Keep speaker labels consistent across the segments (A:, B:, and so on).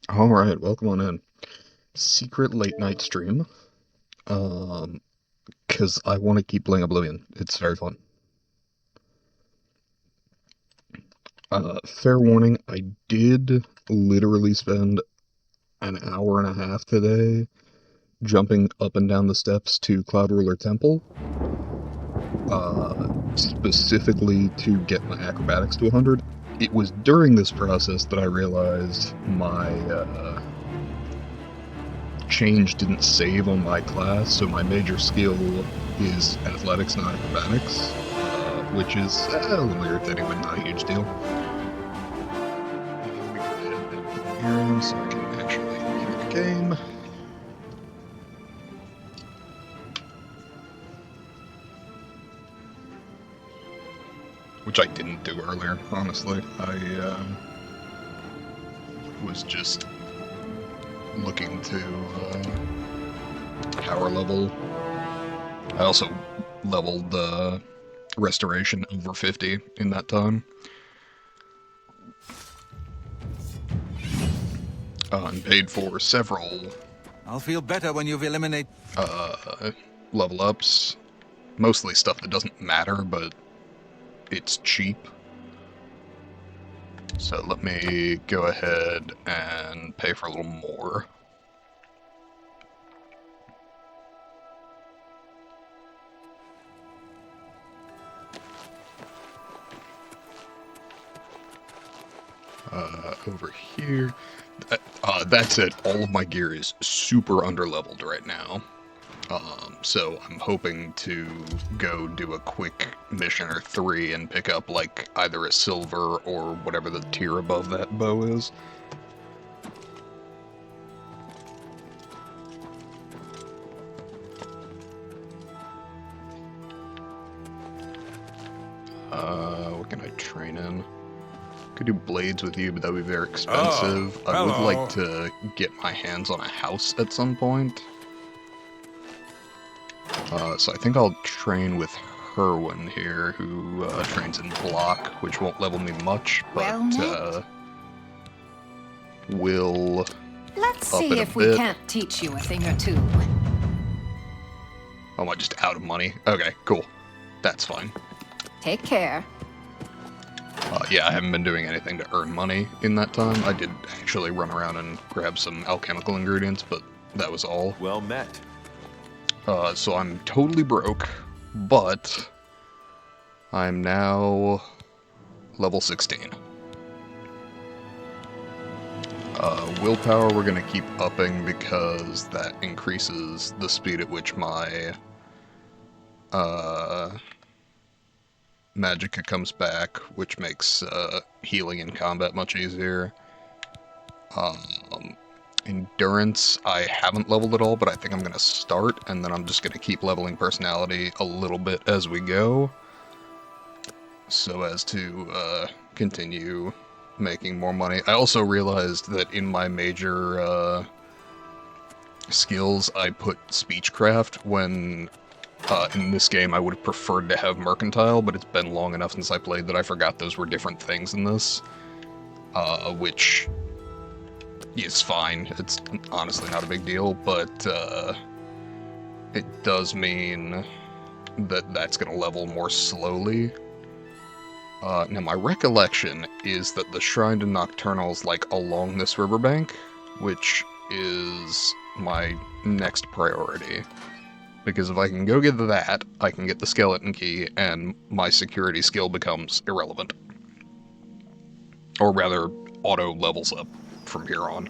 A: Alright, welcome on in. Secret late night stream. Um, cause I want to keep playing Oblivion. It's very fun. Fair warning, I did literally spend an hour and a half today jumping up and down the steps to Cloud Ruler Temple, specifically to get my acrobatics to 100. It was during this process that I realized my, change didn't save on my class, so my major skill is athletics, not acrobatics, which is a little irritating, but not a huge deal. Let me go ahead and put my ear in so I can actually hear the game. Which I didn't do earlier, honestly. I was just looking to power level. I also leveled restoration over 50 in that time. And paid for several
B: I'll feel better when you've eliminated
A: level ups. Mostly stuff that doesn't matter, but it's cheap. So let me go ahead and pay for a little more. Over here. That's it. All of my gear is super underleveled right now. So I'm hoping to go do a quick mission or 3 and pick up like either a silver or whatever the tier above that bow is. What can I train in? Could do blades with you, but that would be very expensive. I would like to get my hands on a house at some point. So I think I'll train with Herwin here, who trains in block, which won't level me much, but will
C: Let's
A: up
C: see
A: it a
C: if we
A: bit.
C: can't teach you a thing or two.
A: Oh, am I just out of money? Okay, cool. That's fine.
C: Take care.
A: Yeah, I haven't been doing anything to earn money in that time. I did actually run around and grab some alchemical ingredients, but that was all.
D: Well met.
A: So I'm totally broke, but I'm now level 16. Willpower we're going to keep upping because that increases the speed at which my magicka comes back, which makes healing in combat much easier. Endurance, I haven't leveled at all, but I think I'm going to start, and then I'm just going to keep leveling personality a little bit as we go, so as to continue making more money. I also realized that in my major skills, I put speechcraft when in this game I would have preferred to have mercantile, but it's been long enough since I played that I forgot those were different things in this, which is fine. It's honestly not a big deal, but it does mean that that's going to level more slowly. Now, my recollection is that the Shrine to Nocturnal's like along this riverbank, which is my next priority. Because if I can go get that, I can get the skeleton key, and my security skill becomes irrelevant. Or rather, auto levels up from here on.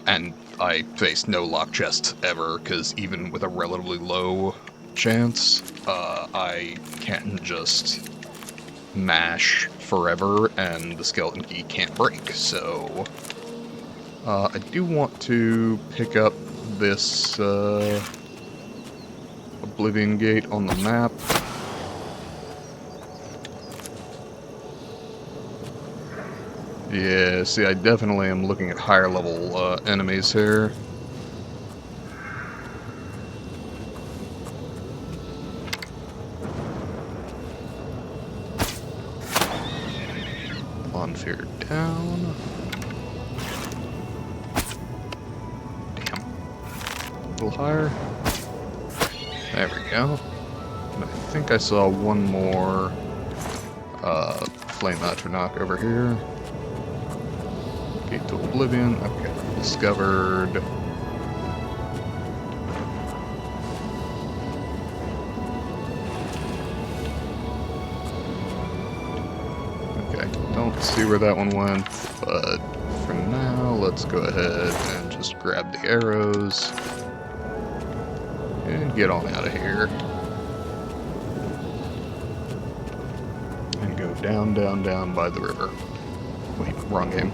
A: And I face no lock chests ever, because even with a relatively low chance, I can just mash forever, and the skeleton key can't break, so I do want to pick up this Oblivion Gate on the map. Yeah, see, I definitely am looking at higher level enemies here. Unfair down. A little higher. There we go. And I think I saw one more flame atronach over here. Gate to Oblivion. Okay, discovered. Okay, don't see where that one went, but for now, let's go ahead and just grab the arrows and get on out of here. And go down, down, down by the river. Wait, wrong game.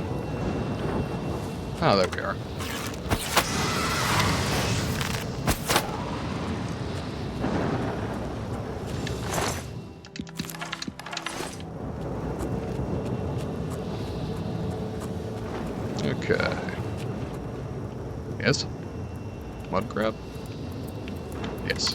A: Oh, there we are. Okay. Yes? Mud crab? Yes.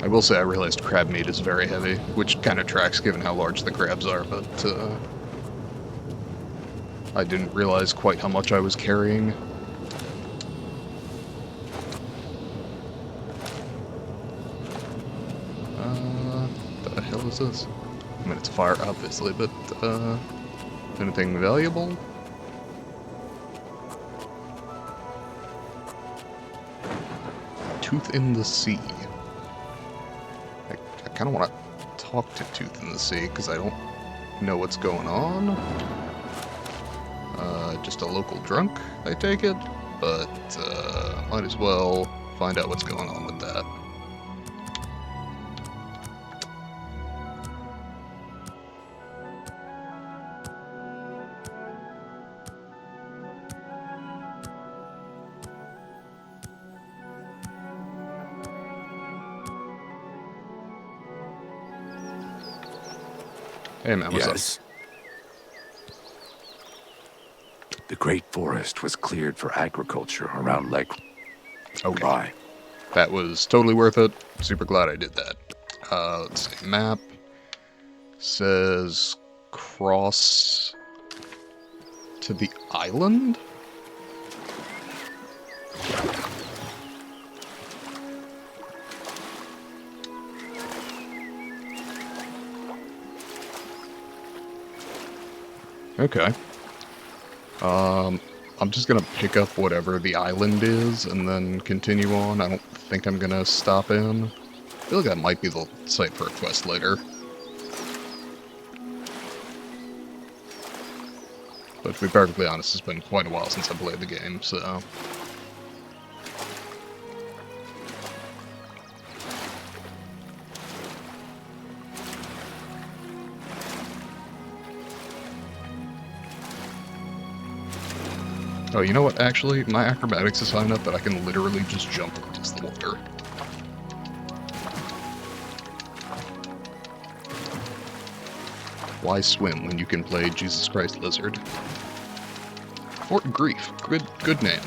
A: I will say I realized crab meat is very heavy, which kind of tracks given how large the crabs are, but I didn't realize quite how much I was carrying. The hell is this? I mean, it's fire, obviously, but, anything valuable? Tooth in the Sea. I kind of want to talk to Tooth in the Sea, because I don't know what's going on. Just a local drunk, I take it, but, might as well find out what's going on with that. Hey man, what's
D: Yes. The great forest was cleared for agriculture around Lake.
A: up? Okay.
D: Bye.
A: That was totally worth it. Super glad I did that. Let's see. Map says cross to the island? Okay. I'm just gonna pick up whatever the island is and then continue on. I don't think I'm gonna stop in. I feel like that might be the site for a quest later. But to be perfectly honest, it's been quite a while since I played the game, so... Oh, you know what, actually? My acrobatics is high enough that I can literally just jump across the water. Why swim when you can play Jesus Christ Lizard? Fort Grief. Good name.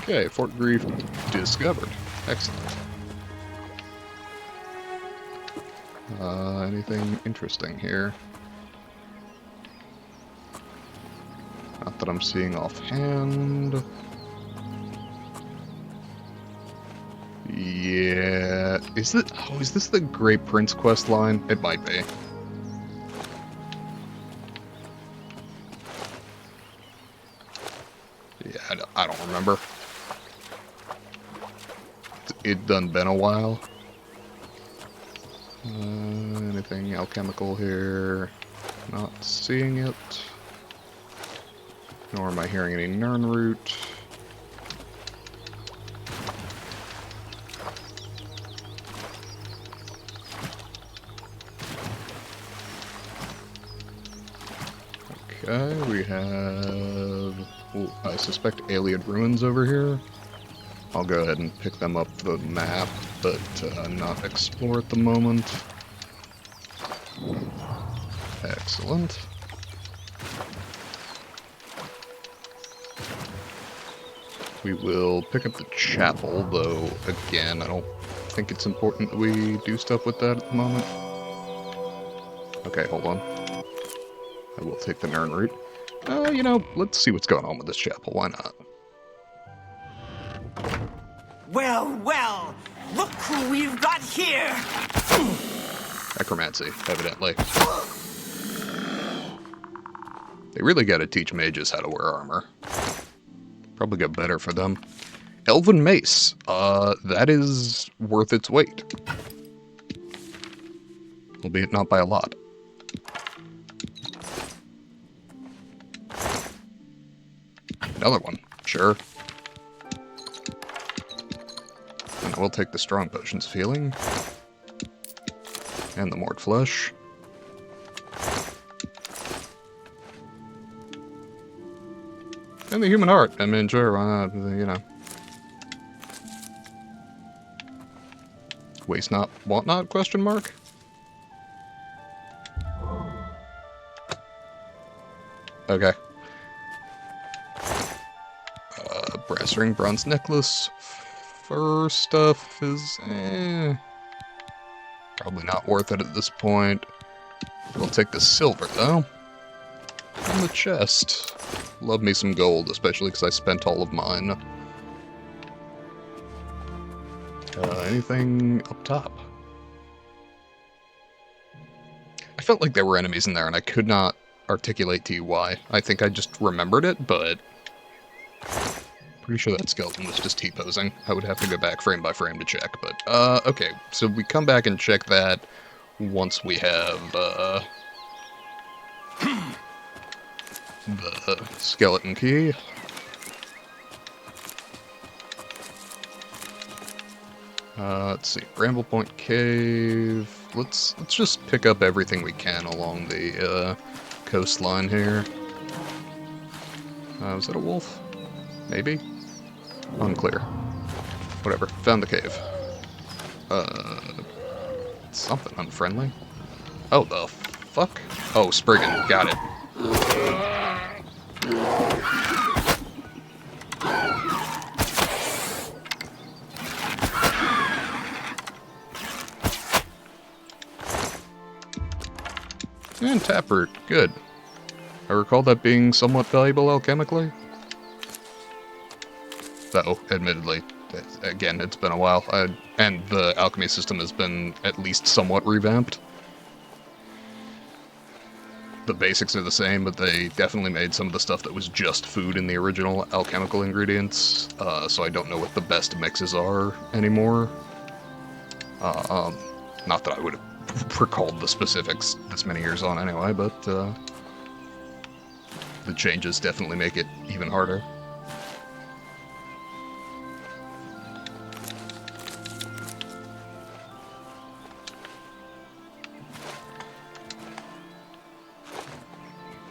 A: Okay, Fort Grief discovered. Excellent. Anything interesting here? Not that I'm seeing offhand. Yeah, is this the Great Prince quest line? It might be. Yeah, I don't remember. It done been a while. Anything alchemical here? Not seeing it. Nor am I hearing any Nern root. Okay, we have... Ooh, I suspect Alien Ruins over here. I'll go ahead and pick them up the map, but not explore at the moment. Excellent. We will pick up the chapel, though, again, I don't think it's important that we do stuff with that at the moment. Okay, hold on. I will take the Nern route. You know, let's see what's going on with this chapel, why not?
E: Well, well, look who we've got here!
A: Necromancy, evidently. They really gotta teach mages how to wear armor. Probably get better for them. Elven Mace. That is worth its weight. Albeit not by a lot. Another one, sure. And I will take the strong potions of healing. And the Mort Flesh. And the human heart. I mean, sure, why not, you know. Waste not, want not, question mark? Okay. Brass ring, bronze necklace. Fur stuff is, probably not worth it at this point. We'll take the silver, though. And the chest. Love me some gold, especially because I spent all of mine. Anything up top? I felt like there were enemies in there, and I could not articulate to you why. I think I just remembered it, but pretty sure that skeleton was just T-posing. I would have to go back frame by frame to check, but, okay. So we come back and check that once we have, the skeleton key. Let's see, Bramble Point Cave. Let's just pick up everything we can along the coastline here. Was that a wolf? Maybe? Unclear. Whatever. Found the cave. Something unfriendly. Oh, the fuck? Oh, Spriggan. Got it. And taproot. Good. I recall that being somewhat valuable alchemically. Though, admittedly, again, it's been a while, and the alchemy system has been at least somewhat revamped. The basics are the same, but they definitely made some of the stuff that was just food in the original alchemical ingredients, so I don't know what the best mixes are anymore. Not that I would have recalled the specifics this many years on anyway, but the changes definitely make it even harder.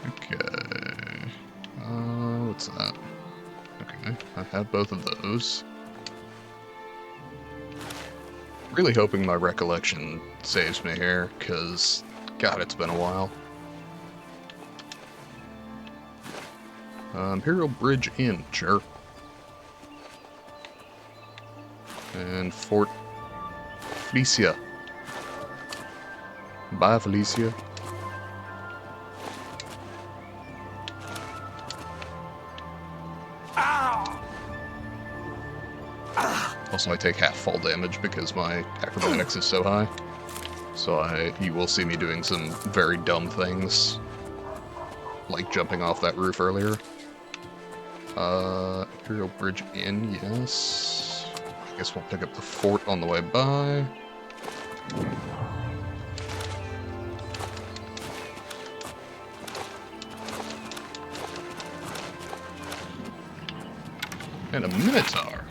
A: Okay. What's that? Okay, I have both of those. Really hoping my recollection saves me here, because, God, it's been a while. Imperial Bridge Inn, sure. And Fort Felicia. Bye, Felicia. Also, I take half fall damage because my acrobatics is so high. So you will see me doing some very dumb things. Like jumping off that roof earlier. Imperial Bridge Inn, yes. I guess we'll pick up the fort on the way by. And a Minotaur.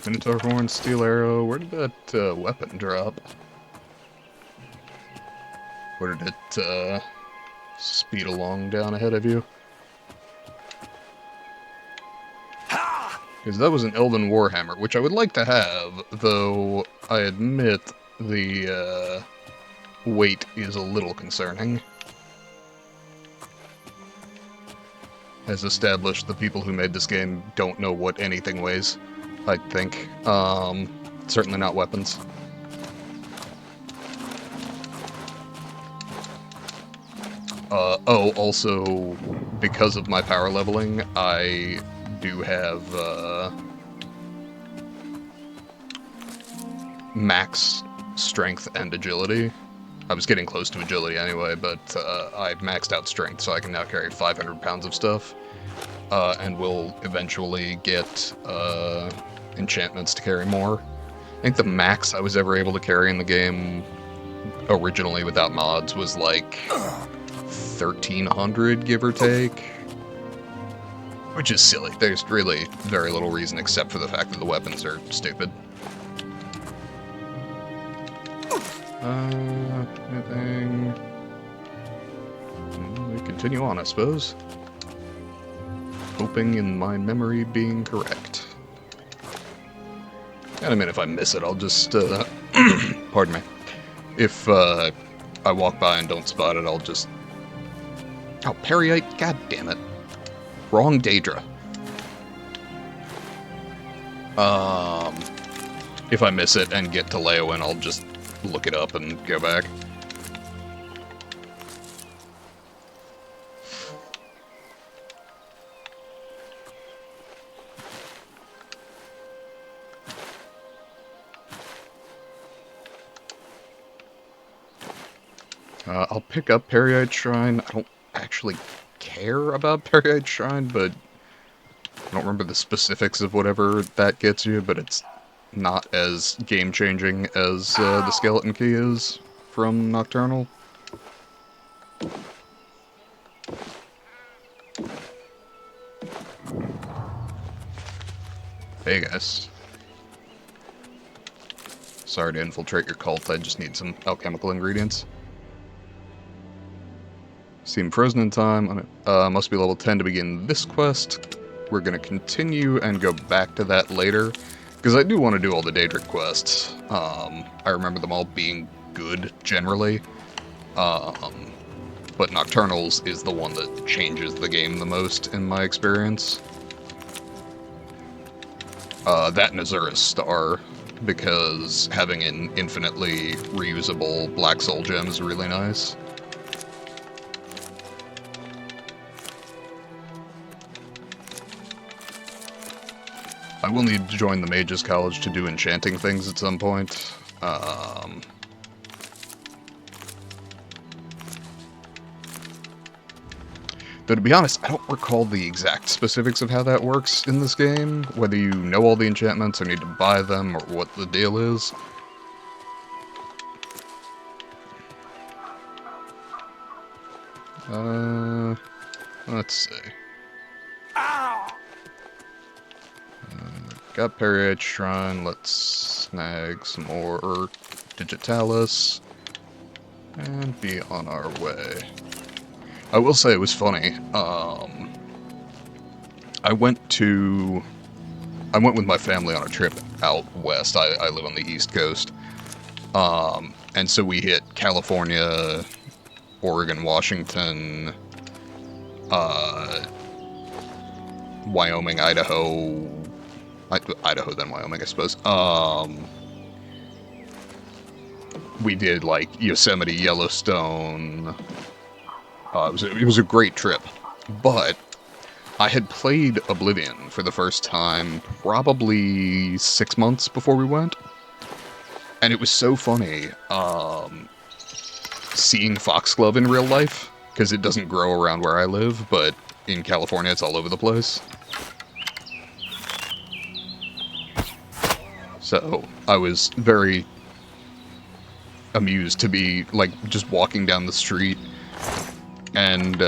A: Minotaur horn, steel arrow. Where did that weapon drop? Where did it speed along down ahead of you? Because that was an Elven Warhammer, which I would like to have, though I admit the weight is a little concerning. As established, the people who made this game don't know what anything weighs, I think. Certainly not weapons. Oh, also, because of my power leveling, I do have, max strength and agility. I was getting close to agility anyway, but I maxed out strength, so I can now carry 500 pounds of stuff, and will eventually get enchantments to carry more. I think the max I was ever able to carry in the game, originally without mods, was like 1,300, give or take. Which is silly. There's really very little reason except for the fact that the weapons are stupid. Anything? We continue on, I suppose. Hoping in my memory being correct. And I mean, if I miss it, I'll just, pardon me. If, I walk by and don't spot it, I'll just... Oh, Periite? God damn it. Wrong Daedra. If I miss it and get to Leowen, I'll just look it up and go back. I'll pick up Periite Shrine. I don't actually care about Periite Shrine, but I don't remember the specifics of whatever that gets you, but it's not as game-changing as the Skeleton Key is from Nocturnal. Hey guys. Sorry to infiltrate your cult, I just need some alchemical ingredients. Seem frozen in time. Must be level 10 to begin this quest. We're going to continue and go back to that later, because I do want to do all the Daedric quests. I remember them all being good, generally. But Nocturnals is the one that changes the game the most, in my experience. That and Azura's Star, because having an infinitely reusable Black Soul gem is really nice. I will need to join the Mages College to do enchanting things at some point. Though to be honest, I don't recall the exact specifics of how that works in this game, whether you know all the enchantments or need to buy them, or what the deal is. Let's see. Got Periite Shrine, let's snag some more Digitalis, and be on our way. I will say it was funny, I went with my family on a trip out west. I live on the East Coast, and so we hit California, Oregon, Washington, Wyoming, Idaho, then Wyoming, I suppose. We did, like, Yosemite, Yellowstone. It was a great trip. But I had played Oblivion for the first time probably 6 months before we went. And it was so funny, seeing foxglove in real life, because it doesn't grow around where I live, but in California it's all over the place. So, I was very amused to be, like, just walking down the street, and,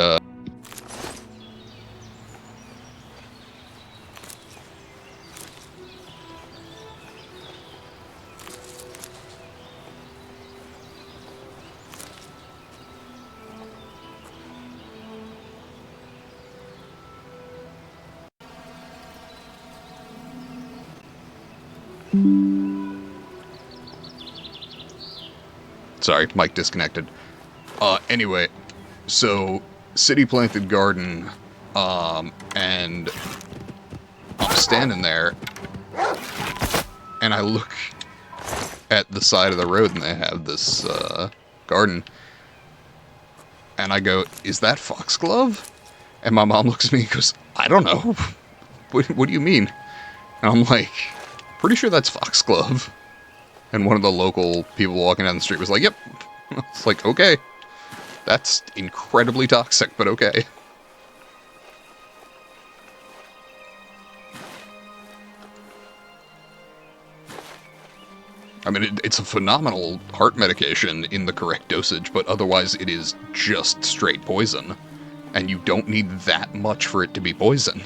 A: Sorry, mic disconnected. Anyway, so city planted garden, and I'm standing there, and I look at the side of the road, and they have this garden, and I go, "Is that foxglove?" And my mom looks at me and goes, "I don't know. What do you mean?" And I'm like, "Pretty sure that's foxglove." And one of the local people walking down the street was like, "Yep." It's like, okay. That's incredibly toxic, but okay. I mean, it's a phenomenal heart medication in the correct dosage, but otherwise it is just straight poison. And you don't need that much for it to be poison.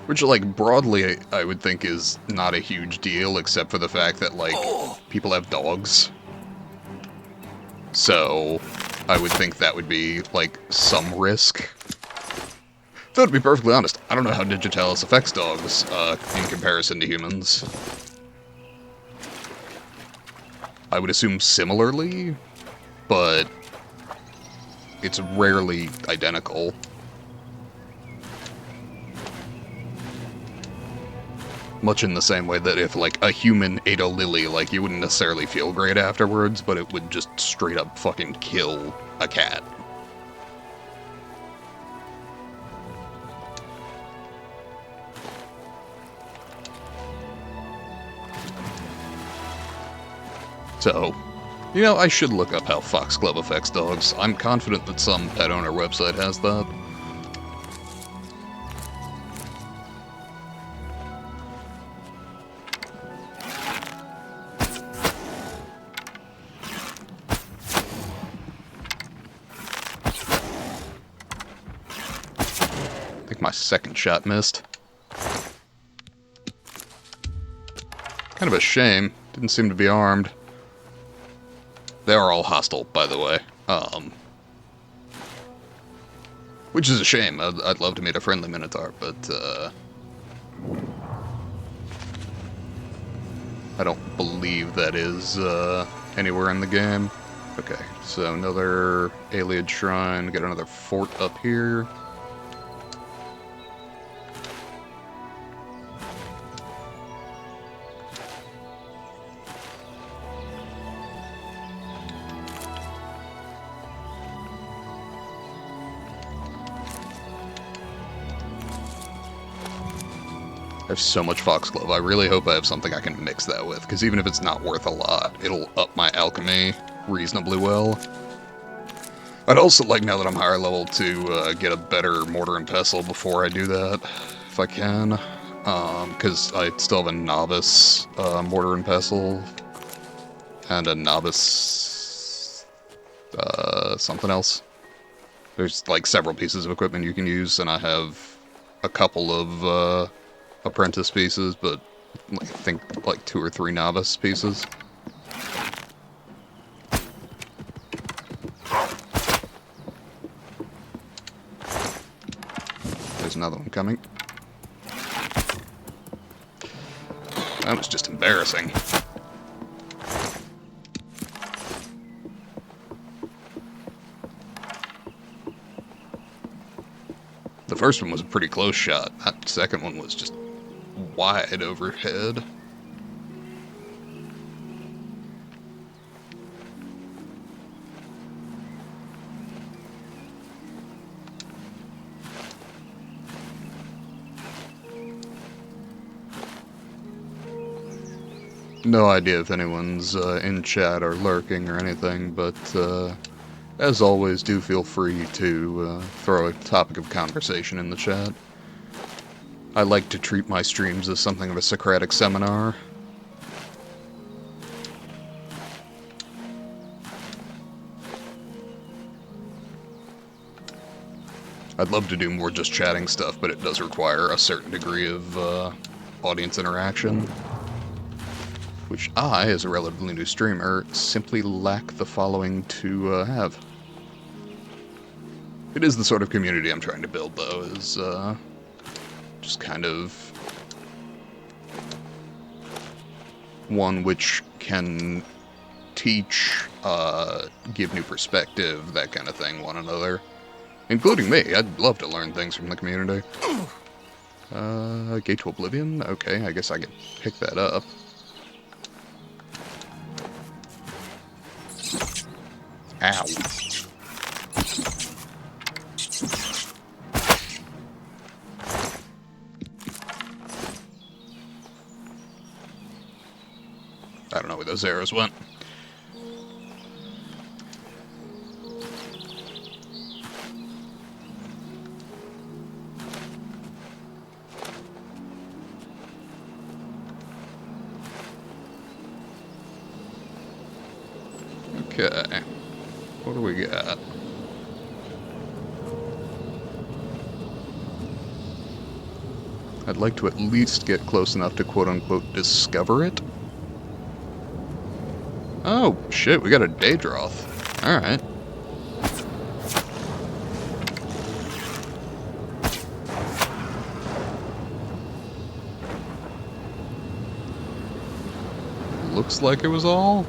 A: Which, like, broadly, I would think is not a huge deal, except for the fact that, like, people have dogs. So, I would think that would be, like, some risk. Though, to be perfectly honest, I don't know how Digitalis affects dogs, in comparison to humans. I would assume similarly, but it's rarely identical. Much in the same way that if, like, a human ate a lily, like, you wouldn't necessarily feel great afterwards, but it would just straight up fucking kill a cat. So, you know, I should look up how foxglove affects dogs. I'm confident that some pet owner website has that. I think my second shot missed. Kind of a shame. Didn't seem to be armed. They are all hostile, by the way. Which is a shame. I'd love to meet a friendly Minotaur, but, I don't believe that is, anywhere in the game. Okay, so another Ayleid Shrine. Got another fort up here. I have so much foxglove. I really hope I have something I can mix that with, because even if it's not worth a lot, it'll up my alchemy reasonably well. I'd also like, now that I'm higher level, to get a better mortar and pestle before I do that, if I can. Because I still have a novice mortar and pestle, and a novice something else. There's like several pieces of equipment you can use, and I have a couple of apprentice pieces, but I think like 2 or 3 novice pieces. There's another one coming. That was just embarrassing. The first one was a pretty close shot. That second one was just wide overhead. No idea if anyone's in chat or lurking or anything, but as always, do feel free to throw a topic of conversation in the chat. I like to treat my streams as something of a Socratic seminar. I'd love to do more just chatting stuff, but it does require a certain degree of audience interaction, which I, as a relatively new streamer, simply lack the following to have. It is the sort of community I'm trying to build, though, is just kind of one which can teach, give new perspective, that kind of thing, one another. Including me. I'd love to learn things from the community. Gate to Oblivion? Okay, I guess I can pick that up. Ow. I don't know where those arrows went. Okay. What do we got? I'd like to at least get close enough to quote-unquote discover it. Oh, shit, we got a Daedroth. Alright. Looks like it was all.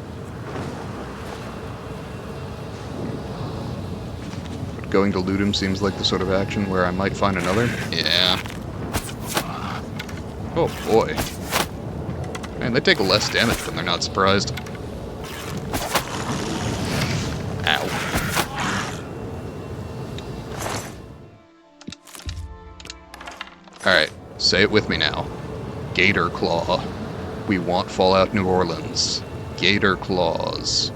A: But going to loot him seems like the sort of action where I might find another. Yeah. Oh boy. Man, they take less damage when they're not surprised. Ow. Alright, say it with me now. Gator Claw. We want Fallout New Orleans. Gator Claws.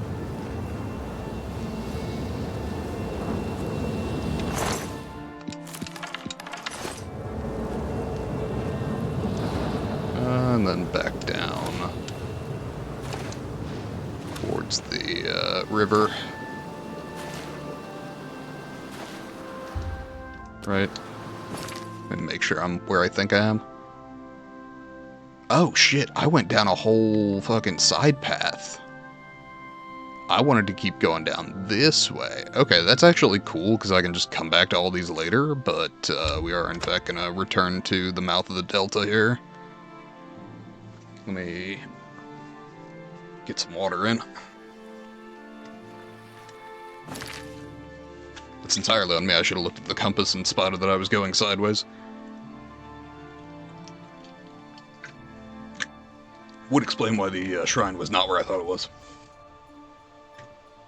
A: And then back down towards the river. Right. And make sure I'm where I think I am. Oh shit, I went down a whole fucking side path. I wanted to keep going down this way. Okay, that's actually cool, because I can just come back to all these later, but we are in fact going to return to the mouth of the delta here. Let me get some water in. It's entirely on me. I should have looked at the compass and spotted that I was going sideways. Would explain why the shrine was not where I thought it was.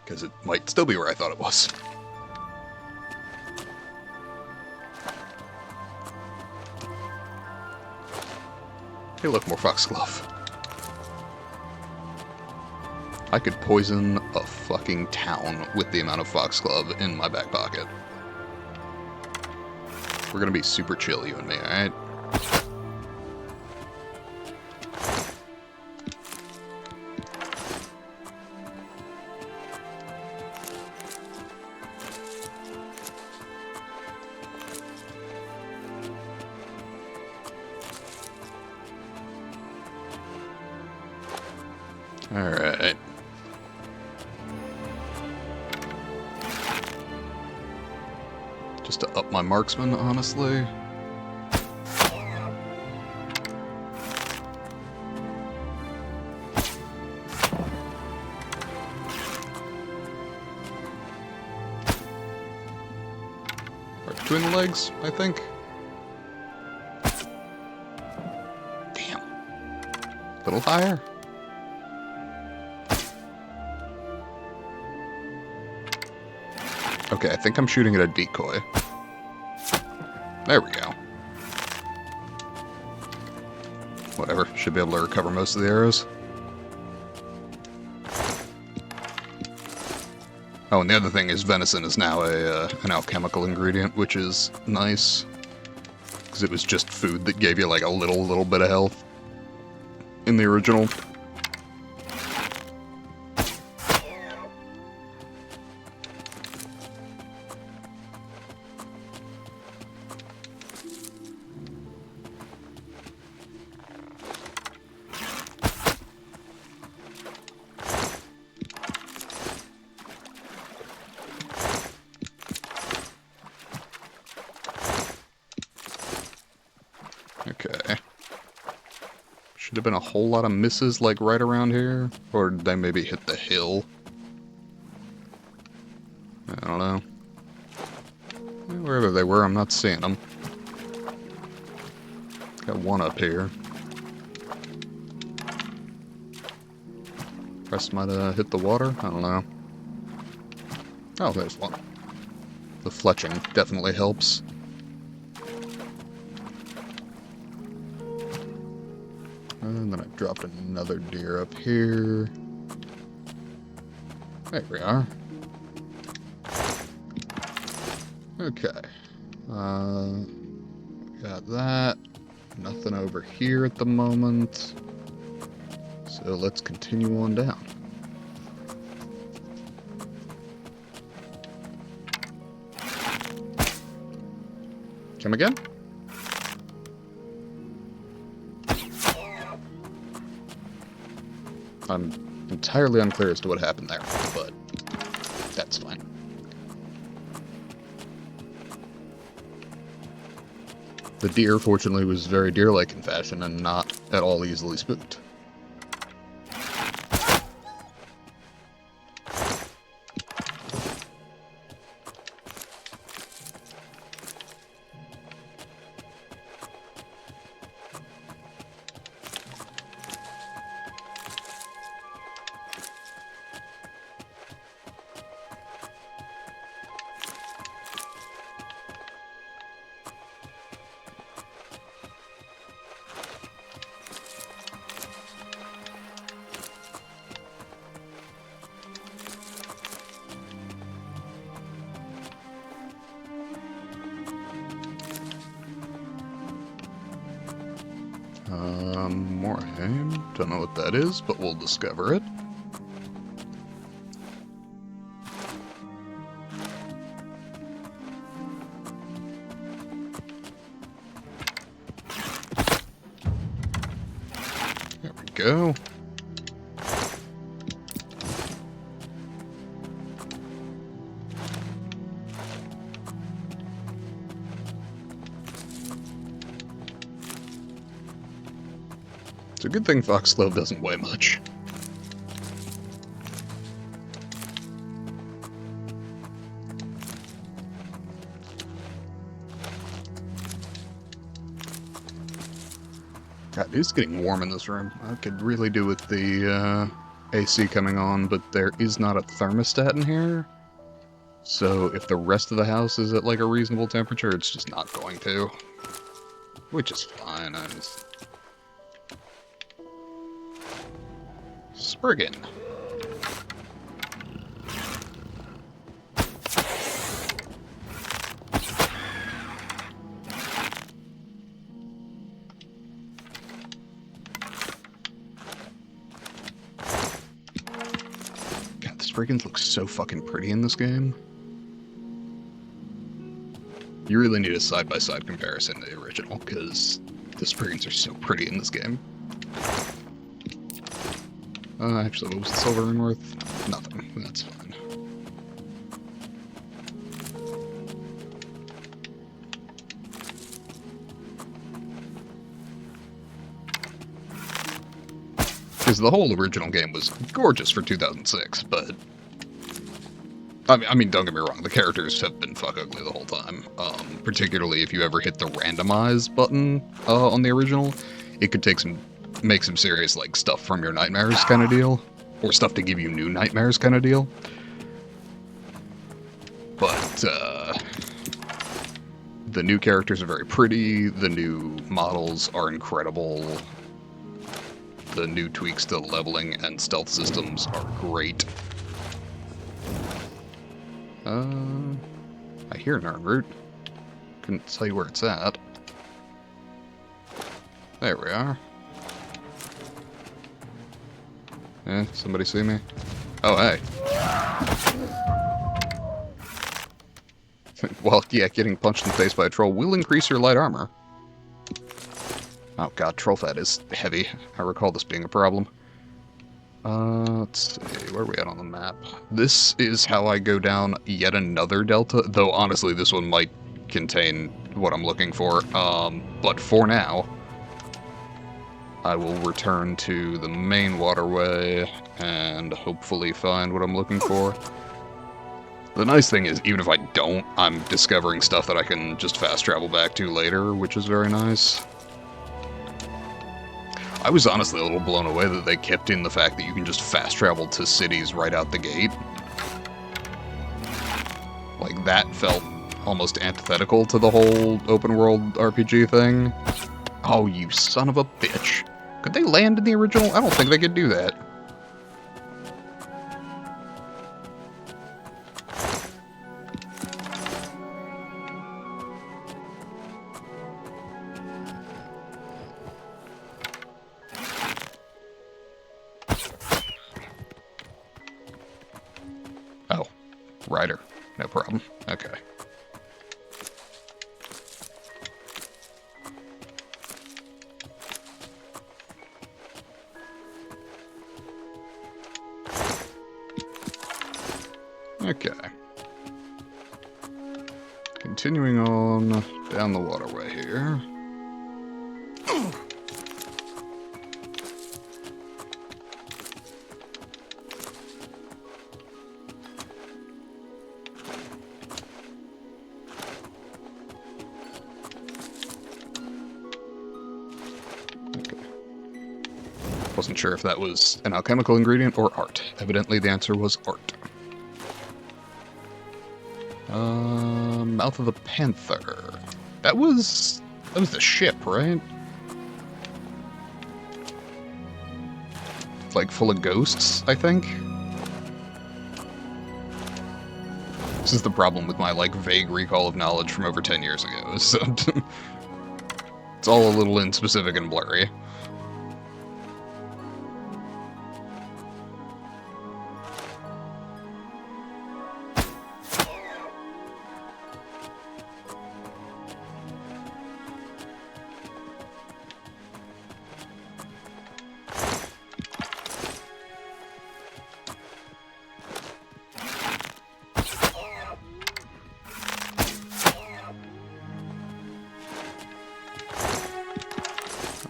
A: Because it might still be where I thought it was. Hey look, more foxglove. I could poison a fucking town with the amount of foxglove in my back pocket. We're gonna be super chill, you and me, alright? Alright. Just to up my marksman, honestly. Right between the legs, I think. Damn. A little higher. Okay, I think I'm shooting at a decoy. There we go. Whatever, should be able to recover most of the arrows. Oh, and the other thing is venison is now an alchemical ingredient, which is nice. Because it was just food that gave you like a little bit of health in the original. have been a whole lot of misses, like, right around here. Or did they maybe hit the hill? I don't know. Wherever they were, I'm not seeing them. Got one up here. Rest might have hit the water? I don't know. Oh, there's one. The fletching definitely helps. And then I dropped another deer up here. There we are. Okay. Got that. Nothing over here at the moment. So let's continue on down. Come again? I'm entirely unclear as to what happened there, but that's fine. The deer, fortunately, was very deer-like in fashion and not at all easily spooked. More aim. Don't know what that is, but we'll discover it. There we go. It's a good thing Foxglove doesn't weigh much. God, it is getting warm in this room. I could really do with the AC coming on, but there is not a thermostat in here. So if the rest of the house is at like a reasonable temperature, it's just not going to. Which is fine. Spriggan. God, the Spriggans look so fucking pretty in this game. You really need a side-by-side comparison to the original, because the Spriggans are so pretty in this game. Actually, what was the silver ring worth? Nothing. That's fine. Because the whole original game was gorgeous for 2006, but... I mean, don't get me wrong, the characters have been fuck ugly the whole time. Particularly if you ever hit the randomize button on the original, it could make some serious, like, stuff from your nightmares kind of deal. Or stuff to give you new nightmares kind of deal. But, the new characters are very pretty, the new models are incredible, the new tweaks to leveling and stealth systems are great. I hear an root. Couldn't tell you where it's at. There we are. Somebody see me? Oh, hey. Well, yeah, getting punched in the face by a troll will increase your light armor. Oh god, troll fat is heavy. I recall this being a problem. Let's see, where are we at on the map? This is how I go down yet another delta, though honestly this one might contain what I'm looking for. But for now, I will return to the main waterway and hopefully find what I'm looking for. The nice thing is, even if I don't, I'm discovering stuff that I can just fast travel back to later, which is very nice. I was honestly a little blown away that they kept in the fact that you can just fast travel to cities right out the gate. Like, that felt almost antithetical to the whole open world RPG thing. Oh, you son of a bitch. Could they land in the original? I don't think they could do that. Oh, rider. No problem. Okay. Okay. Continuing on down the waterway here. Wasn't sure if that was an alchemical ingredient or art. Evidently the answer was art. Mouth of the Panther. That was the ship, right? It's like full of ghosts, I think. This is the problem with my like vague recall of knowledge from over 10 years ago. So it's all a little inspecific and blurry.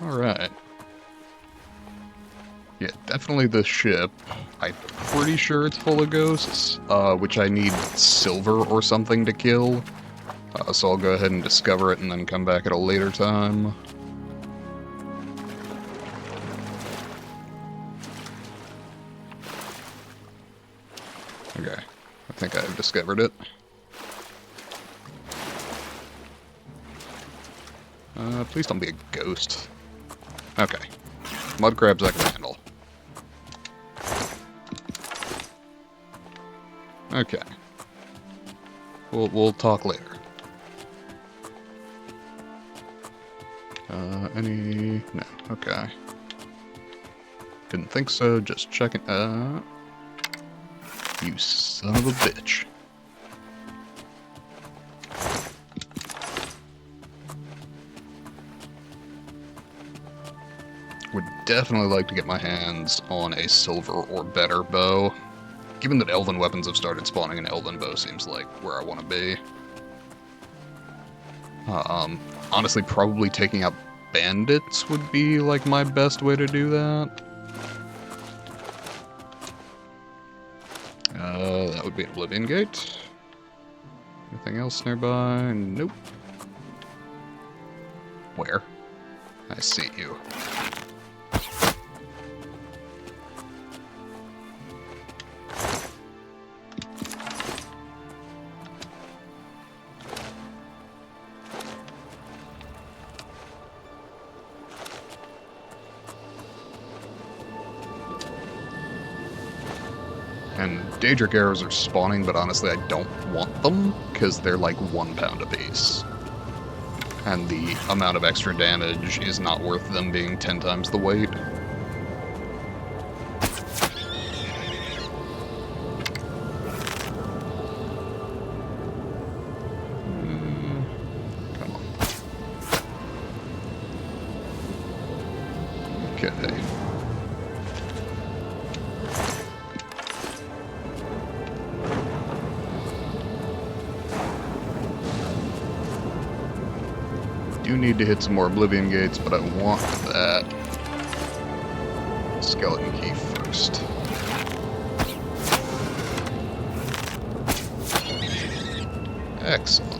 A: Alright. Yeah, definitely the ship. I'm pretty sure it's full of ghosts, which I need silver or something to kill. So I'll go ahead and discover it and then come back at a later time. Okay, I think I've discovered it. Please don't be a ghost. Okay. Mud crabs I can handle. Okay. We'll talk later. Any... No. Okay. Didn't think so, just checking... You son of a bitch. Would definitely like to get my hands on a silver or better bow. Given that elven weapons have started spawning, an elven bow seems like where I want to be. Honestly, probably taking out bandits would be like my best way to do that. That would be an Oblivion Gate. Anything else nearby? Nope. Where? I see you. And Daedric arrows are spawning, but honestly I don't want them, because they're like 1 pound apiece. And the amount of extra damage is not worth them being 10 times the weight. Come on. Okay. Do need to hit some more Oblivion Gates, but I want that skeleton key first. Excellent.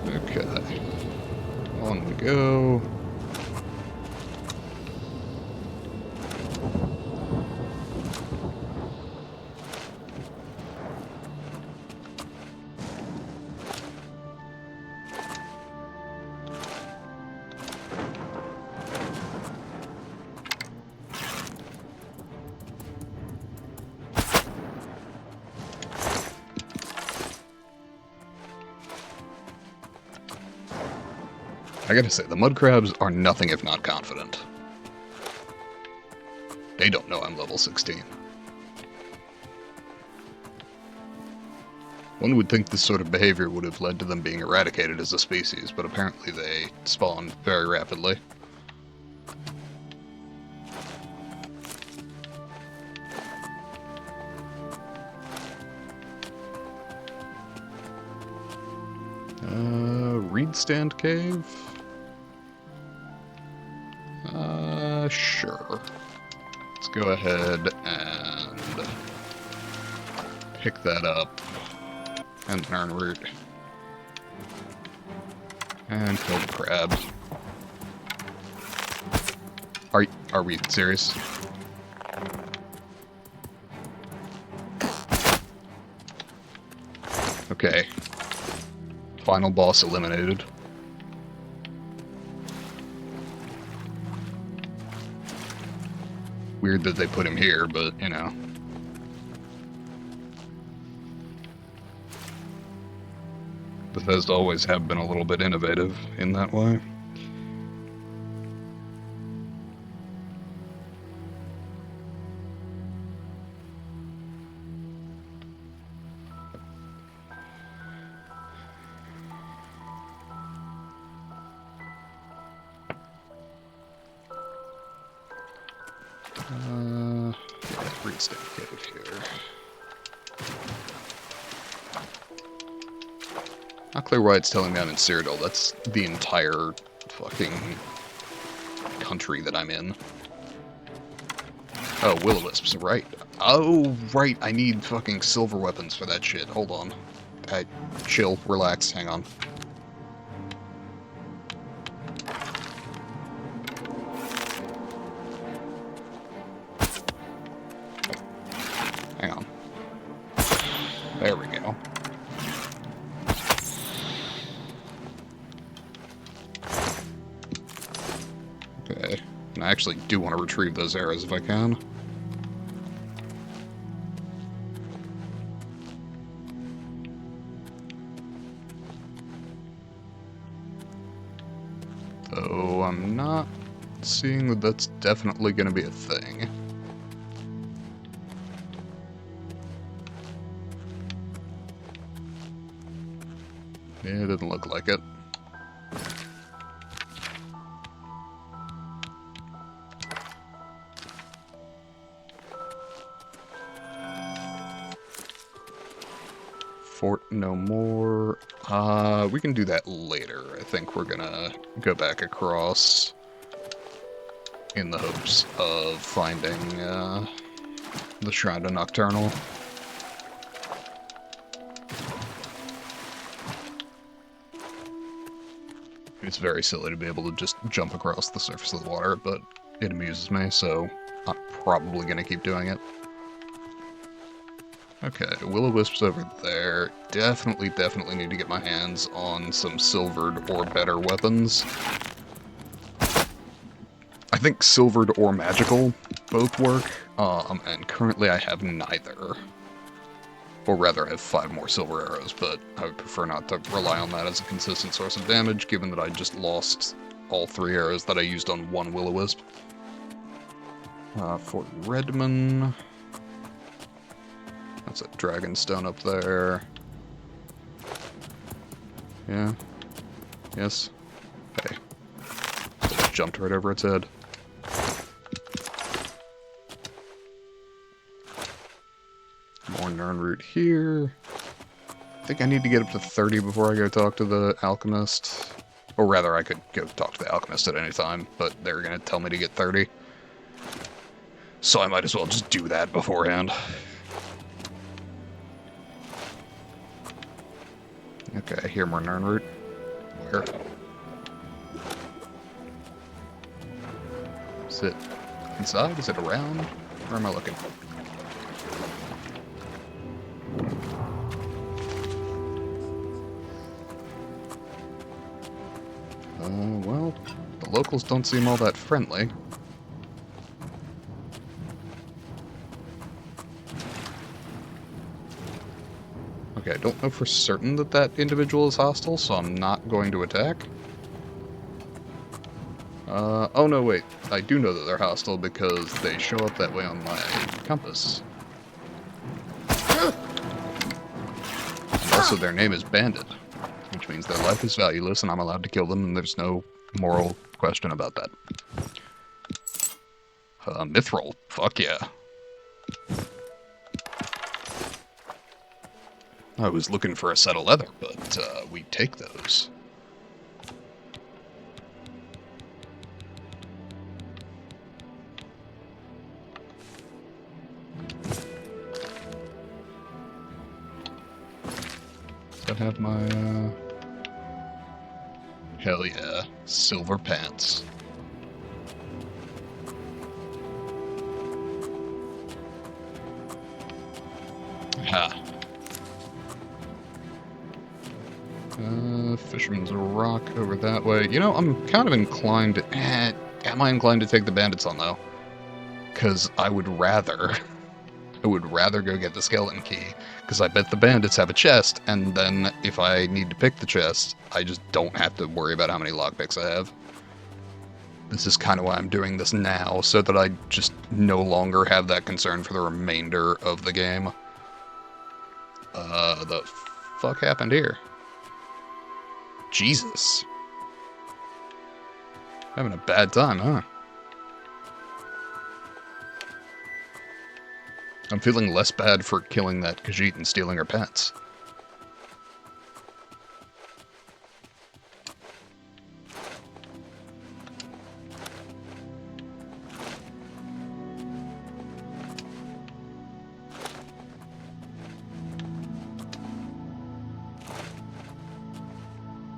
A: Okay. On we go. I gotta say, the mud crabs are nothing if not confident. They don't know I'm level 16. One would think this sort of behavior would have led to them being eradicated as a species, but apparently they spawn very rapidly. Reed stand cave? Sure. Let's go ahead and pick that up. And an iron root. And kill the crab. Are we serious? Okay. Final boss eliminated. Weird that they put him here, but, you know. Bethesda always have been a little bit innovative in that way. Reed cave here. Not clear why it's telling me I'm in Cyrodiil. That's the entire fucking country that I'm in. Oh, will-o-wisps, right. Oh, right, I need fucking silver weapons for that shit. Hold on. Chill, relax, hang on. Hang on. There we go. Okay. And I actually do want to retrieve those arrows if I can. Though I'm not seeing that that's definitely going to be a thing. Yeah, it doesn't look like it. Fort no more. We can do that later. I think we're gonna go back across in the hopes of finding the Shrine of Nocturnal. It's very silly to be able to just jump across the surface of the water, but it amuses me, so I'm probably gonna keep doing it. Okay, will-o-wisps over there. Definitely need to get my hands on some silvered or better weapons. I think silvered or magical both work, and currently I have neither. Or rather, I have 5 more silver arrows, but I would prefer not to rely on that as a consistent source of damage, given that I just lost all 3 arrows that I used on 1 will-o-wisp. Fort Redmond. That's a dragonstone up there. Yeah. Yes. Okay. Just jumped right over its head. More Nern route here. I think I need to get up to 30 before I go talk to the alchemist. Or rather, I could go talk to the alchemist at any time, but they're going to tell me to get 30. So I might as well just do that beforehand. Okay, I hear more Nern route. Where? Is it inside? Is it around? Where am I looking? Well, the locals don't seem all that friendly. Okay, I don't know for certain that that individual is hostile, so I'm not going to attack. Oh no, wait. I do know that they're hostile because they show up that way on my compass. And also, their name is Bandit, which means their life is valueless and I'm allowed to kill them, and there's no moral question about that. Mithril. Fuck yeah. I was looking for a set of leather, but we take those. Does that have my, Hell yeah, silver pants. Ha. Fisherman's Rock over that way. You know, I'm kind of inclined to... am I inclined to take the bandits on, though? Because I would rather... I would rather go get the skeleton key, because I bet the bandits have a chest, and then if I need to pick the chest, I just don't have to worry about how many lockpicks I have. This is kind of why I'm doing this now, so that I just no longer have that concern for the remainder of the game. The fuck happened here? Jesus. Having a bad time, huh? I'm feeling less bad for killing that Khajiit and stealing her pets.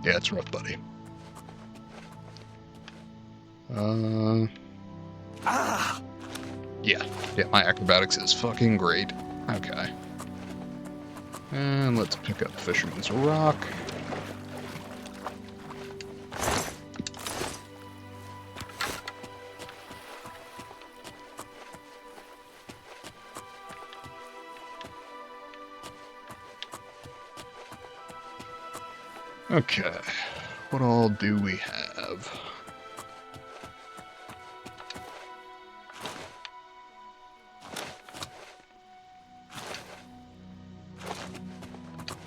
A: Yeah, it's rough, buddy. Yeah, my acrobatics is fucking great. Okay. And let's pick up Fisherman's Rock. Okay, what all do we have?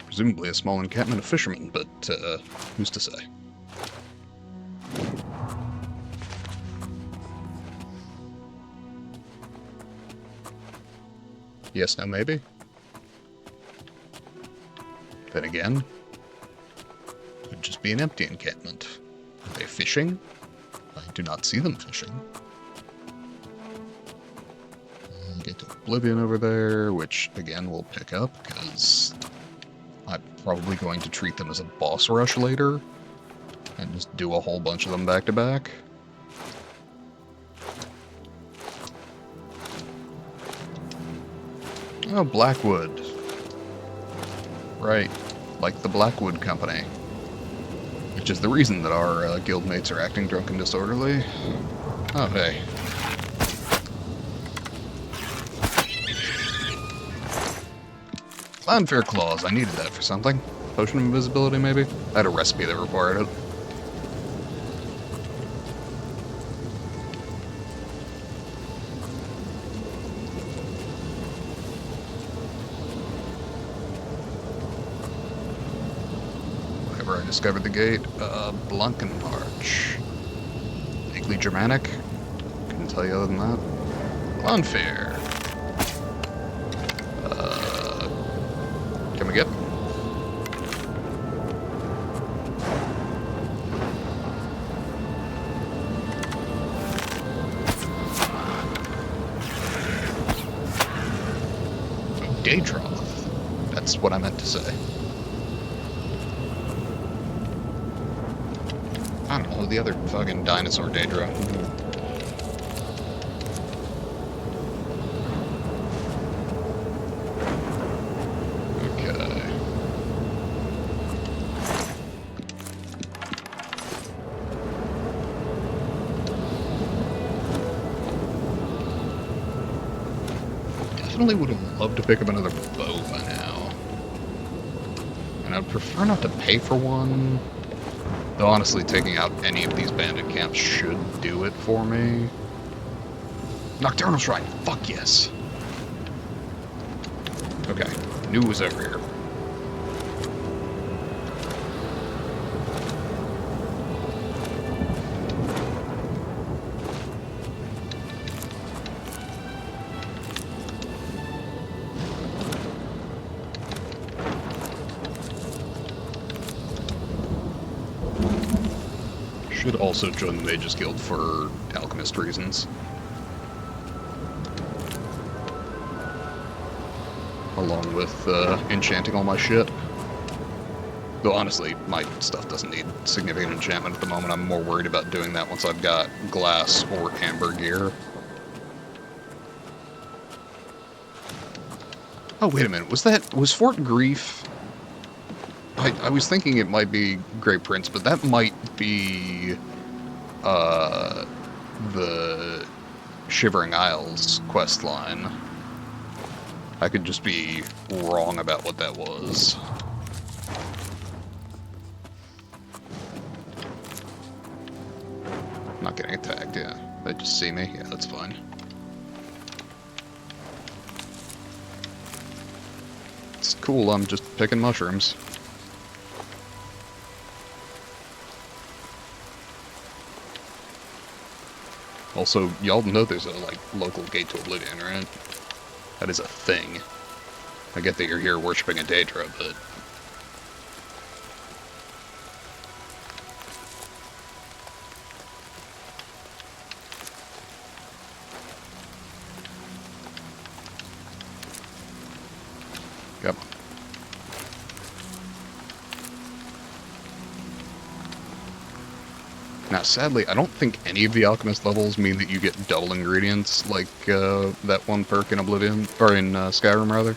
A: Presumably a small encampment of fishermen, but who's to say? Yes, no, maybe? Then again, could just be an empty encampment. Are they fishing? I do not see them fishing. Get to Oblivion over there, which again we'll pick up because I'm probably going to treat them as a boss rush later and just do a whole bunch of them back to back. Oh, Blackwood. Right, like the Blackwood Company. Which is the reason that our guildmates are acting drunk and disorderly. Oh, hey. Clownfair Claws, I needed that for something. Potion of Invisibility, maybe? I had a recipe that required it. Whenever I discovered the gate, Blankenmarch. Vaguely Germanic? Couldn't tell you other than that. Clownfair. Daedroth. That's what I meant to say. I don't know, the other fucking dinosaur Daedra. Okay. Definitely would have loved to pick up another bow by now. And I'd prefer not to pay for one. Though honestly, taking out any of these bandit camps should do it for me. Nocturnal Shrine, fuck yes. Okay, knew it was over here. Should also join the Mages Guild for alchemist reasons. Along with enchanting all my shit. Though honestly, my stuff doesn't need significant enchantment at the moment. I'm more worried about doing that once I've got glass or amber gear. Oh, wait a minute. Was Fort Grief... I was thinking it might be Great Prince, but that might be the Shivering Isles quest line. I could just be wrong about what that was. I'm not getting attacked, yeah. They just see me? Yeah, that's fine. It's cool, I'm just picking mushrooms. Also, y'all know there's a, like, local gate to Oblivion, right? That is a thing. I get that you're here worshipping a Daedra, but... Yep. Now, sadly, I don't think any of the alchemist levels mean that you get double ingredients, like that one perk in Oblivion, or in Skyrim, rather.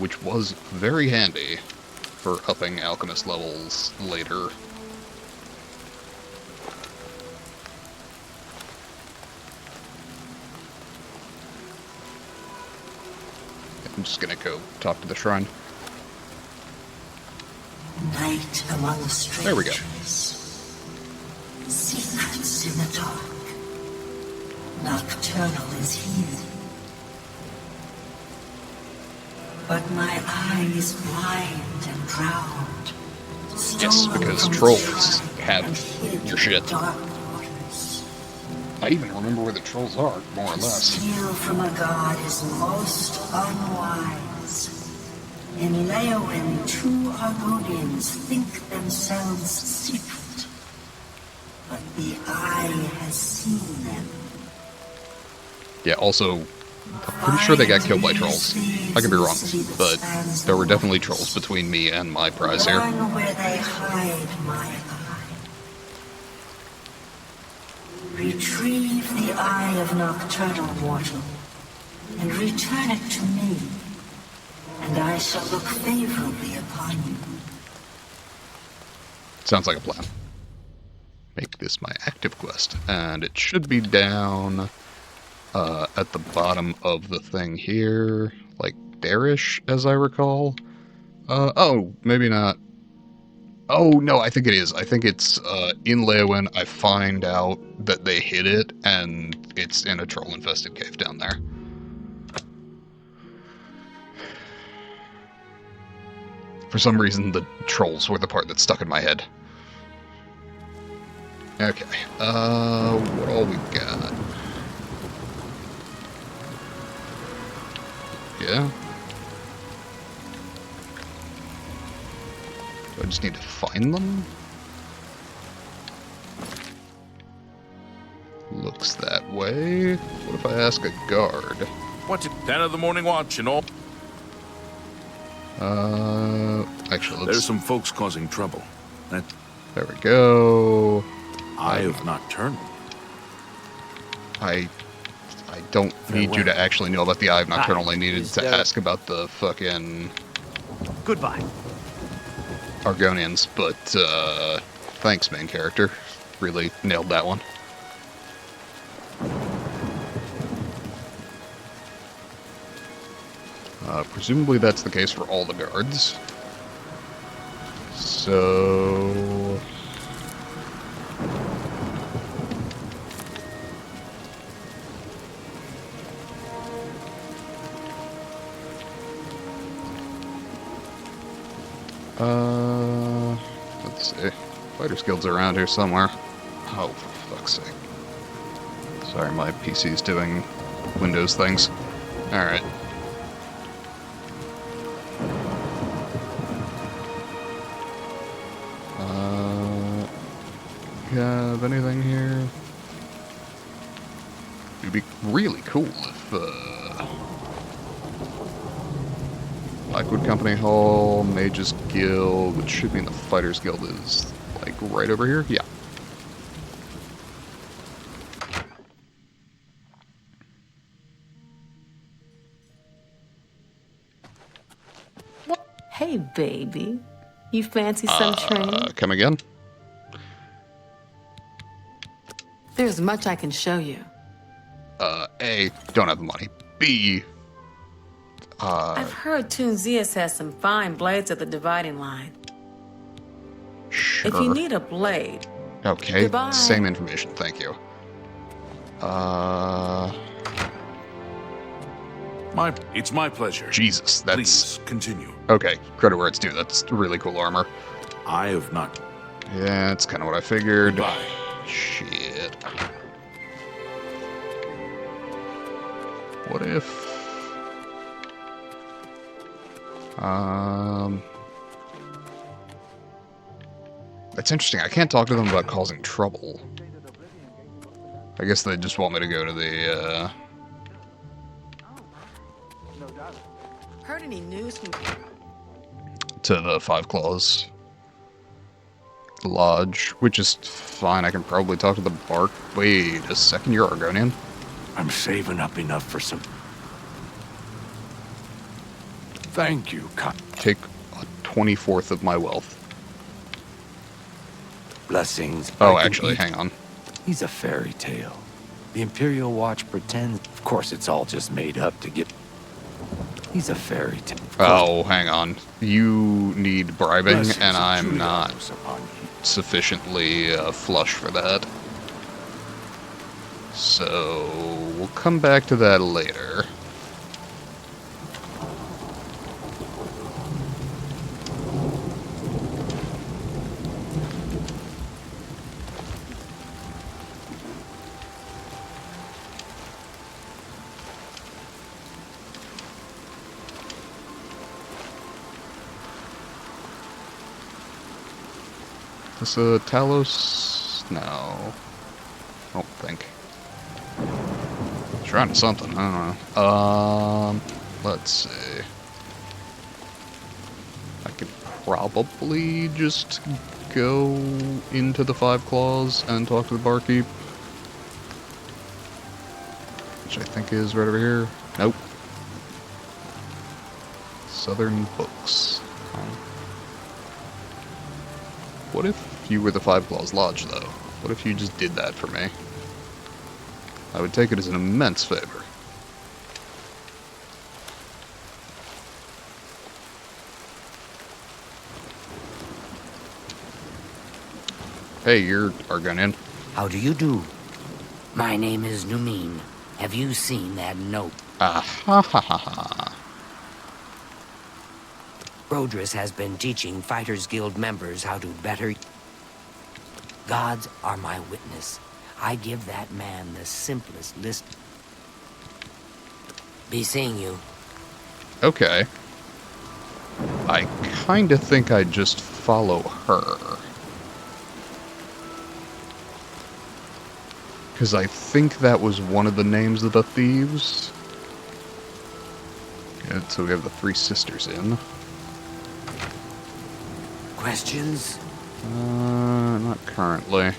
A: Which was very handy for upping alchemist levels later. I'm just gonna go talk to the shrine.
F: Night among strangers.
A: There we go.
F: Secrets in the dark. Nocturnal is here. But my eye is blind and drowned.
A: Yes, because trolls have your shit. I even remember where the trolls are, more or less.
F: Steal from a god is most unwise. In Leowen, two Argonians think themselves secret, but the eye has seen them.
A: Yeah, also, I'm pretty sure they got killed by trolls. I could be wrong, but there were definitely trolls between me and my prize here.
F: Learn where they hide my eye. Retrieve the eye of nocturnal mortal, and return it to me, and I shall look favorably upon you.
A: Sounds like a plan. Make this my active quest, and it should be down at the bottom of the thing here, like there-ish, as I recall. Oh, maybe not. Oh, no, I think it is. I think it's in Leowen. I find out that they hid it, and it's in a troll-infested cave down there. For some reason, the trolls were the part that stuck in my head. Okay, what all we got? Yeah? Do I just need to find them? Looks that way. What if I ask a guard?
D: What's it? 10 of the morning watch and all.
A: Actually,
D: There's
A: let's...
D: some folks causing trouble. That
A: There we go.
D: Eye of Nocturnal.
A: I don't need you to actually know about the Eye of Nocturnal. I needed to ask about the fucking
E: Goodbye.
A: Argonians, but, thanks, main character. Really nailed that one. Presumably that's the case for all the guards. So... let's see. Fighters Guild's around here somewhere. Oh, for fuck's sake. Sorry, my PC's doing Windows things. Alright. Have anything here? It'd be really cool if, Blackwood Company Hall, Mages Guild, which should mean the Fighters Guild is, like, right over here? Yeah.
G: Hey, baby. You fancy some training?
A: Come again?
G: There's much I can show you.
A: A, don't have the money. B,
G: I've heard Tunzias has some fine blades at the dividing line.
A: sure.
G: If you need a blade,
A: Okay,
G: Goodbye.
A: same information, thank you.
D: It's my pleasure.
A: Jesus, that's...
D: Please, continue.
A: Okay, credit where it's due, that's really cool armor.
D: Eye of Nocturnal.
A: Yeah, that's kind of what I figured.
D: Goodbye.
A: Shit. What if... That's interesting. I can't talk to them about causing trouble. I guess they just want me to go to the,
G: heard any news from...
A: to the Five Claws Lodge, which is fine. I can probably talk to the Bark. Wait a second, you're Argonian?
D: I'm saving up enough for some... Thank you,
A: Take a 24th of my wealth.
H: Blessings.
A: Oh,
H: I can
A: actually,
H: eat.
A: hang on.
H: He's a fairy tale. The Imperial Watch pretends... Of course, it's all just made up to get... He's a fairy tale.
A: Oh, hang on. You need bribing,
H: Blessings
A: and
H: of
A: I'm not
H: Julius upon you.
A: sufficiently flush for that. So, we'll come back to that later. Is this a Talos? No. I don't think. Shrine to something, I don't know. Let's see. I could probably just go into the Five Claws and talk to the barkeep. Which I think is right over here. Nope. Southern Books. What if you were the Five Claws Lodge, though? What if you just did that for me? I would take it as an immense favor. Hey, you're Argonian.
I: How do you do? My name is Numin. Have you seen that note?
A: Ah, ha ha ha ha.
I: Brodris has been teaching Fighters Guild members how to better... Gods are my witness. I give that man the simplest list. Be seeing you.
A: Okay. I kinda think I'd just follow her. Because I think that was one of the names of the thieves. Good, so we have the three sisters in.
I: Questions?
A: Not currently.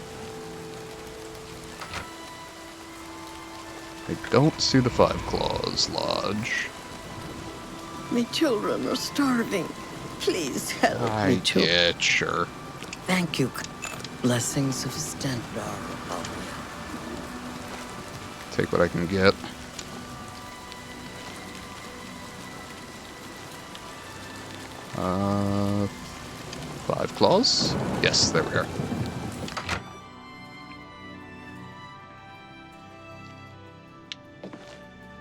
A: I don't see the Five Claws Lodge.
F: My children are starving. Please help me, children.
A: Yeah, sure.
F: Thank you. Blessings of Stendarr above me.
A: Take what I can get. Five Claws? Yes, there we are.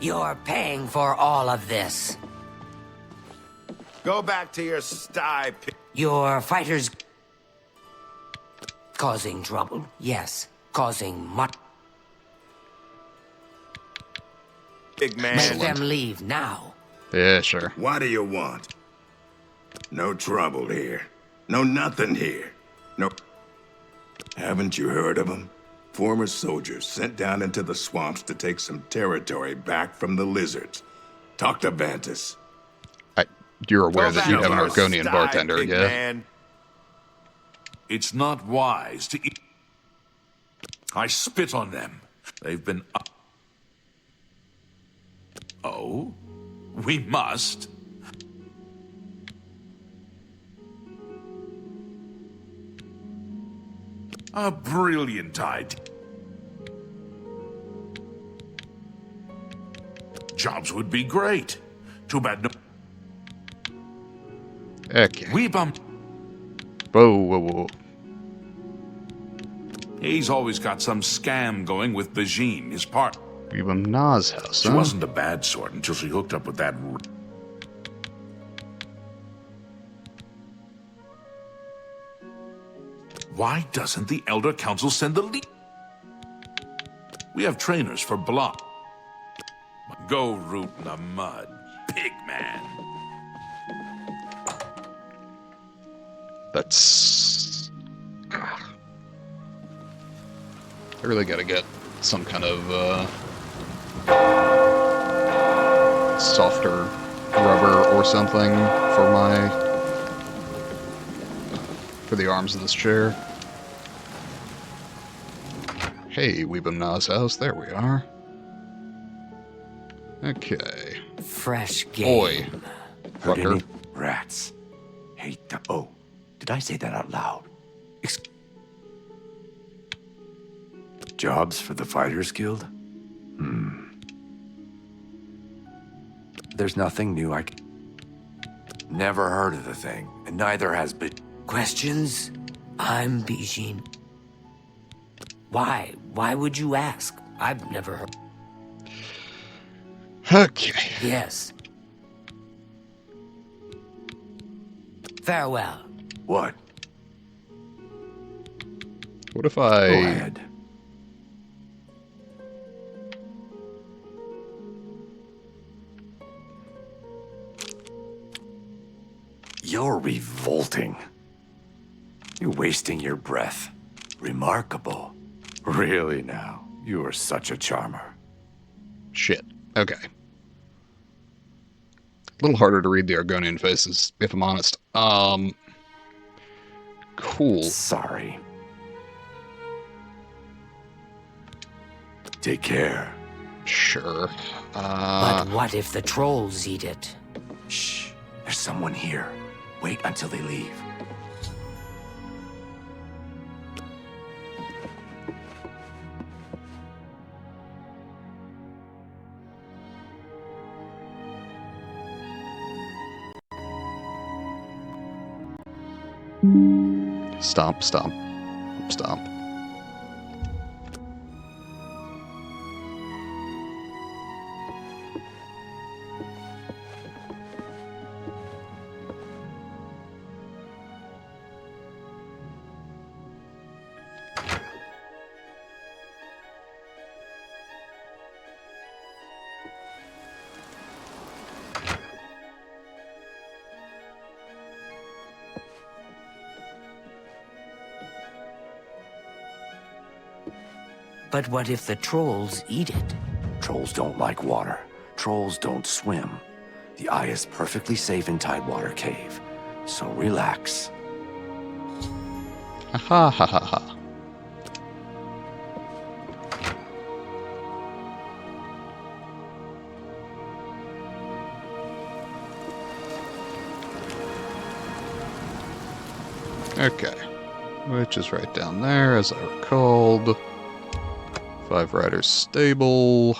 I: You're paying for all of this.
J: Go back to your sty,
I: Your fighters... Causing trouble? Yes. Causing much...
J: big man.
I: Make them leave now.
A: Yeah, sure.
J: What do you want? No trouble here. No nothing here. No... Haven't you heard of them? Former soldiers sent down into the swamps to take some territory back from the lizards. Talk to Vantus.
A: You're aware
J: Go
A: that you
J: back
A: have an
J: to your
A: Argonian
J: sty,
A: bartender,
J: big
A: yeah?
J: man.
D: It's not wise to eat. I spit on them. They've been up. Oh? We must? A brilliant idea. Jobs would be great. Too bad no...
A: Okay.
D: We bump...
A: Whoa, whoa, whoa.
D: He's always got some scam going with Bajin, his part.
A: Weebum Na's house,
D: She
A: huh?
D: wasn't a bad sort until she hooked up with that... Why doesn't the Elder Council send the lead? We have trainers for block. Go root in the mud, pig man.
A: That's... I really gotta get some kind of, softer rubber or something for the arms of this chair. Hey, Weebum Na's house, there we are. Okay.
I: Fresh game.
A: Boy.
H: Heard
A: Fucker.
H: any rats? Hate the... Oh, did I say that out loud? Jobs for the Fighters Guild? There's nothing new I can... Never heard of the thing, and neither has been...
I: Questions? I'm Bijin. Why? Why would you ask? I've never heard...
A: Okay.
I: Yes. Farewell.
H: What?
A: What if
H: Go
A: I...
H: ahead. You're revolting. You're wasting your breath. Remarkable. Really now, you are such a charmer.
A: Shit. Okay. A little harder to read the Argonian faces, if I'm honest. Cool.
H: Sorry. Take care.
A: Sure.
I: But what if the trolls eat it?
H: Shh. There's someone here. Wait until they leave.
A: Stomp, stomp, stomp.
I: But what if the trolls eat it?
H: Trolls don't like water. Trolls don't swim. The eye is perfectly safe in Tidewater Cave, so relax.
A: Ha ha ha ha ha. Okay. Which is right down there, as I recalled. 5 Riders Stable.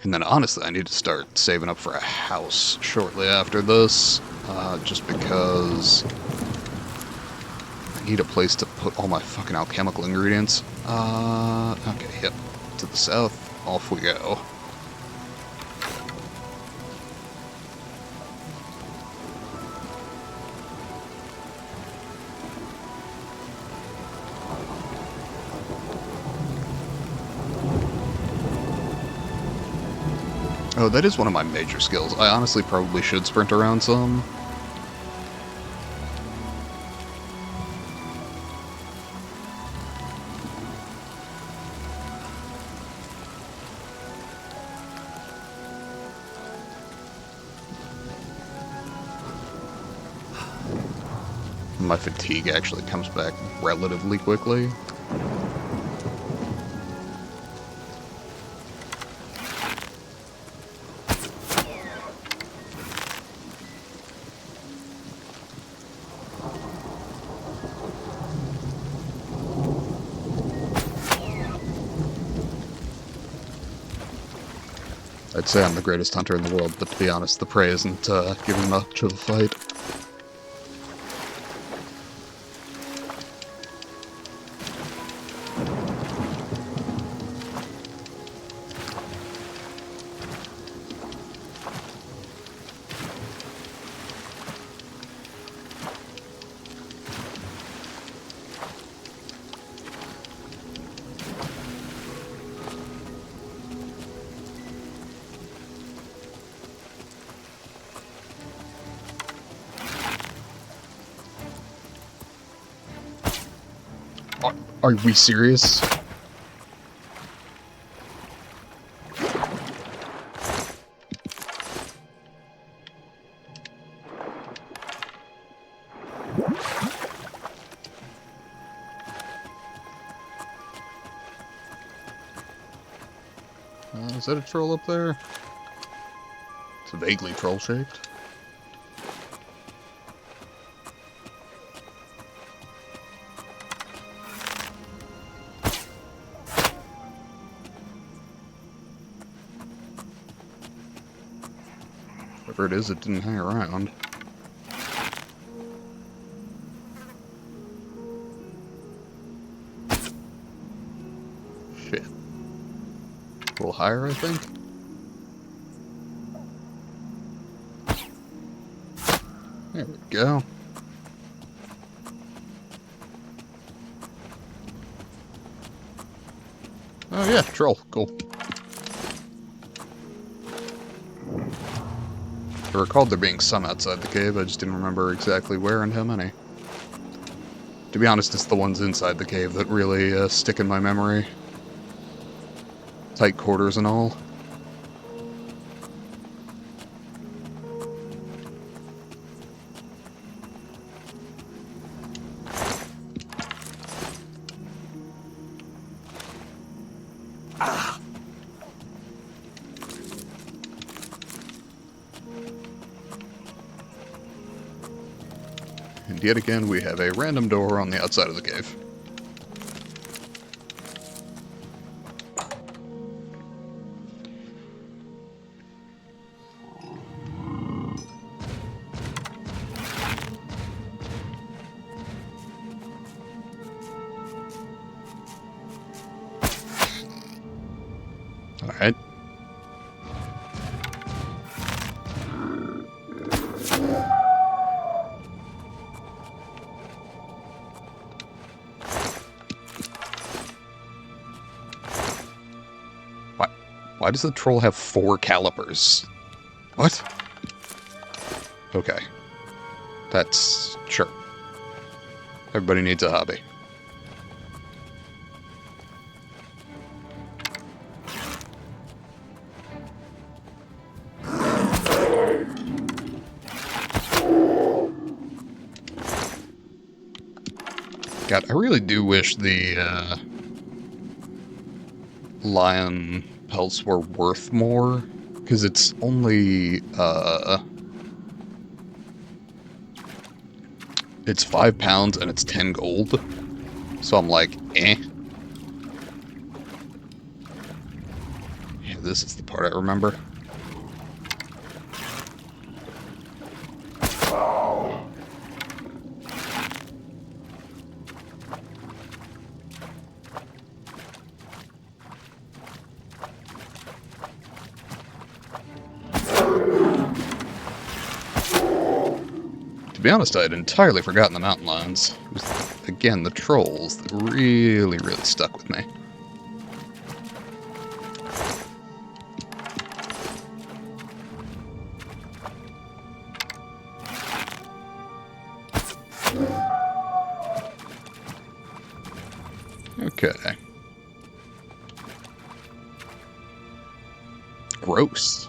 A: And then honestly, I need to start saving up for a house shortly after this. Just because I need a place to put all my fucking alchemical ingredients. Okay, yep. To the south, off we go. Oh, that is one of my major skills. I honestly probably should sprint around some. My fatigue actually comes back relatively quickly. I'd say I'm the greatest hunter in the world, but to be honest, the prey isn't giving much of a fight. Are we serious? Is that a troll up there? It's vaguely troll-shaped. Whatever it is, it didn't hang around. Shit. A little higher, I think? There we go. Oh yeah, troll. Cool. I recalled there being some outside the cave, I just didn't remember exactly where and how many. To be honest, it's the ones inside the cave that really stick in my memory. Tight quarters and all. And yet again, we have a random door on the outside of the cave. Alright. Why does the troll have 4 calipers? What? Okay. That's... sure. Everybody needs a hobby. God, I really do wish the lion pelts were worth more, because it's only it's £5 and it's 10 gold. So I'm like, eh. Yeah, this is the part I remember. To be honest, I had entirely forgotten the mountain lions. It was, again, the trolls that really, really stuck with me. Okay. Gross.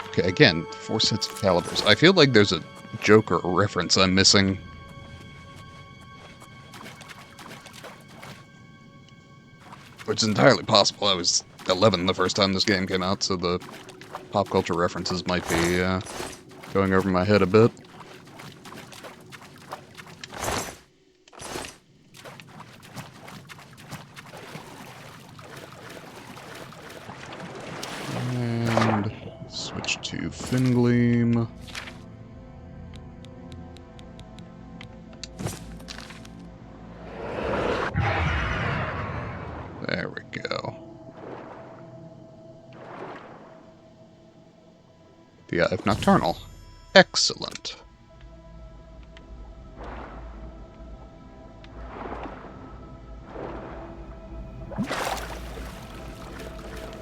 A: Okay, again, 4 sets of calibers. I feel like there's a Joker reference I'm missing. Which is entirely possible. I was 11 the first time this game came out, so the pop culture references might be going over my head a bit. And switch to Fingleam. There we go. The Eye of Nocturnal. Excellent.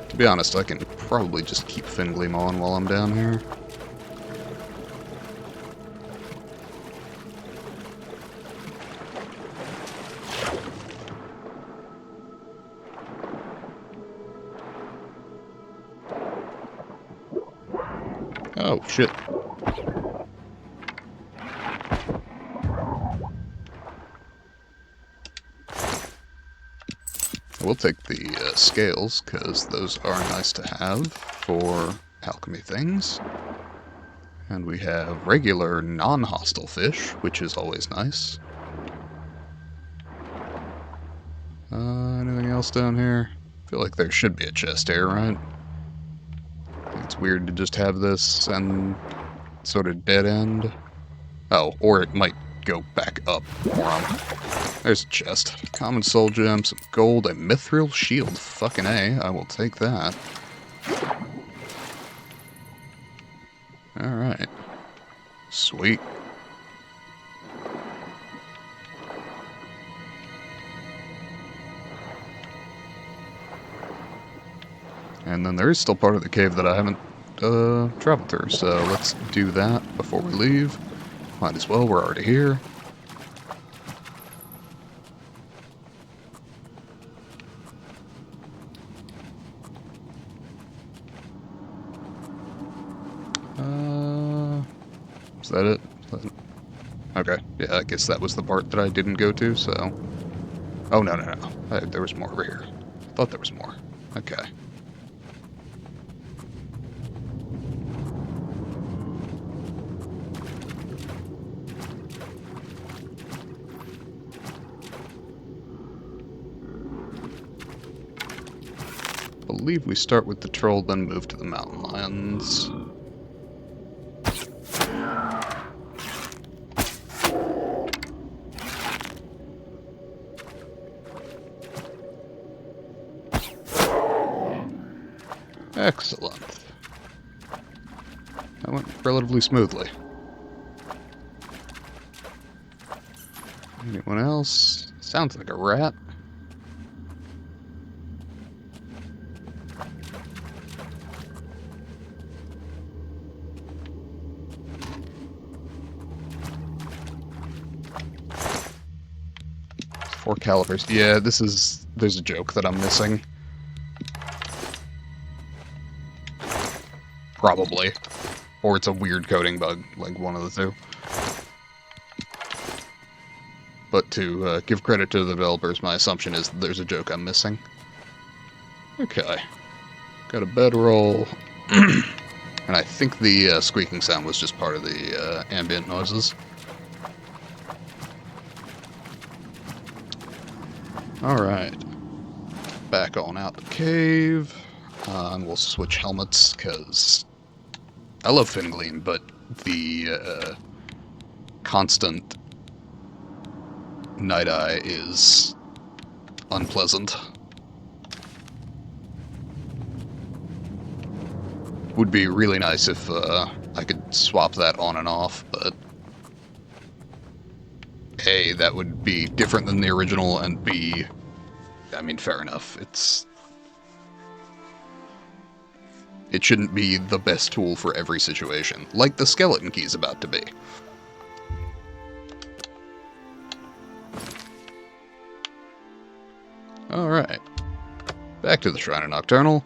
A: To be honest, I can probably just keep Fingleam on while I'm down here. Oh, shit. We'll take the scales, because those are nice to have for alchemy things. And we have regular non-hostile fish, which is always nice. Anything else down here? I feel like there should be a chest here, right? It's weird to just have this and sort of dead end. Oh, or it might go back up more on. There's a chest. Common soul gem, some gold, a mithril shield. Fucking A, I will take that. Alright. Sweet. And then there is still part of the cave that I haven't traveled through, so let's do that before we leave. Might as well, we're already here. Is that it? Okay, yeah, I guess that was the part that I didn't go to, so... Oh, no. There was more over here. I thought there was more. Okay. I believe we start with the troll, then move to the mountain lions. Excellent. That went relatively smoothly. Anyone else? Sounds like a rat. Four calibers. Yeah, there's a joke that I'm missing. Probably. Or it's a weird coding bug, like one of the two. But to give credit to the developers, my assumption is that there's a joke I'm missing. Okay. Got a bedroll. And I think the squeaking sound was just part of the ambient noises. Alright. Back on out the cave. And we'll switch helmets, because I love Finglean, but the constant night eye is unpleasant. Would be really nice if I could swap that on and off, but A, that would be different than the original, and B, I mean, fair enough. It shouldn't be the best tool for every situation, like the skeleton key's about to be. Alright. Back to the Shrine of Nocturnal.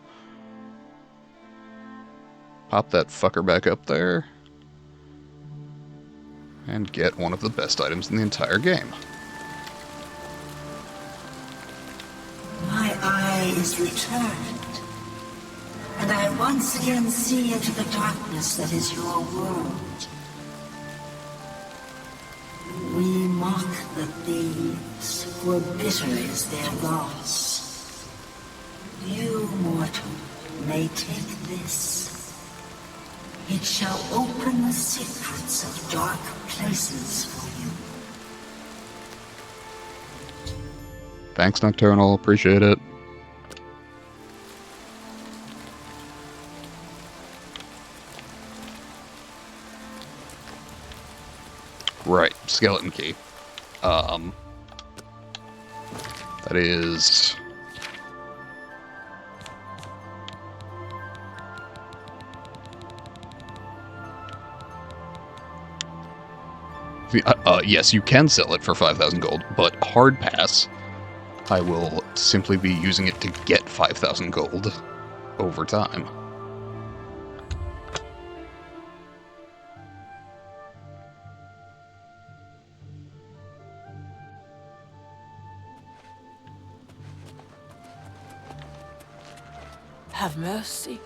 A: Pop that fucker back up there. And get one of the best items in the entire game.
F: My eye is returned, and I once again see into the darkness that is your world. We mock the thieves, for bitter is their loss. You, mortal, may take this. It shall open the secrets of dark places for you.
A: Thanks, Nocturnal. Appreciate it. Right, skeleton key. That is... yes, you can sell it for 5,000 gold, but hard pass. I will simply be using it to get 5,000 gold over time.
G: Have mercy.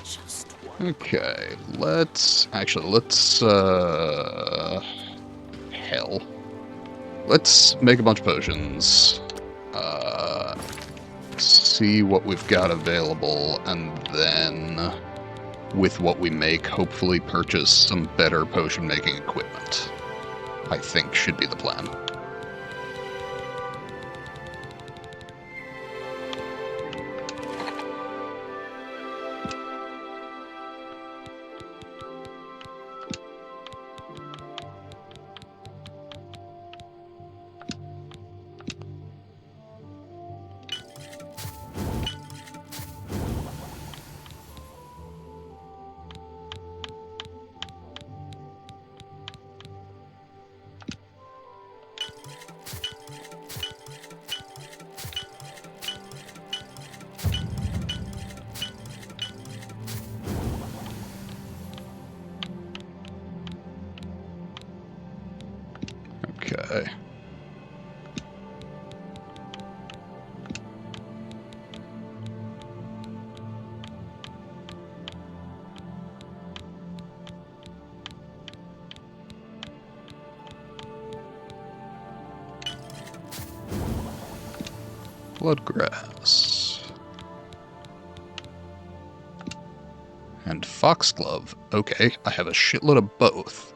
G: Just one.
A: Okay, let's... hell. Let's make a bunch of potions. See what we've got available, and then, with what we make, hopefully purchase some better potion-making equipment. I think should be the plan. Okay. Bloodgrass. And foxglove. Okay, I have a shitload of both.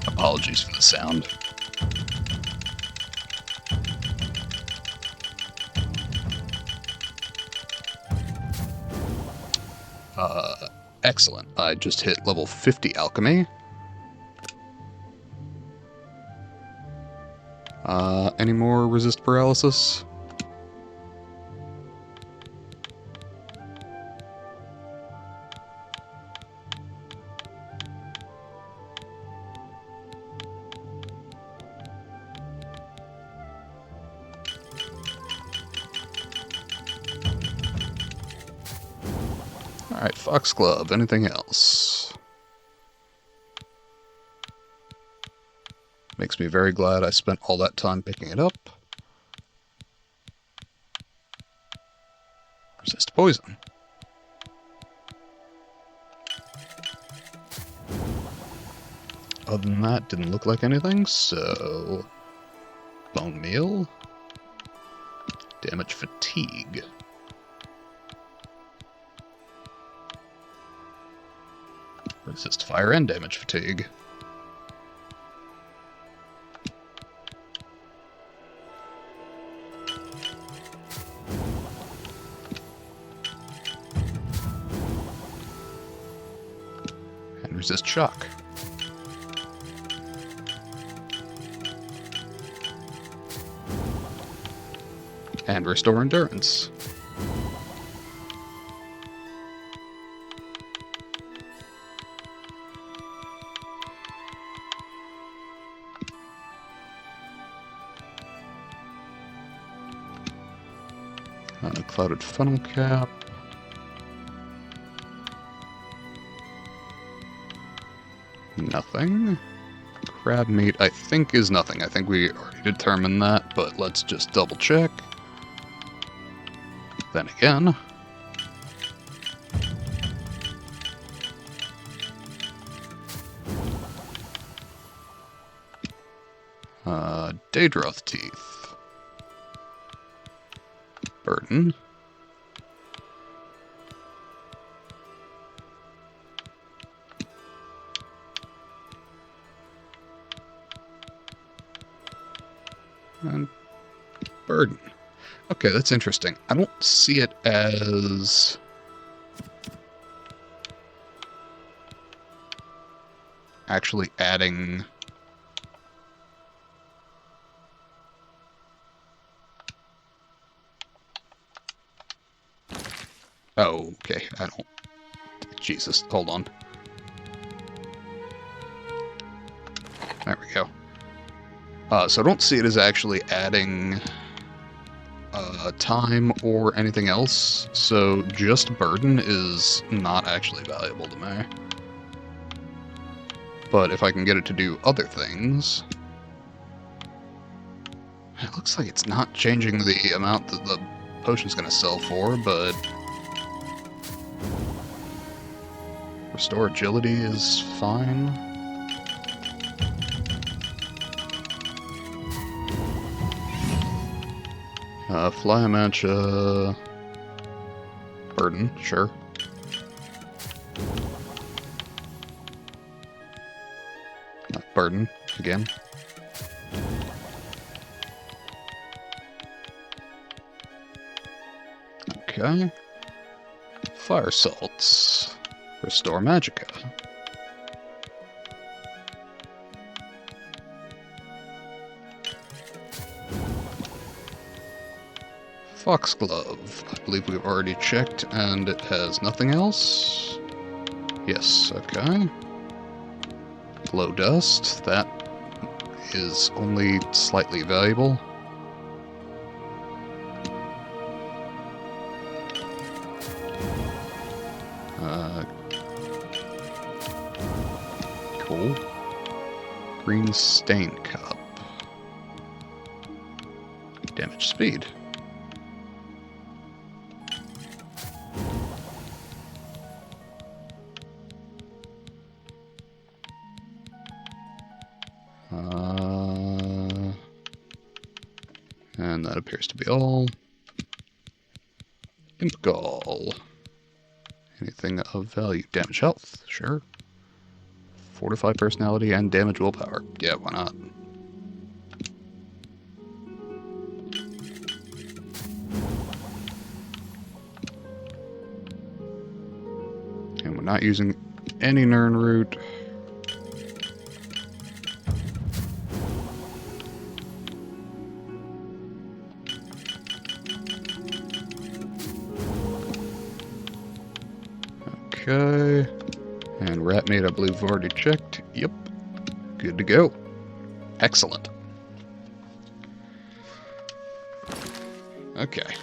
A: Apologies for the sound. Excellent. I just hit level 50 alchemy. Any more resist paralysis? Alright, Foxglove. Anything else? Makes me very glad I spent all that time picking it up. Resist poison. Other than that, didn't look like anything, so... Bone meal. Damage fatigue. Resist fire and damage fatigue. And resist shock. And restore endurance. Clouded funnel cap. Nothing. Crab meat, I think, is nothing. I think we already determined that, but let's just double check. Then again. Daedroth teeth. Burden. And burden. Okay, that's interesting. I don't see it as... actually adding... Oh, okay, I don't... Jesus, hold on. There we go. So I don't see it as actually adding time or anything else, so just burden is not actually valuable to me. But if I can get it to do other things... It looks like it's not changing the amount that the potion's going to sell for, but... Restore agility is fine. Fly matcha... Burden, sure. Burden, again. Okay. Fire salts. Restore magicka. Foxglove. I believe we've already checked, and it has nothing else. Yes, okay. Glow dust. That is only slightly valuable. Cool. Green stain cup. Damage speed. And that appears to be all. Imp Gall. Anything of value? Damage health, sure. Fortify personality and damage willpower. Yeah, why not? And we're not using any Nern root. Okay. And rat meat, I believe we've already checked. Yep. Good to go. Excellent. Okay.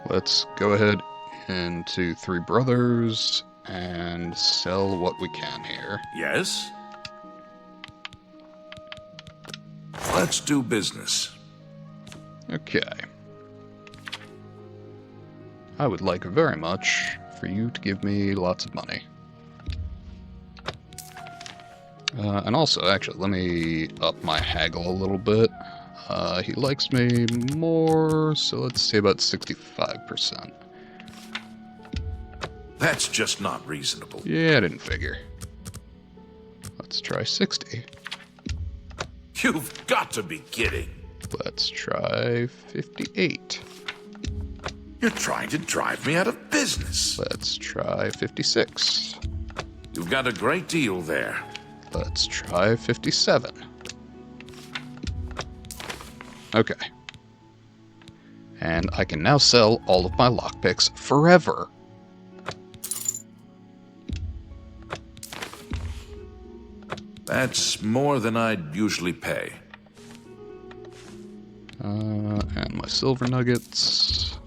A: Let's go ahead into Three Brothers and sell what we can here.
D: Yes? Let's do business.
A: Okay. I would like very much for you to give me lots of money. And also, actually, let me up my haggle a little bit. He likes me more, so let's say about 65%.
D: That's just not reasonable.
A: Yeah, I didn't figure. Let's try 60.
D: You've got to be kidding.
A: Let's try 58.
D: You're trying to drive me out of business.
A: Let's try 56.
D: You've got a great deal there.
A: Let's try 57. Okay. And I can now sell all of my lockpicks forever.
D: That's more than I'd usually pay.
A: And my silver nuggets.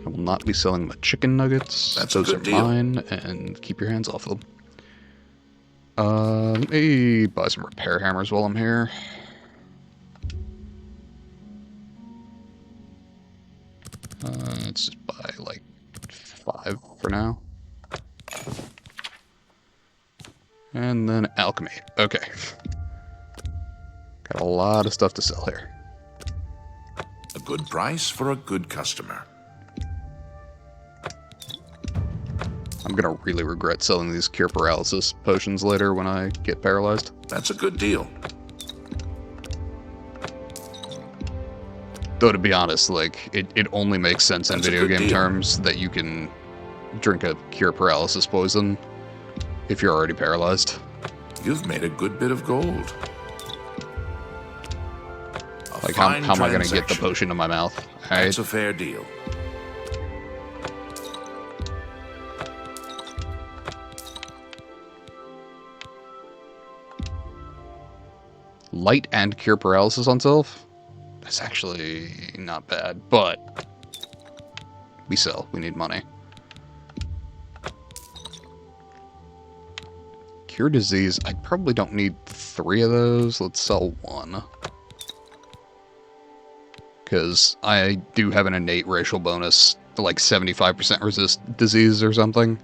A: I will not be selling my chicken nuggets.
D: That's a
A: Those
D: good
A: are
D: deal.
A: mine, and keep your hands off them. Let me buy some repair hammers while I'm here. Let's just buy like 5 for now. And then alchemy. Okay. Got a lot of stuff to sell here.
D: A good price for a good customer.
A: I'm gonna really regret selling these cure paralysis potions later when I get paralyzed.
D: That's a good deal.
A: Though to be honest, like, it only makes sense in
D: That's a
A: video
D: good
A: game
D: deal.
A: terms that you can drink a cure paralysis poison if you're already paralyzed.
D: You've made a good bit of gold. A
A: Like, how
D: fine
A: am I gonna get the
D: transaction.
A: potion in my mouth? Alright.
D: That's a fair deal.
A: Light and cure paralysis on self? That's actually not bad, but we sell. We need money. Cure disease. I probably don't need 3 of those. Let's sell 1. Because I do have an innate racial bonus to like 75% resist disease or something.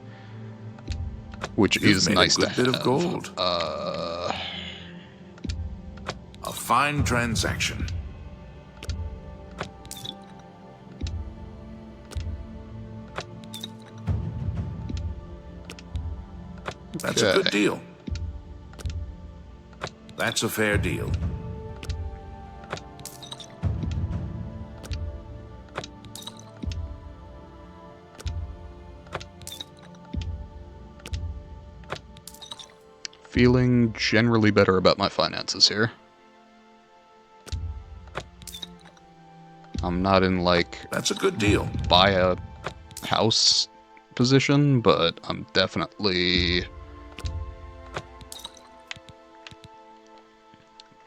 A: Which
D: You've
A: is
D: made
A: nice
D: a good
A: to
D: bit
A: have.
D: of gold. A fine transaction. That's a good
A: Okay.
D: deal. That's a fair deal.
A: Feeling generally better about my finances here. I'm not in, like,
D: That's a good deal.
A: buy a house position, but I'm definitely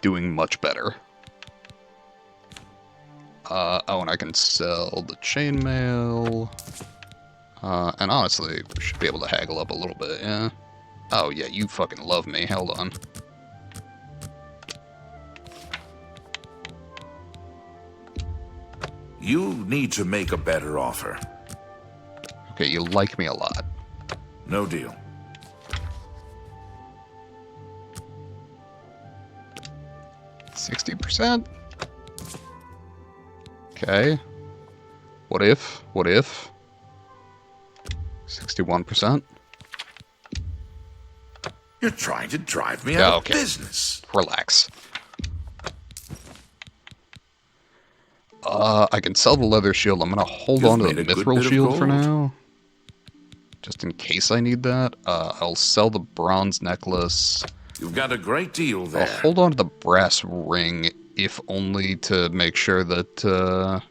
A: doing much better. Oh, and I can sell the chainmail. And honestly, we should be able to haggle up a little bit, yeah? Oh, yeah, you fucking love me. Hold on.
D: You need to make a better offer.
A: Okay, you like me a lot.
D: No deal.
A: %60? Okay. What if? What if? 61%?
D: You're trying to drive me
A: Yeah,
D: out
A: okay.
D: of business.
A: Relax. I can sell the leather shield. I'm gonna hold
D: You've
A: on to
D: made
A: the
D: a good
A: mithril
D: bit of
A: shield for
D: gold.
A: now. Just in case I need that. I'll sell the bronze necklace.
D: You've got a great deal there.
A: I'll hold on to the brass ring, if only to make sure that,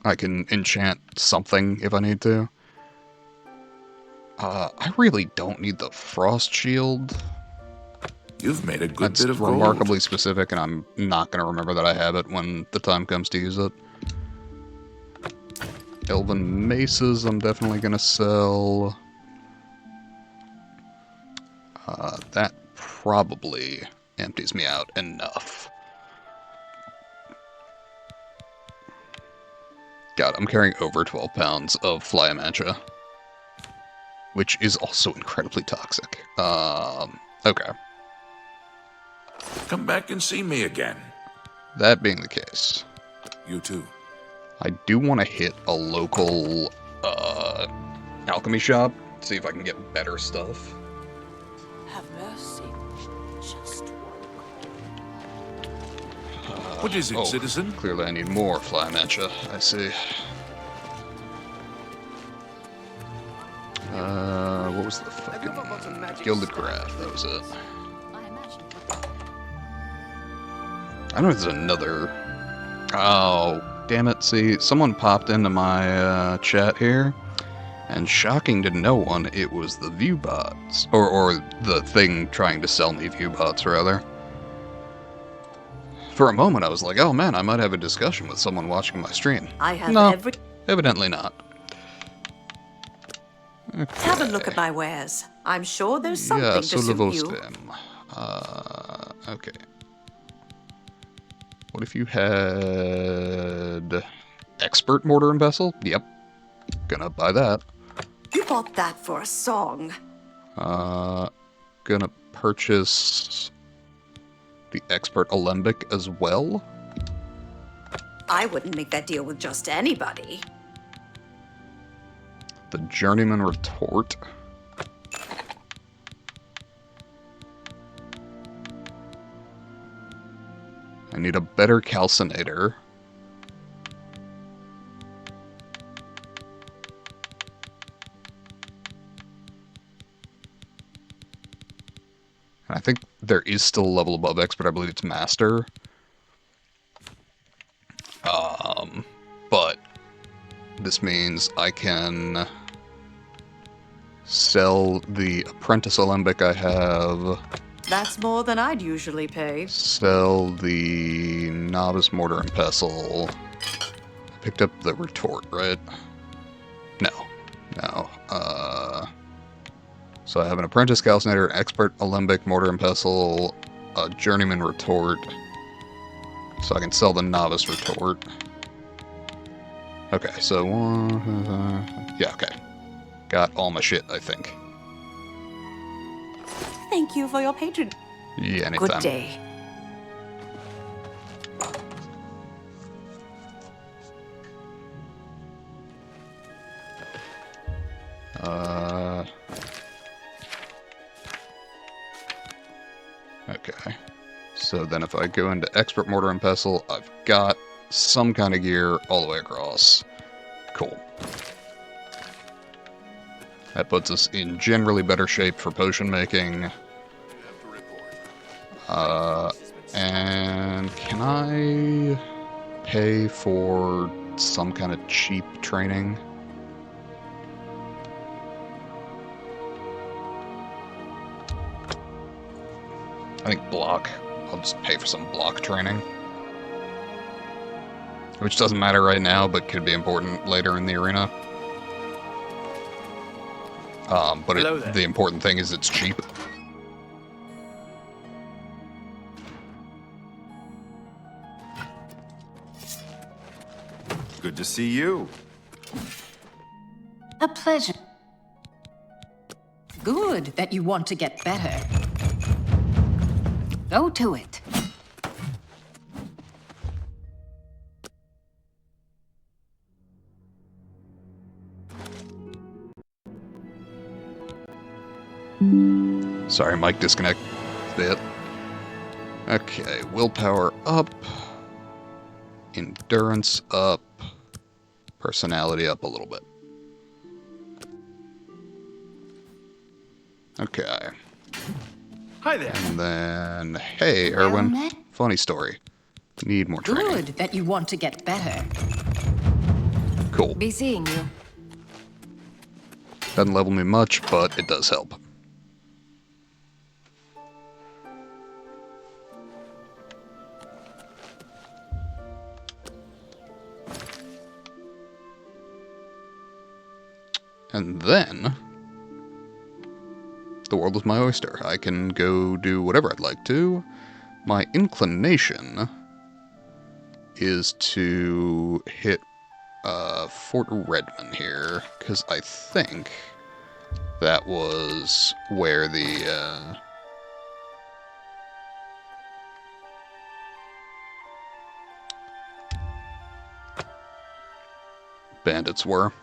A: I can enchant something if I need to. I really don't need the frost shield.
D: You've made a good
A: That's
D: bit of gold.
A: remarkably specific, and I'm not going to remember that I have it when the time comes to use it. Elven maces I'm definitely going to sell. That probably empties me out enough. God, I'm carrying over 12 pounds of fly mancha, which is also incredibly toxic. Okay.
D: Come back and see me again.
A: That being the case,
D: You too.
A: I do want to hit a local alchemy shop, see if I can get better stuff.
E: Have mercy. Just
D: What is it, citizen?
A: Clearly I need more fly mancha, I see. What was the fucking... Gilded Craft, that was it. I know there's another... Oh, damn it, see, someone popped into my chat here, and shocking to no one, it was the viewbots. Or the thing trying to sell me viewbots, rather. For a moment, I was like, oh man, I might have a discussion with someone watching my stream.
E: I have
A: No, evidently not. Okay.
E: Have a look at my wares. I'm sure there's something
A: Yeah,
E: to suit you.
A: Okay. What if you had... Expert Mortar and Pestle? Yep. Gonna buy that.
E: You bought that for a song.
A: Gonna purchase... the Expert Alembic as well?
E: I wouldn't make that deal with just anybody.
A: The Journeyman Retort. I need a better calcinator. I think there is still a level above Expert. I believe it's Master. But this means I can sell the Apprentice Alembic I have.
E: That's more than I'd usually pay.
A: Sell the Novice Mortar and Pestle. I picked up the Retort, right? No. So I have an Apprentice Calcinator, Expert Alembic, Mortar and Pestle, a Journeyman Retort. So I can sell the Novice Retort. Okay, so yeah, okay. Got all my shit, I think.
E: Thank you for your patron.
A: Yeah, anytime.
E: Good day.
A: Okay. So then if I go into Expert Mortar and Pestle, I've got some kind of gear all the way across. Cool. That puts us in generally better shape for potion making. And can I pay for some kind of cheap training? I think block. I'll just pay for some block training. Which doesn't matter right now, but could be important later in the arena. But the important thing is it's cheap.
B: Good to see you.
C: A pleasure. Good that you want to get better. Go to it.
A: Sorry, mic disconnect bit. Okay, willpower up. Endurance up. Personality up a little bit. Okay.
H: Hi there.
A: And then, hey, Erwin.
C: met.
A: Funny story. Need more training.
C: Good that you want to get better.
A: Cool.
C: Be seeing you.
A: Doesn't level me much, but it does help. And then the world is my oyster. I can go do whatever I'd like to. My inclination is to hit Fort Redmond here, because I think that was where the bandits were.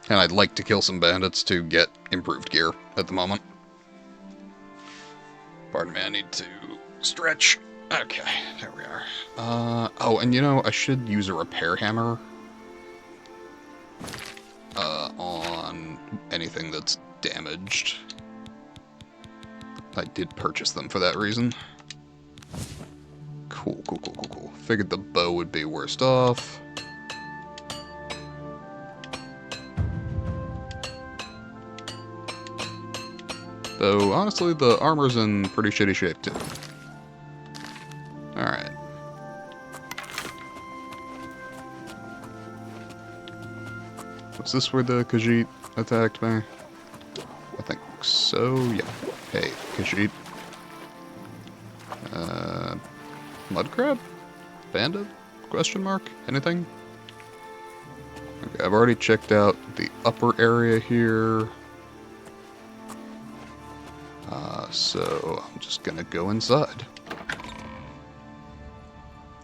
A: And I'd like to kill some bandits to get improved gear at the moment. Pardon me, I need to stretch. Okay, there we are. Oh, and you know, I should use a repair hammer on anything that's damaged. I did purchase them for that reason. Cool. Figured the bow would be worst off. Though, honestly, the armor's in pretty shitty shape, too. Alright. Was this where the Khajiit attacked me? I think so, yeah. Hey, Khajiit. Mud crab? Bandit? Question mark? Anything? Okay, I've already checked out the upper area here. So I'm just gonna go inside.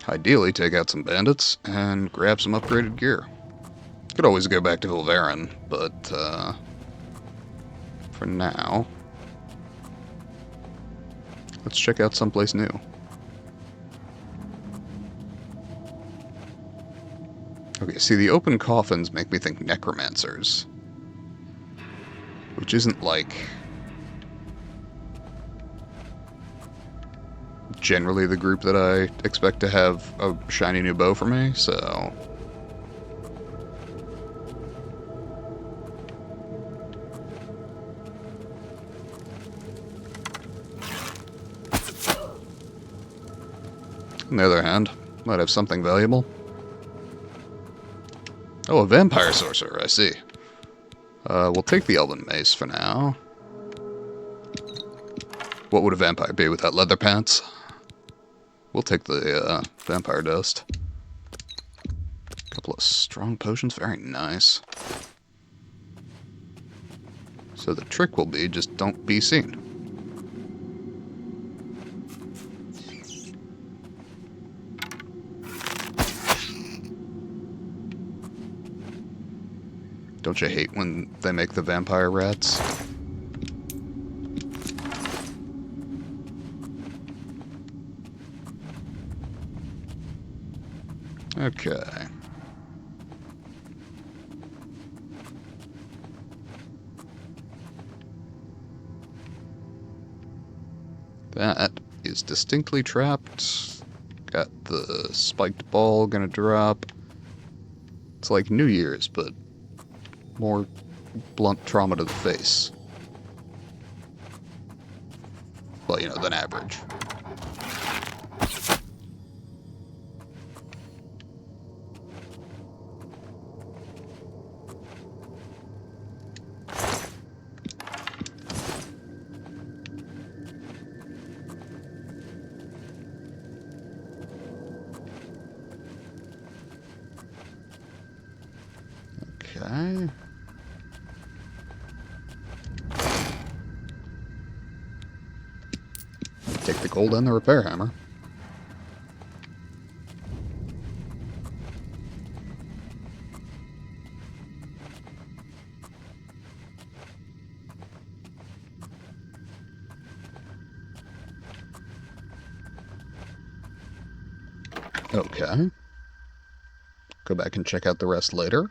A: Ideally, take out some bandits and grab some upgraded gear. Could always go back to Vilverin, but for now, let's check out someplace new. Okay, see, the open coffins make me think necromancers, which isn't like generally the group that I expect to have a shiny new bow for me, so on the other hand, might have something valuable. Oh, a vampire sorcerer, I see. We'll take the Elven Mace for now. What would a vampire be without leather pants? We'll take the vampire dust. Couple of strong potions, very nice. So the trick will be just don't be seen. Don't you hate when they make the vampire rats? Okay. That is distinctly trapped. Got the spiked ball gonna drop. It's like New Year's, but more blunt trauma to the face. Well, you know, than average. Okay. Take the gold and the repair hammer. Okay. Go back and check out the rest later.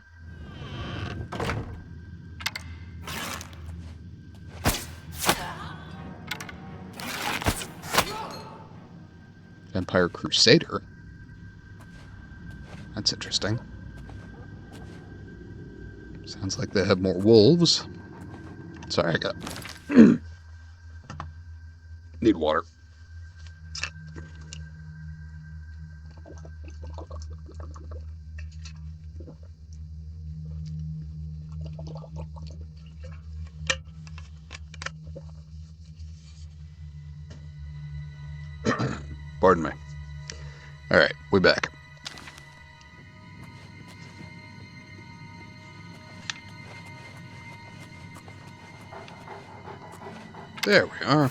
A: Vampire Crusader? That's interesting. Sounds like they have more wolves. Sorry, I got... Need water. Pardon me. Alright, we back. There we are.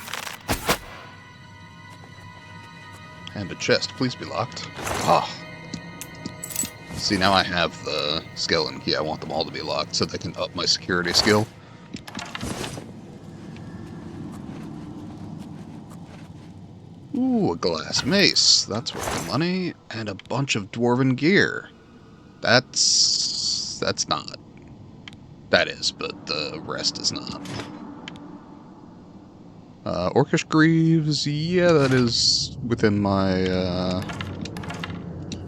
A: And a chest, please be locked. Ah. See, now I have the skeleton key. I want them all to be locked so they can up my security skill. Ooh, a glass mace. That's worth money. And a bunch of dwarven gear. That's not. That is, but the rest is not. Orcish Greaves, yeah, that is within my,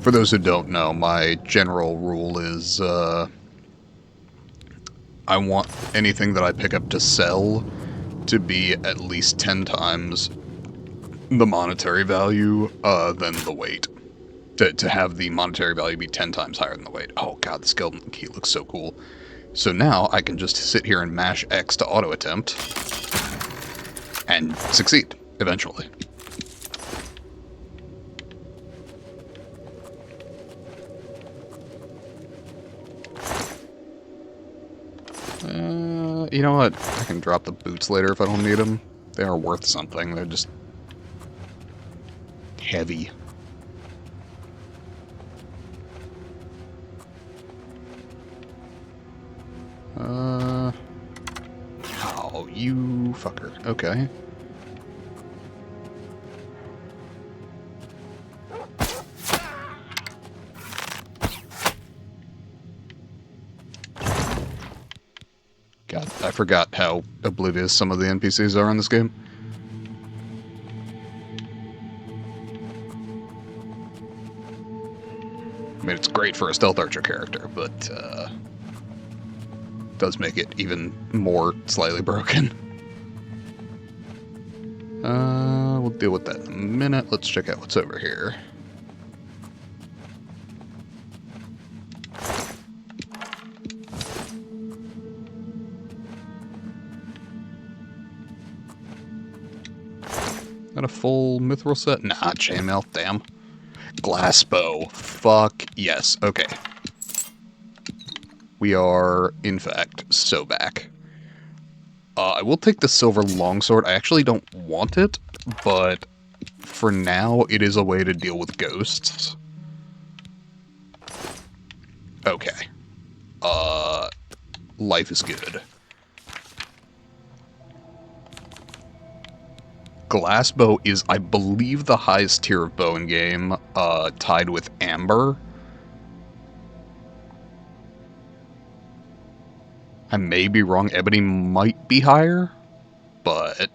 A: For those who don't know, my general rule is, I want anything that I pick up to sell to be at least 10 times the monetary value, than the weight. To have the monetary value be 10 times higher than the weight. Oh god, the skeleton key looks so cool. So now I can just sit here and mash X to auto-attempt, and succeed, eventually. You know what? I can drop the boots later if I don't need them. They are worth something. They're just heavy. Oh, you fucker. Okay. God, I forgot how oblivious some of the NPCs are in this game. I mean, it's great for a stealth archer character, but, does make it even more slightly broken. We'll deal with that in a minute. Let's check out what's over here. Got a full mithril set? Nah, chainmail, damn. Glass bow. Fuck yes. Okay. We are, in fact, so back. I will take the silver longsword. I actually don't want it, but for now, it is a way to deal with ghosts. Okay. Life is good. Glass bow is, I believe, the highest tier of bow in game, tied with amber. I may be wrong, ebony might be higher, but...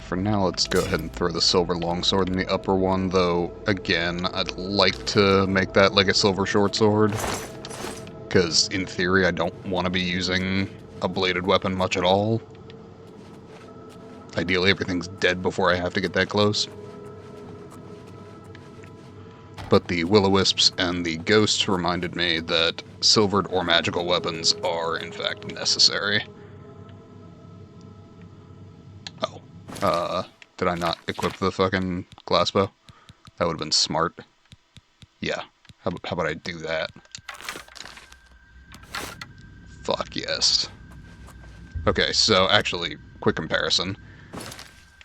A: for now, let's go ahead and throw the silver longsword in the upper one, though, again, I'd like to make that like a silver short sword, because, in theory, I don't want to be using a bladed weapon much at all. Ideally, everything's dead before I have to get that close. But the will-o-wisps and the ghosts reminded me that silvered or magical weapons are, in fact, necessary. Oh. Did I not equip the fucking glassbow? That would have been smart. Yeah. How about I do that? Fuck yes. Okay, so actually, quick comparison.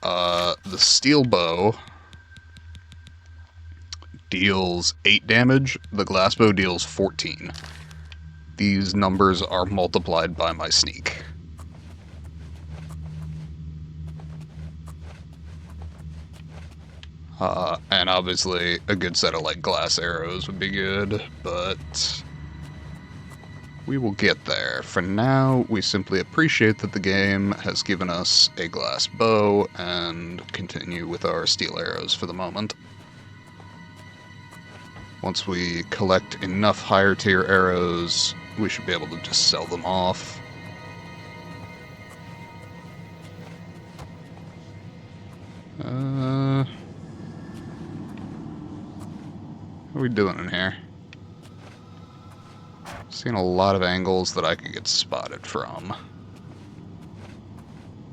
A: The steel bow deals 8 damage, the glassbow deals 14. These numbers are multiplied by my sneak. And obviously a good set of, like, glass arrows would be good, but we will get there. For now, we simply appreciate that the game has given us a glass bow and continue with our steel arrows for the moment. Once we collect enough higher tier arrows, we should be able to just sell them off. What are we doing in here? Seen a lot of angles that I could get spotted from.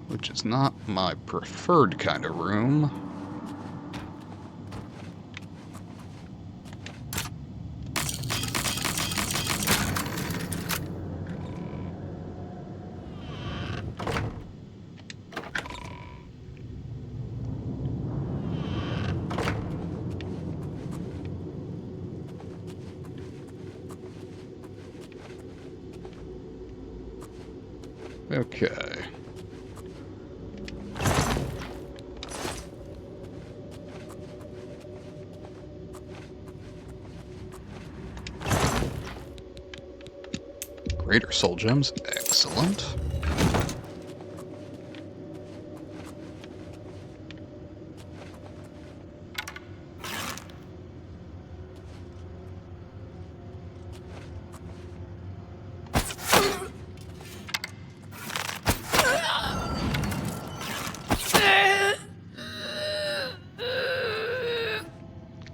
A: Which is not my preferred kind of room. Okay. Greater soul gems. Excellent.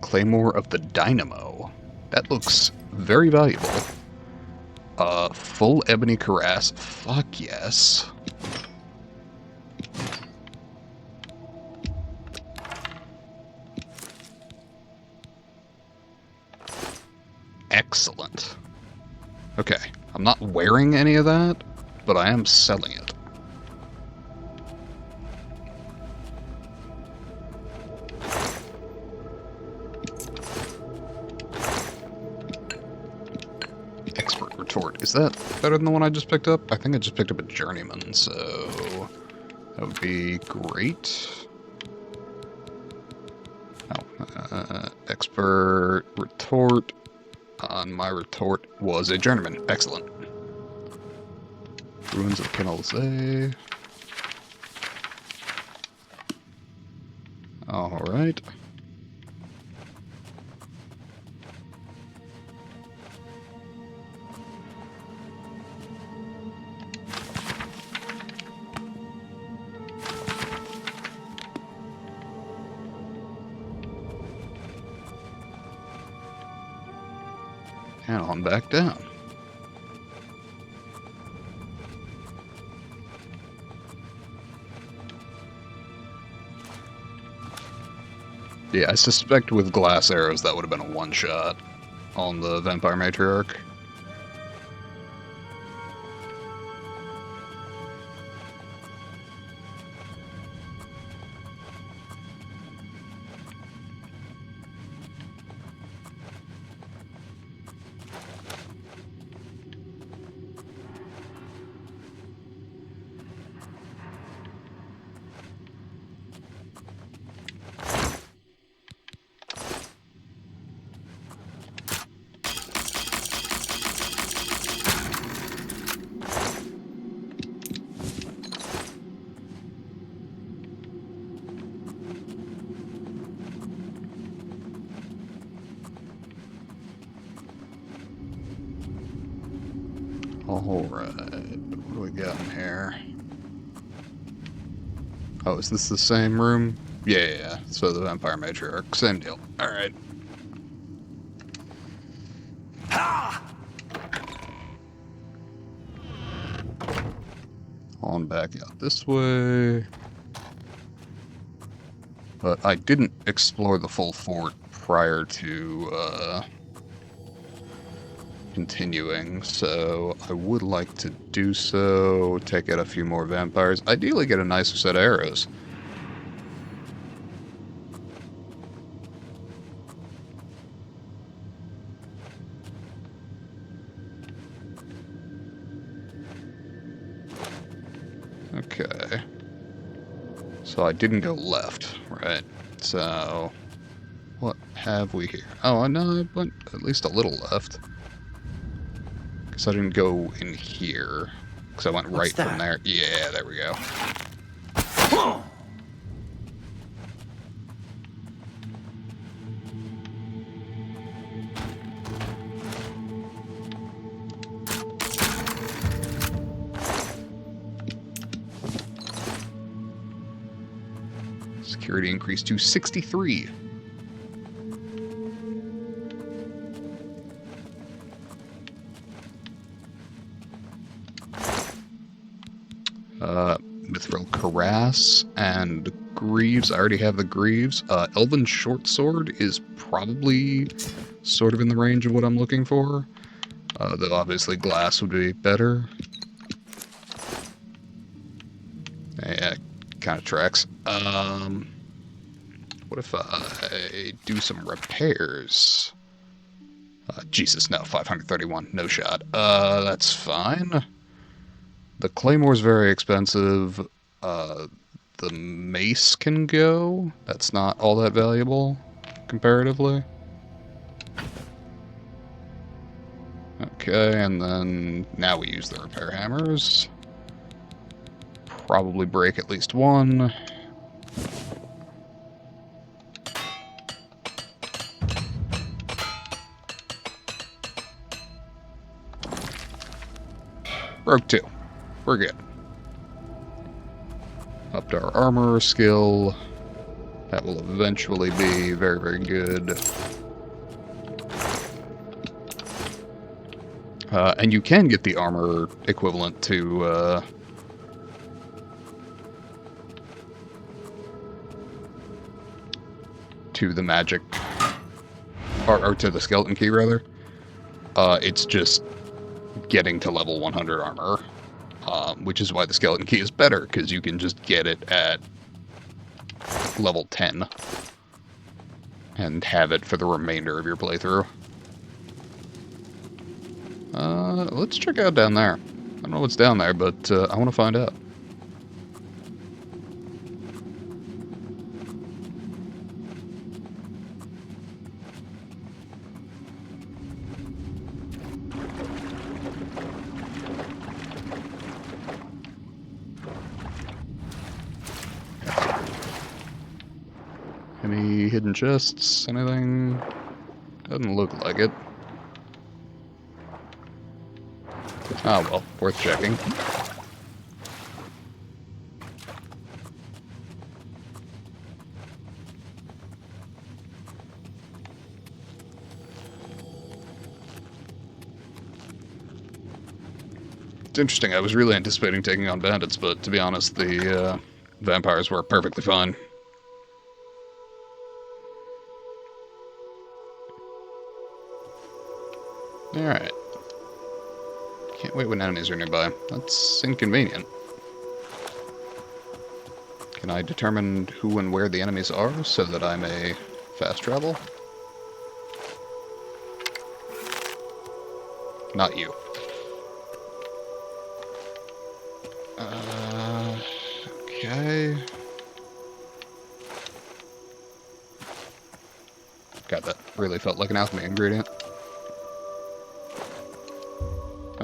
A: Claymore of the Dynamo. That looks very valuable. Full ebony cuirass. Fuck yes. Excellent. Okay, I'm not wearing any of that, but I am selling it. Expert retort. Is that better than the one I just picked up? I think I just picked up a journeyman, so that would be great. Oh, expert retort. My retort was a journeyman. Excellent. Ruins of Kenalze. Alright. And on back down. Yeah, I suspect with glass arrows that would have been a one-shot on the Vampire Matriarch. Alright, what do we got in here? Oh, is this the same room? Yeah, so the Vampire Matriarch, same deal. Alright. On back out this way. But I didn't explore the full fort prior to, continuing, so I would like to do so, take out a few more vampires, ideally get a nicer set of arrows. Okay. So I didn't go left, right? So what have we here? Oh, no, I went at least a little left. Because I didn't go in here. Because I went right from there. Yeah, there we go. Security increased to 63. Mithril Cuirass and Greaves. I already have the Greaves. Elven Short Sword is probably sort of in the range of what I'm looking for. Though obviously glass would be better. Yeah, kind of tracks. What if I do some repairs? Jesus, no, 531, no shot. That's fine. The Claymore's very expensive. The Mace can go. That's not all that valuable, comparatively. Okay, and then now we use the repair hammers. Probably break at least one. Broke two. We're good. Upped our armor skill. That will eventually be very, very good. And you can get the armor equivalent to the magic, or to the skeleton key rather. It's just getting to level 100 armor, which is why the skeleton key is better, because you can just get it at level 10 and have it for the remainder of your playthrough. Let's check out down there. I don't know what's down there, but I want to find out. Any hidden chests? Anything? Doesn't look like it. Ah, well, worth checking. It's interesting, I was really anticipating taking on bandits, but to be honest, the vampires were perfectly fine. Alright. Can't wait when enemies are nearby. That's inconvenient. Can I determine who and where the enemies are so that I may fast travel? Not you. Okay. God, that really felt like an alchemy ingredient.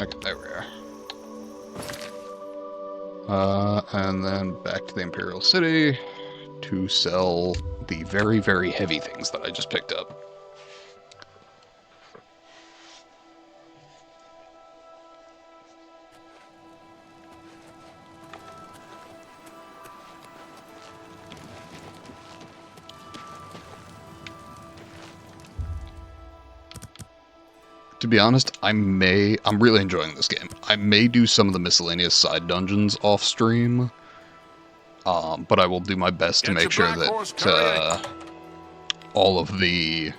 A: Okay, there we are. And then back to the Imperial City to sell the very, very heavy things that I just picked up. To be honest, I'm really enjoying this game. I may do some of the miscellaneous side dungeons off stream, but I will do my best to make sure that all of the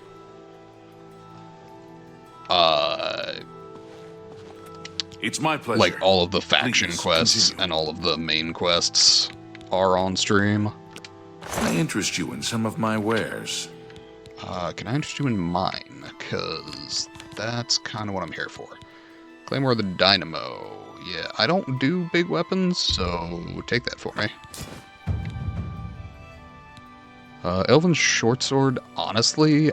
D: it's my pleasure.
A: Like all of the faction
D: Please,
A: quests
D: continue.
A: and all of the main quests are on stream.
D: Can I interest you in some of my wares?
A: Can I interest you in mine? Because that's kind of what I'm here for. Claymore the Dynamo. Yeah, I don't do big weapons, so take that for me. Elven Shortsword, honestly,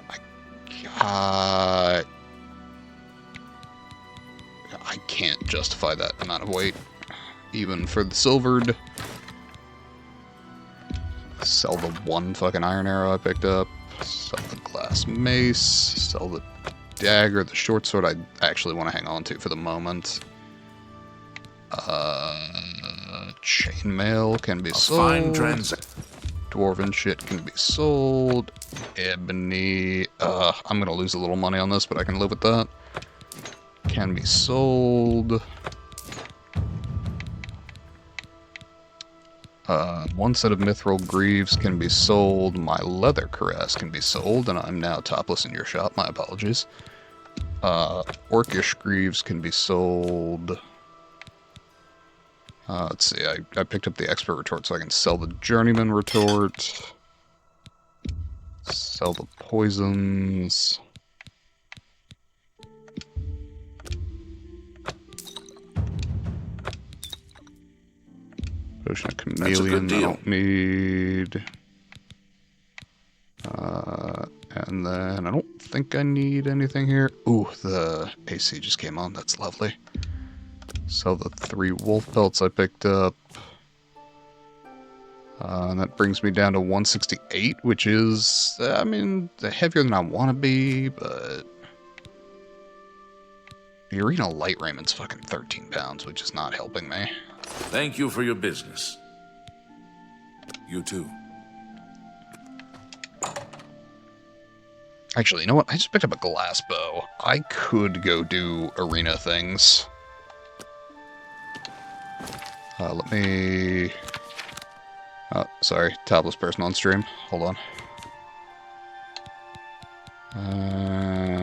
A: I can't justify that amount of weight. Even for the silvered. Sell the one fucking iron arrow I picked up. Sell the glass mace. Sell the dagger. The short sword I actually want to hang on to for the moment. Chainmail can be sold.
D: Fine
A: Dwarven shit can be sold. Ebony. I'm gonna lose a little money on this, but I can live with that. Can be sold. One set of mithril greaves can be sold. My leather cuirass can be sold, and I'm now topless in your shop. My apologies. Orcish greaves can be sold. Let's see, I picked up the expert retort so I can sell the journeyman retort. Sell the poisons. Potion of chameleon I don't need. And then I don't think I need anything here. Ooh, the AC just came on. That's lovely. Sell the 3 wolf pelts I picked up. And that brings me down to 168, which is, I mean, heavier than I want to be, but... The arena light raiment is fucking 13 pounds, which is not helping me.
D: Thank you for your business. You too.
A: Actually, you know what? I just picked up a glass bow. I could go do arena things. Let me... Oh, sorry. Topless person on stream. Hold on.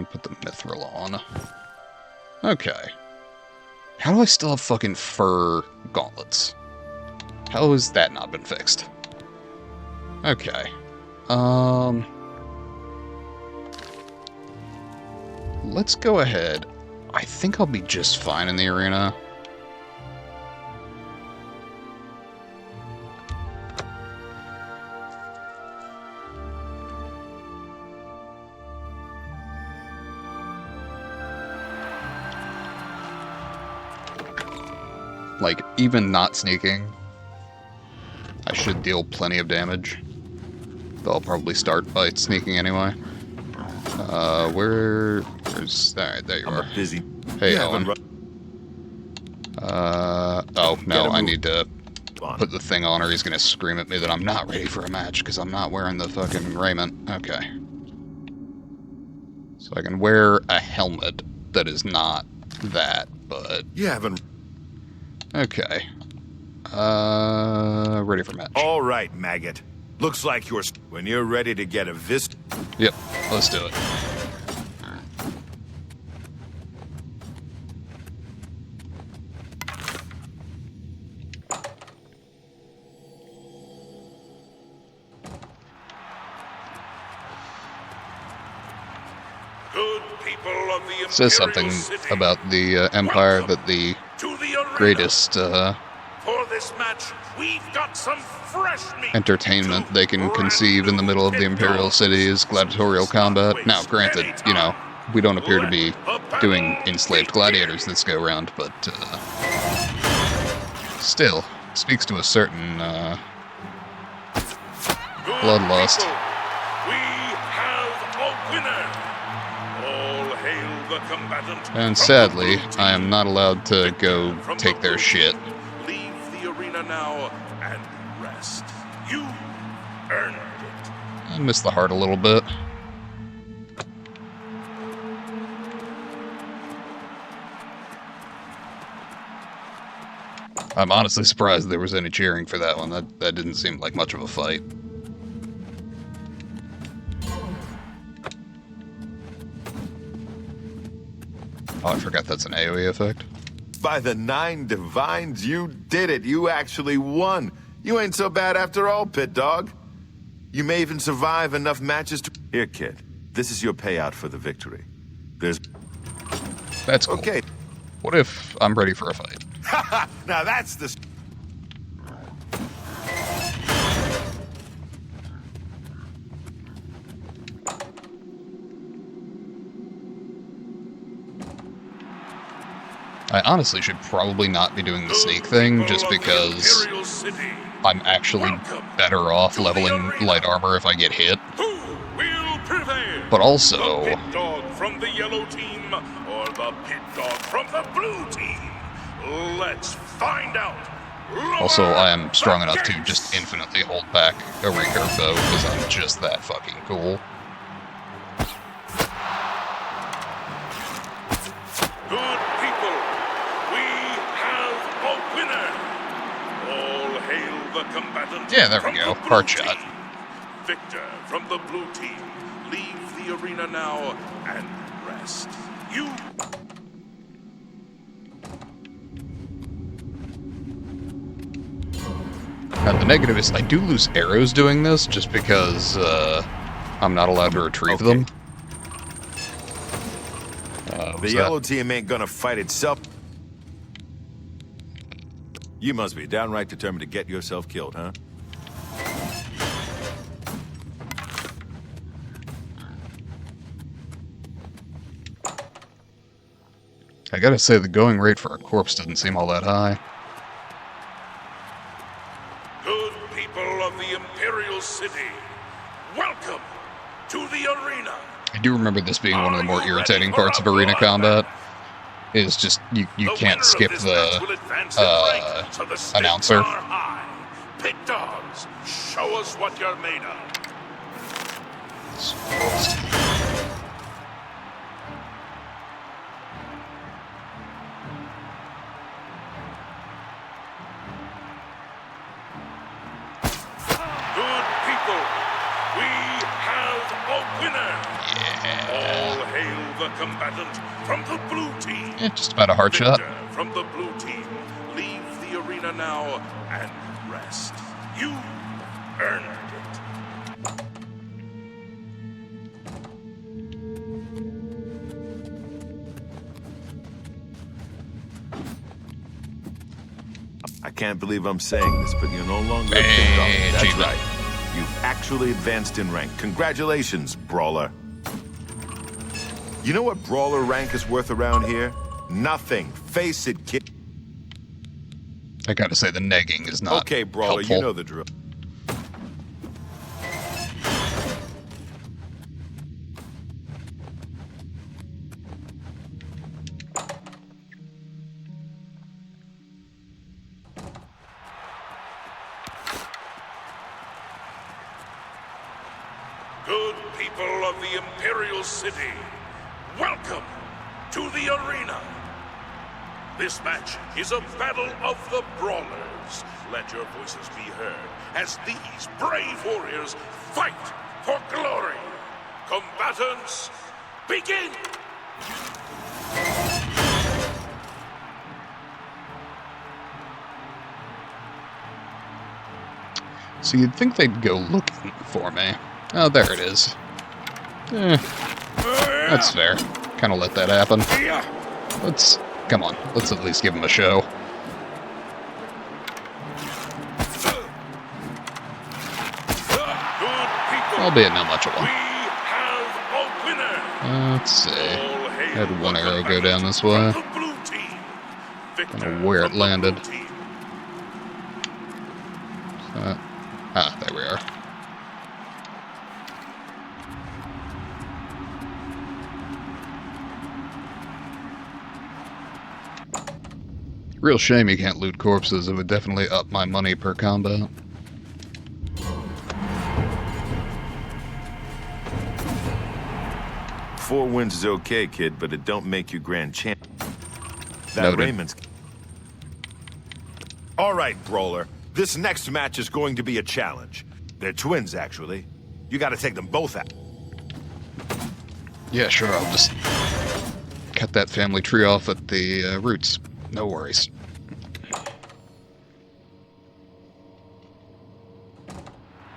A: Put the mithril on. Okay. How do I still have fucking fur gauntlets? How has that not been fixed? Okay. Let's go ahead. I think I'll be just fine in the arena. Like, even not sneaking, I should deal plenty of damage. Though I'll probably start by sneaking anyway. Where's... Alright, there you are.
J: Busy.
A: Hey, Owen. Oh, no, I need to put the thing on or he's gonna scream at me that I'm not ready for a match because I'm not wearing the fucking raiment. Okay. So I can wear a helmet that is not that, but...
J: You haven't...
A: Okay. Ready for match.
J: All right, maggot. Looks like you're... When you're ready to get a vist...
A: Yep, let's do it.
D: Good people of the
A: Says something about the Empire that the greatest
D: For this match, we've got some fresh meat.
A: entertainment they can conceive in the middle of the Imperial City is gladiatorial combat. Now, granted, you know, we don't appear to be doing enslaved gladiators this go round, but still, speaks to a certain bloodlust.
D: We have a winner. All hail the combatant.
A: And sadly, I am not allowed to go take their shit.
D: Leave the arena now and rest. You earned it.
A: I miss the heart a little bit. I'm honestly surprised there was any cheering for that one. That didn't seem like much of a fight. Oh, I forgot that's an AoE effect.
J: By the 9 divines, you did it. You actually won. You ain't so bad after all, pit dog. You may even survive enough matches to... Here, kid. This is your payout for the victory. There's...
A: That's cool.
J: Okay.
A: What if I'm ready for a fight?
J: Now that's the...
A: I honestly should probably not be doing the sneak thing, just because I'm actually better off leveling light armor if I get hit. But also...
D: The pit dog from the yellow team or the pit dog from the blue team? Let's find out.
A: Also, I am strong enough to just infinitely hold back a recurve bow, because I'm just that fucking cool.
D: Good people, we have a winner. All hail the the combatant.
A: Yeah, there we
D: from
A: go.
D: the blue
A: Heart shot.
D: team. Victor from the blue team. Leave the arena now and rest. You.
A: The negative is I do lose arrows doing this just because I'm not allowed to retrieve them.
K: The yellow team ain't gonna fight itself. You must be downright determined to get yourself killed, huh?
A: I gotta say, the going rate for a corpse doesn't seem all that high.
D: Good people of the Imperial City, welcome to the arena.
A: I do remember this being one of the more irritating parts of arena combat. Is just, you can't skip the announcer.
D: Pit dogs, show us what you're made of. Good people, we have a winner.
A: Yeah.
D: All hail the combatant from the blue team.
A: Yeah, just about a hard shot.
D: Victor from the blue team, leave the arena now and rest. You earned it.
K: I can't believe I'm saying this, but you're no longer a pit dog. That's
A: achievement.
K: right. You've actually advanced in rank. Congratulations, Brawler. You know what Brawler rank is worth around here? Nothing. Face it, kid.
A: I gotta say, the negging is not
K: Okay, Brawler,
A: helpful.
K: you know the drill.
D: Good people of the Imperial City, welcome to the arena. This match is a battle of the brawlers. Let your voices be heard as these brave warriors fight for glory. Combatants, begin!
A: So you'd think they'd go looking for me. Oh, there it is. That's fair. Kind of let that happen. Come on, let's at least give him a show. Albeit not much of one. Let's see. Had one arrow go down this way. Don't know where it landed. There we are. Real shame you can't loot corpses. It would definitely up my money per combat.
K: Four wins is okay, kid, but it don't make you grand champ. That
A: Noted.
K: Raymond's... All right, Brawler. This next match is going to be a challenge. They're twins, actually. You gotta take them both out.
A: Yeah, sure, I'll just cut that family tree off at the roots. No worries.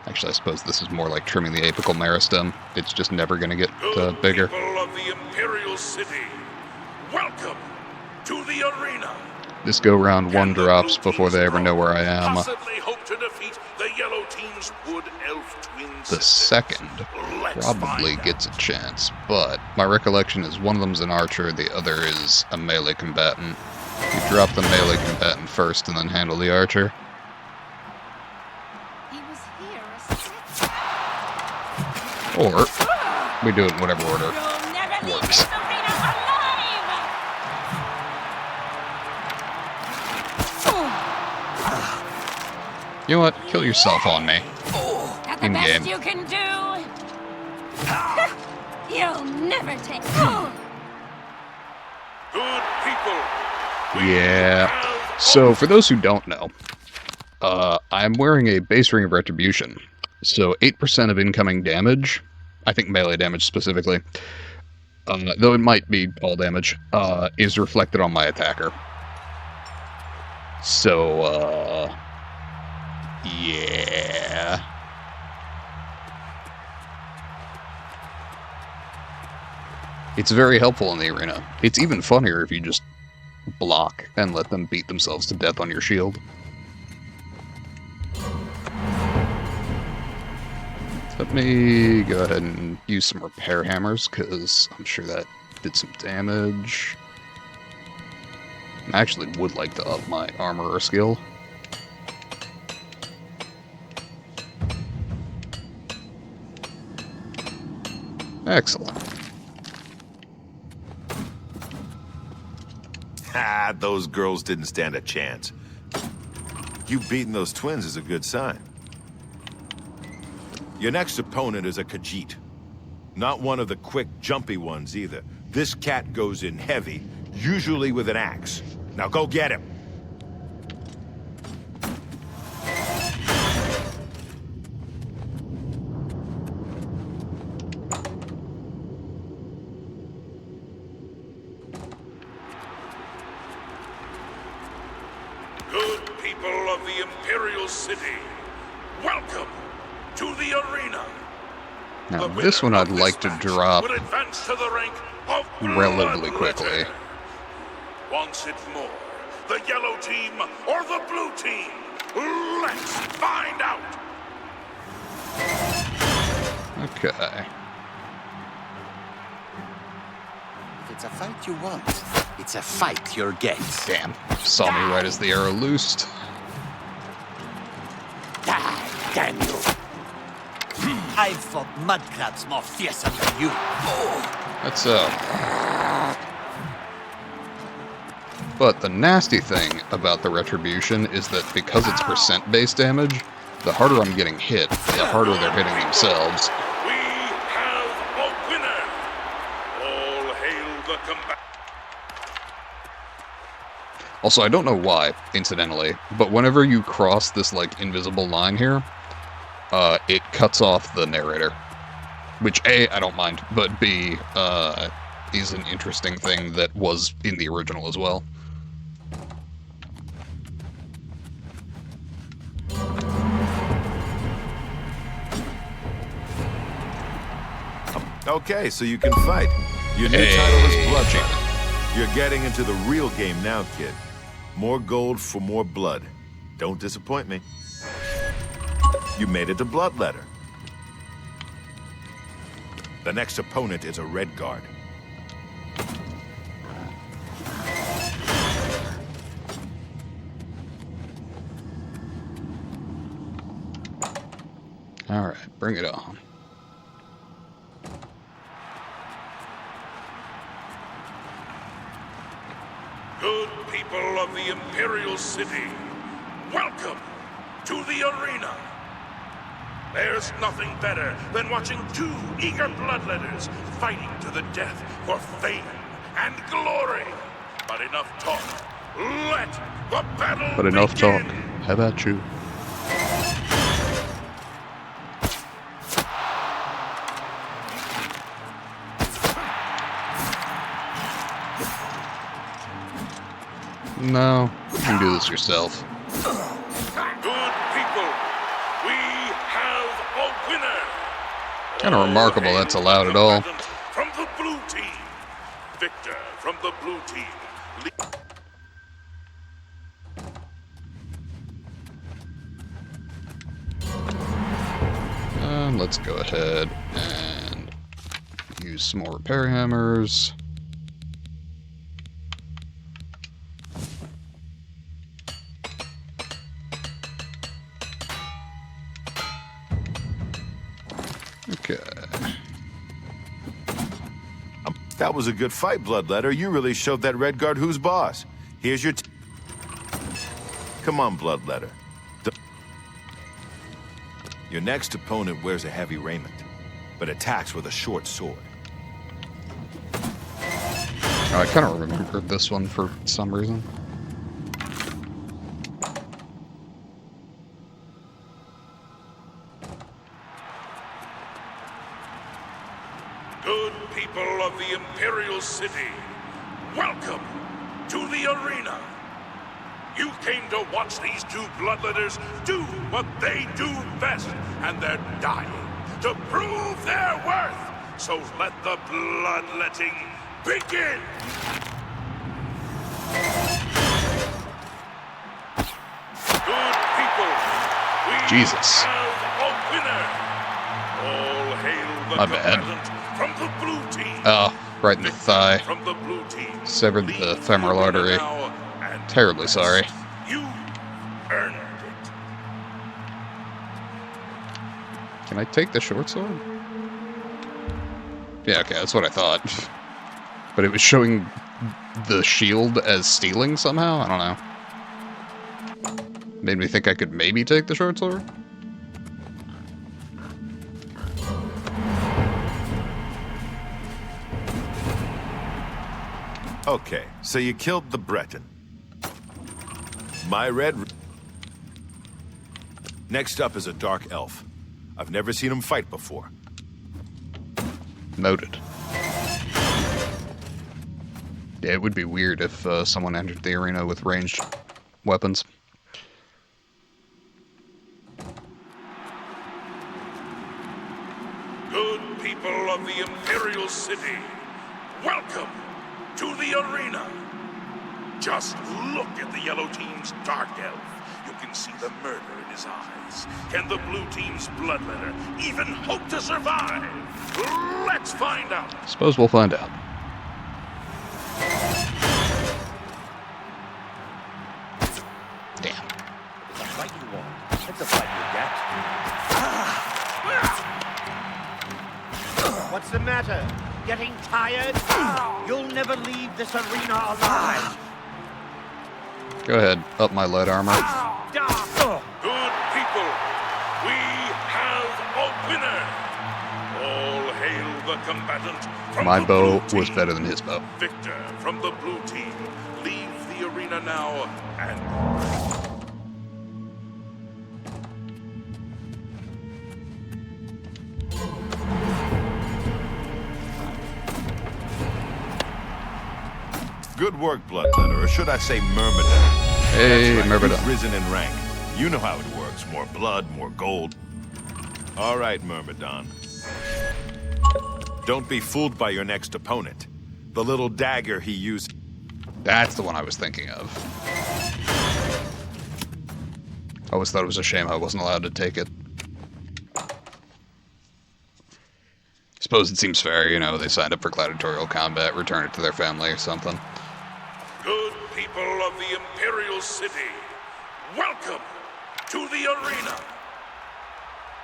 A: Actually, I suppose this is more like trimming the apical meristem. It's just never going to get bigger.
D: People of the Imperial City, welcome to the arena.
A: This go-round one drops before they ever know where I am.
D: Possibly hope to defeat the yellow team's wood elf twin
A: The
D: sisters.
A: second
D: Let's
A: probably
D: find
A: gets a chance, but my recollection is one of them's an archer, the other is a melee combatant. You drop the melee combatant first and then handle the archer.
C: He was here a second.
A: Or we do it in whatever order
E: You'll never leave
A: works.
E: this arena alive!
A: You know what? Kill yourself on me.
E: That the
A: In
E: best
A: game.
E: you can do? You'll never take.
D: Good people.
A: Yeah. So, for those who don't know, I'm wearing a base ring of retribution, so 8% of incoming damage, I think melee damage specifically, though it might be all damage, is reflected on my attacker. So, yeah. It's very helpful in the arena. It's even funnier if you just block and let them beat themselves to death on your shield. Let me go ahead and use some repair hammers, because I'm sure that did some damage. I actually would like to up my armorer skill. Excellent.
K: Ah, those girls didn't stand a chance. You beating those twins is a good sign. Your next opponent is a Khajiit. Not one of the quick, jumpy ones either. This cat goes in heavy, usually with an axe. Now go get him.
D: Good people of the Imperial City, welcome to the arena.
A: Now, this one I'd like to drop
D: Would advance to the rank of
A: relatively
D: Bloodletter.
A: quickly.
D: Once it's more, the yellow team or the blue team? Let's find out.
A: Okay.
L: If it's a fight you want, it's a fight you'll get.
A: Damn. Saw me right as the arrow loosed.
L: Die, damn you! I've fought mudcrabs more fearsome than you.
A: That's But the nasty thing about the retribution is that because it's percent-based damage, the harder I'm getting hit, the harder they're hitting themselves.
D: We have a winner. All hail the combat.
A: Also, I don't know why, incidentally, but whenever you cross this, like, invisible line here, it cuts off the narrator. Which, A, I don't mind, but B, is an interesting thing that was in the original as well.
K: Okay, so you can fight. Your new title is Bloodletter. You're getting into the real game now, kid. More gold for more blood. Don't disappoint me. You made it to Bloodletter. The next opponent is a Red Guard.
A: Alright, bring it on.
D: Good people of the Imperial City, welcome to the arena. There's nothing better than watching two eager bloodletters fighting to the death for fame and glory. But enough talk. Let the battle
A: But enough
D: begin.
A: talk. How about you? No, you can do this yourself.
D: Good people, we have a winner.
A: Kind of remarkable that's allowed at all.
D: From the blue team, Victor from the blue team.
A: Let's go ahead and use some more repair hammers. Okay.
K: That was a good fight, Bloodletter. You really showed that Red Guard who's boss. Here's your... Come on, Bloodletter. Your next opponent wears a heavy raiment, but attacks with a short sword.
A: Oh, I kind of remembered this one for some reason.
D: City. Welcome to the arena. You came to watch these two bloodletters do what they do best, and they're dying to prove their worth. So let the bloodletting begin. Good people, we
A: Jesus.
D: have a winner. All hail the
A: My bad.
D: combatant from the blue team.
A: Oh, right in the thigh.
D: From the blue team.
A: Severed the femoral artery. Terribly sorry.
D: You earned it.
A: Can I take the short sword? Yeah, okay, that's what I thought. But it was showing the shield as stealing somehow? I don't know. Made me think I could maybe take the short sword?
K: Okay, so you killed the Breton. My red... Next up is a dark elf. I've never seen him fight before.
A: Noted. Yeah, it would be weird if someone entered the arena with ranged weapons.
D: Good people of the Imperial City, welcome to the arena. Just look at the yellow team's dark elf. You can see the murder in his eyes. Can the blue team's bloodletter even hope to survive? Let's find out.
A: Suppose we'll find out. Damn.
L: The fight you want. That's the fight you get. What's the matter? Getting tired? You'll never leave this arena alive.
A: Go ahead, up my lead armor.
D: Good people, we have a winner. All hail the combatant from
A: My
D: the
A: bow
D: blue
A: was
D: team.
A: better than his bow.
D: Victor from the blue team, leave the arena now and...
K: Good work, Bloodletter, or should I say Myrmidon?
A: Hey,
K: That's right,
A: Myrmidon.
K: you've risen in rank. You know how it works. More blood, more gold. All right, Myrmidon. Don't be fooled by your next opponent. The little dagger he used...
A: That's the one I was thinking of. I always thought it was a shame I wasn't allowed to take it. Suppose it seems fair, you know, they signed up for gladiatorial combat, return it to their family or something.
D: Good people of the Imperial City, welcome to the arena.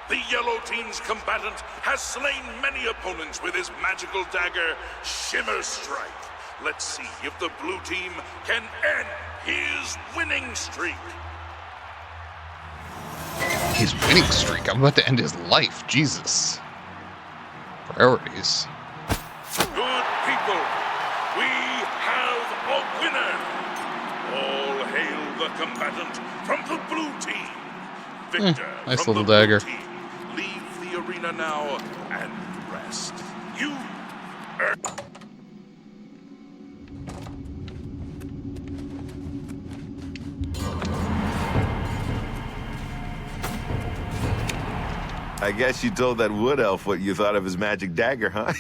D: The yellow team's combatant has slain many opponents with his magical dagger, Shimmer Strike. Let's see if the blue team can end his winning streak.
A: His winning streak? I'm about to end his life, Jesus. Priorities.
D: Good people, we have a winner. All hail the combatant from the blue team. Victor
A: nice
D: from
A: little
D: the
A: dagger.
D: blue team. Leave the arena now and rest. You earn...
K: I guess you told that wood elf what you thought of his magic dagger, huh?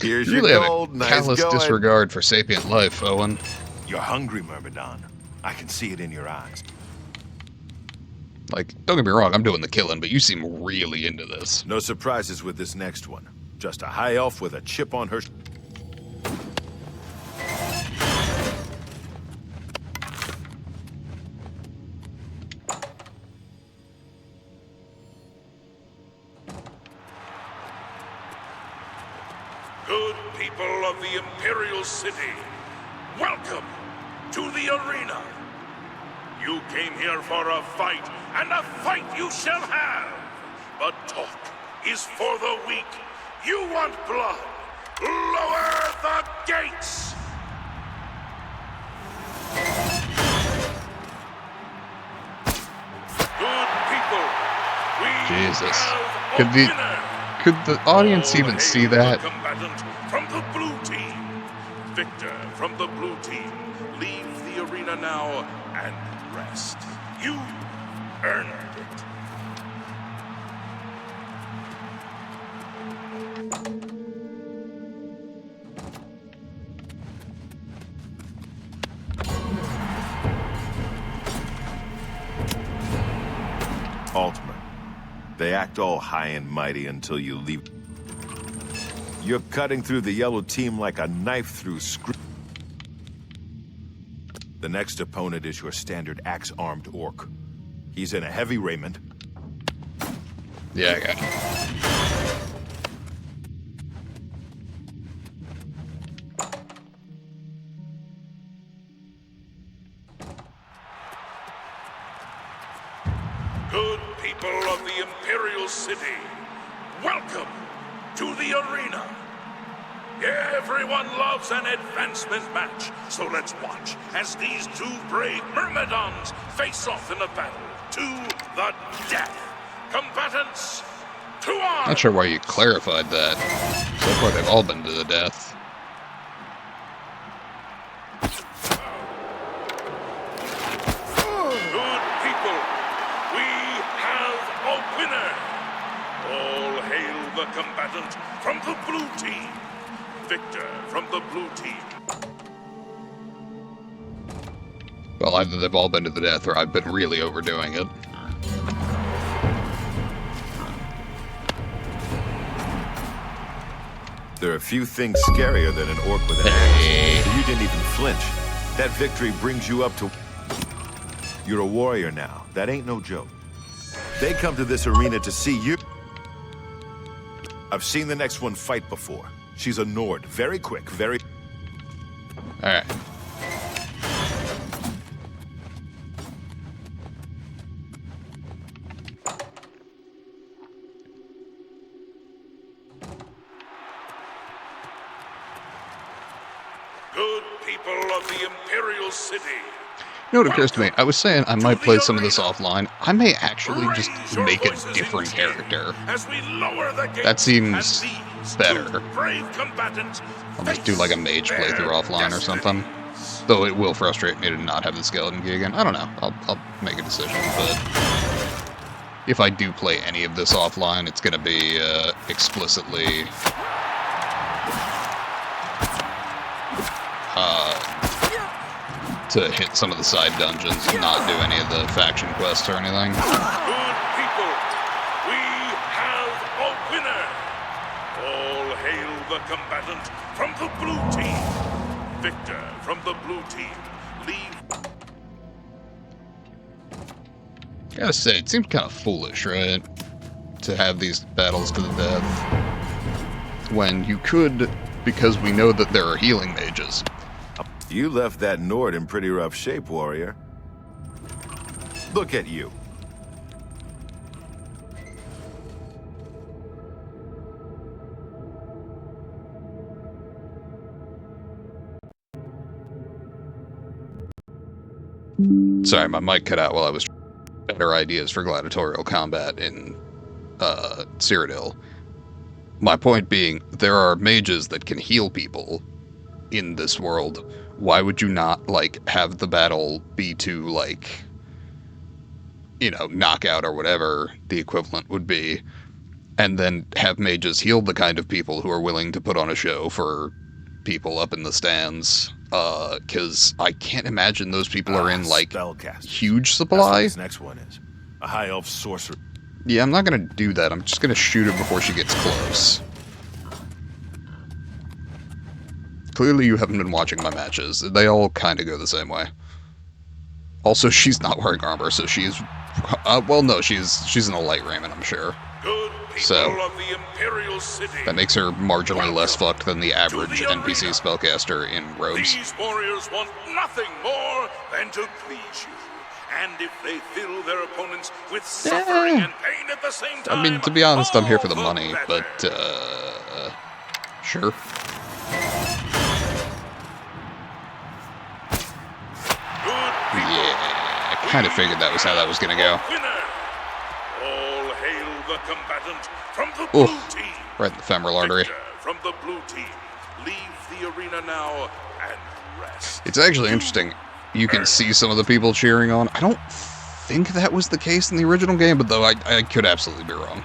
K: Here's
A: You really
K: your
A: have
K: gold.
A: a
K: Nice
A: callous
K: going.
A: disregard for sapient life, Owen.
K: You're hungry, Myrmidon. I can see it in your eyes.
A: Like, don't get me wrong, I'm doing the killing, but you seem really into this.
K: No surprises with this next one. Just a high elf with a chip on her...
D: Good people of the Imperial City, welcome to the arena. You came here for a fight, and a fight you shall have. But talk is for the weak. You want blood? Lower the gates! Good people, we
A: Jesus.
D: have a
A: Could the
D: winner.
A: could the audience
D: All
A: even
D: hail
A: see
D: the
A: that?
D: combatant from from the blue team. Victor from the blue team. Leave the arena now and rest. You earned it.
K: Altman. They act all high and mighty until you leave. You're cutting through the yellow team like a knife through screw. The next opponent is your standard axe-armed orc. He's in a heavy raiment.
A: Yeah, I got you.
D: Good people of the Imperial City, welcome to the arena. Everyone loves an advancement match, so let's watch as these two brave myrmidons face off in a battle to the death. Combatants, to arms!
A: Not sure why you clarified that. So far they've all been to the death.
D: Good people, we have a winner. All hail the combatant from the blue team. Victor from the blue team.
A: Well, either they've all been to the death or I've been really overdoing it.
K: There are a few things scarier than an orc with an axe. You didn't even flinch. That victory brings you up to... You're a warrior now. That ain't no joke. They come to this arena to see you. I've seen the next one fight before. She's a Nord. Very quick, very...
A: Alright.
D: Good people of the Imperial City.
A: You know what occurs to me? I was saying I might play some of this offline. I may actually just make a different character. That seems better. I'll just do like a mage playthrough offline or something. Though it will frustrate me to not have the skeleton key again. I don't know. I'll make a decision, but if I do play any of this offline, it's gonna be explicitly to hit some of the side dungeons and not do any of the faction quests or anything.
D: Good people, we have a winner. All hail the combatant from the blue team. Victor from the blue team. Leave.
A: Gotta say, it seems kind of foolish, right? To have these battles to the death. When you could, because we know that there are healing mages.
K: You left that Nord in pretty rough shape, warrior. Look at you.
A: Sorry, my mic cut out while I was trying better ideas for gladiatorial combat in Cyrodiil. My point being, there are mages that can heal people in this world. Why would you not, like, have the battle be to, like, you know, knockout or whatever the equivalent would be, and then have mages heal the kind of people who are willing to put on a show for people up in the stands? Because I can't imagine those people are in, like, huge supply.
K: That's what this next one is. A high elf sorcerer.
A: Yeah, I'm not gonna do that. I'm just gonna shoot her before she gets close. Clearly you haven't been watching my matches. They all kind of go the same way. Also, she's not wearing armor, so she's... well, no, she's in a light raiment, I'm sure.
D: Good
A: So,
D: people of the Imperial City.
A: that makes her marginally less fucked than the average NPC spellcaster in robes.
D: These warriors want nothing more than to please you. And if they fill their opponents with suffering and pain at the same time...
A: I mean, to be honest, I'm here for the money, but, sure. Yeah, I kind of figured that was how that was gonna go.
D: All hail the combatant from the blue team.
A: Right in the femoral artery.
D: From the blue team. Leave the arena now and rest.
A: It's actually interesting. You can see some of the people cheering on. I don't think that was the case in the original game, but though I could absolutely be wrong.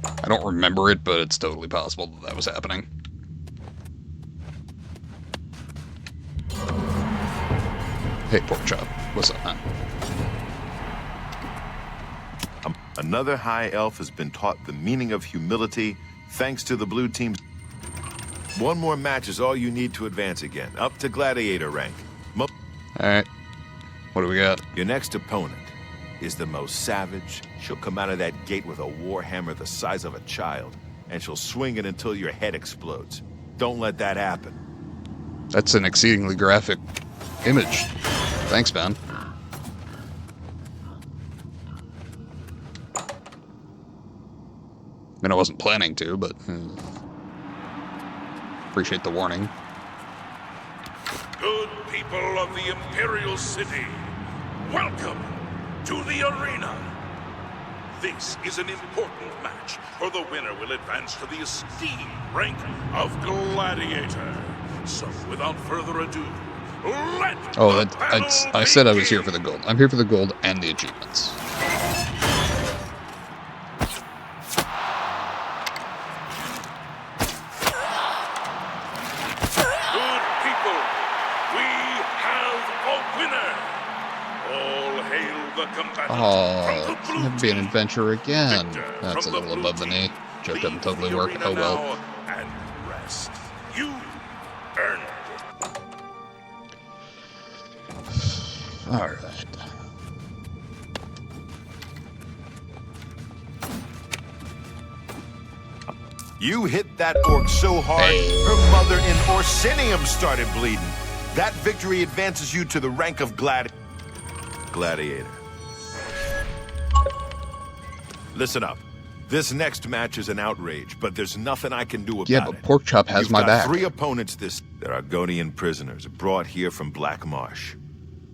A: I don't remember it, but it's totally possible that that was happening. Hey, Porkchop. What's up, man?
K: Another high elf has been taught the meaning of humility thanks to the blue team. One more match is all you need to advance again, up to gladiator rank.
A: Alright. What do we got?
K: Your next opponent is the most savage. She'll come out of that gate with a warhammer the size of a child, and she'll swing it until your head explodes. Don't let that happen.
A: That's an exceedingly graphic image. Thanks, man. I mean, I wasn't planning to, but appreciate the warning.
D: Good people of the Imperial City, welcome to the arena. This is an important match, for the winner will advance to the esteemed rank of Gladiator. So, without further ado, let
A: I said I was here for the gold. I'm here for the gold and the achievements. Oh, it's gonna be an adventure again. That's a little above the knee. Joke doesn't totally work. Oh well.
D: And rest. You earned it.
A: Alright.
K: You hit that orc so hard, her mother in Orsinium started bleeding. That victory advances you to the rank of gladiator. Listen up. This next match is an outrage, but there's nothing I can do about it.
A: Yeah, but Porkchop has my back.
K: 3 opponents They're Argonian prisoners brought here from Black Marsh.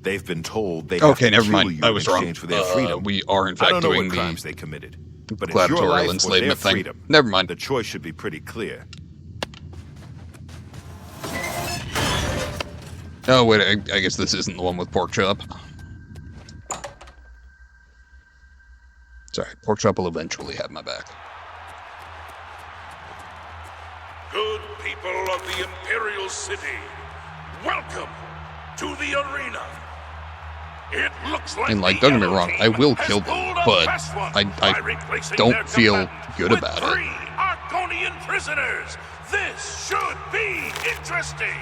K: They've been told they have to
A: never
K: kill
A: mind.
K: you
A: I was
K: in
A: wrong.
K: exchange for their freedom.
A: We are in fact
K: I don't know
A: doing
K: what
A: the
K: crimes they committed, but it's your
A: gladiatorial
K: life or their
A: enslavement thing.
K: freedom.
A: Never mind.
K: The choice should be pretty clear.
A: Oh wait, I guess this isn't the one with Porkchop. Sorry, Porkchop will eventually have my back.
D: Good people of the Imperial City, welcome to the arena. It looks like
A: And don't get me wrong, I will kill them, but I don't feel good about it.
D: 3 Argonian prisoners. This should be interesting.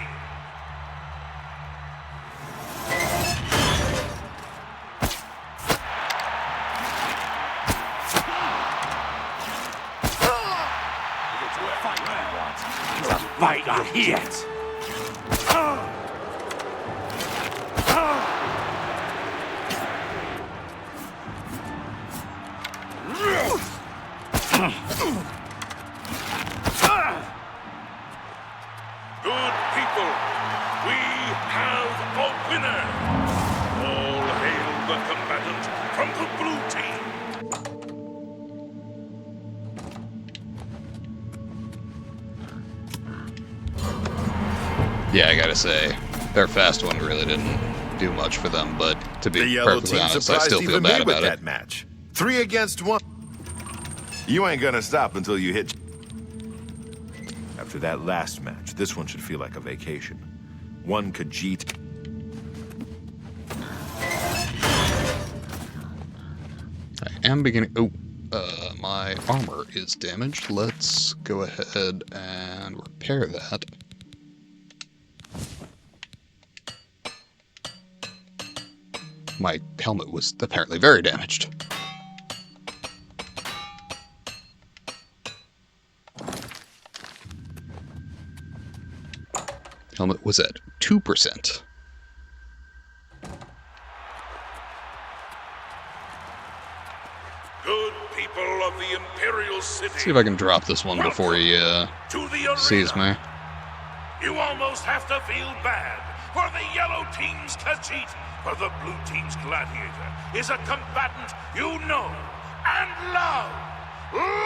L: Fight on here.
D: Good people, we have a winner. All hail the combatant from the blue team.
A: Yeah, I gotta say, their fast one really didn't do much for them, but to be perfectly honest, I still feel bad about
K: that
A: it.
K: Match. 3 against 1. You ain't gonna stop until you hit. After that last match, this one should feel like a vacation. One Khajiit.
A: I am beginning. Oh, my armor is damaged. Let's go ahead and repair that. My helmet was apparently very damaged. Helmet was at 2%.
D: Good people of the Imperial City.
A: See if I can drop this one before he sees me.
D: You almost have to feel bad for the yellow team's Khajiit, for the blue team's gladiator is a combatant you know and love.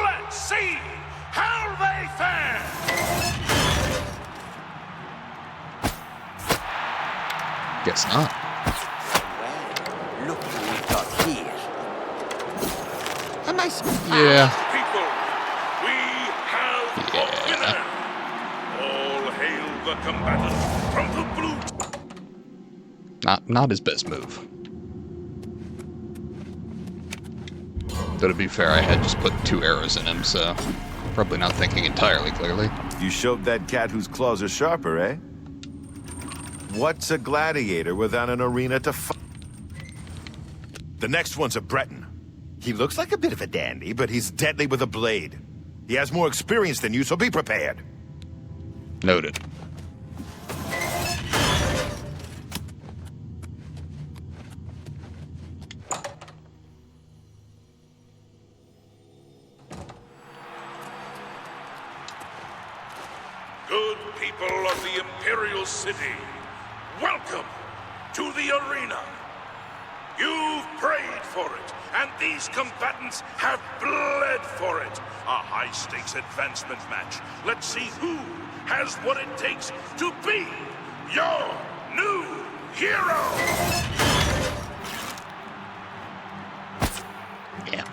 D: Let's see how they fare.
A: Guess not.
L: Well, look who we've got here. A nice...
A: Yeah.
D: People, we have a winner. All hail the combatant from the blue.
A: Not his best move. Though to be fair, I had just put 2 arrows in him, so probably not thinking entirely clearly.
K: You showed that cat whose claws are sharper, eh? What's a gladiator without an arena to fight? The next one's a Breton. He looks like a bit of a dandy, but he's deadly with a blade. He has more experience than you, so be prepared.
A: Noted.
D: Good people of the Imperial City, welcome to the arena. You've prayed for it, and these combatants have bled for it. A high-stakes advancement match. Let's see who has what it takes to be your new hero.
A: Yeah.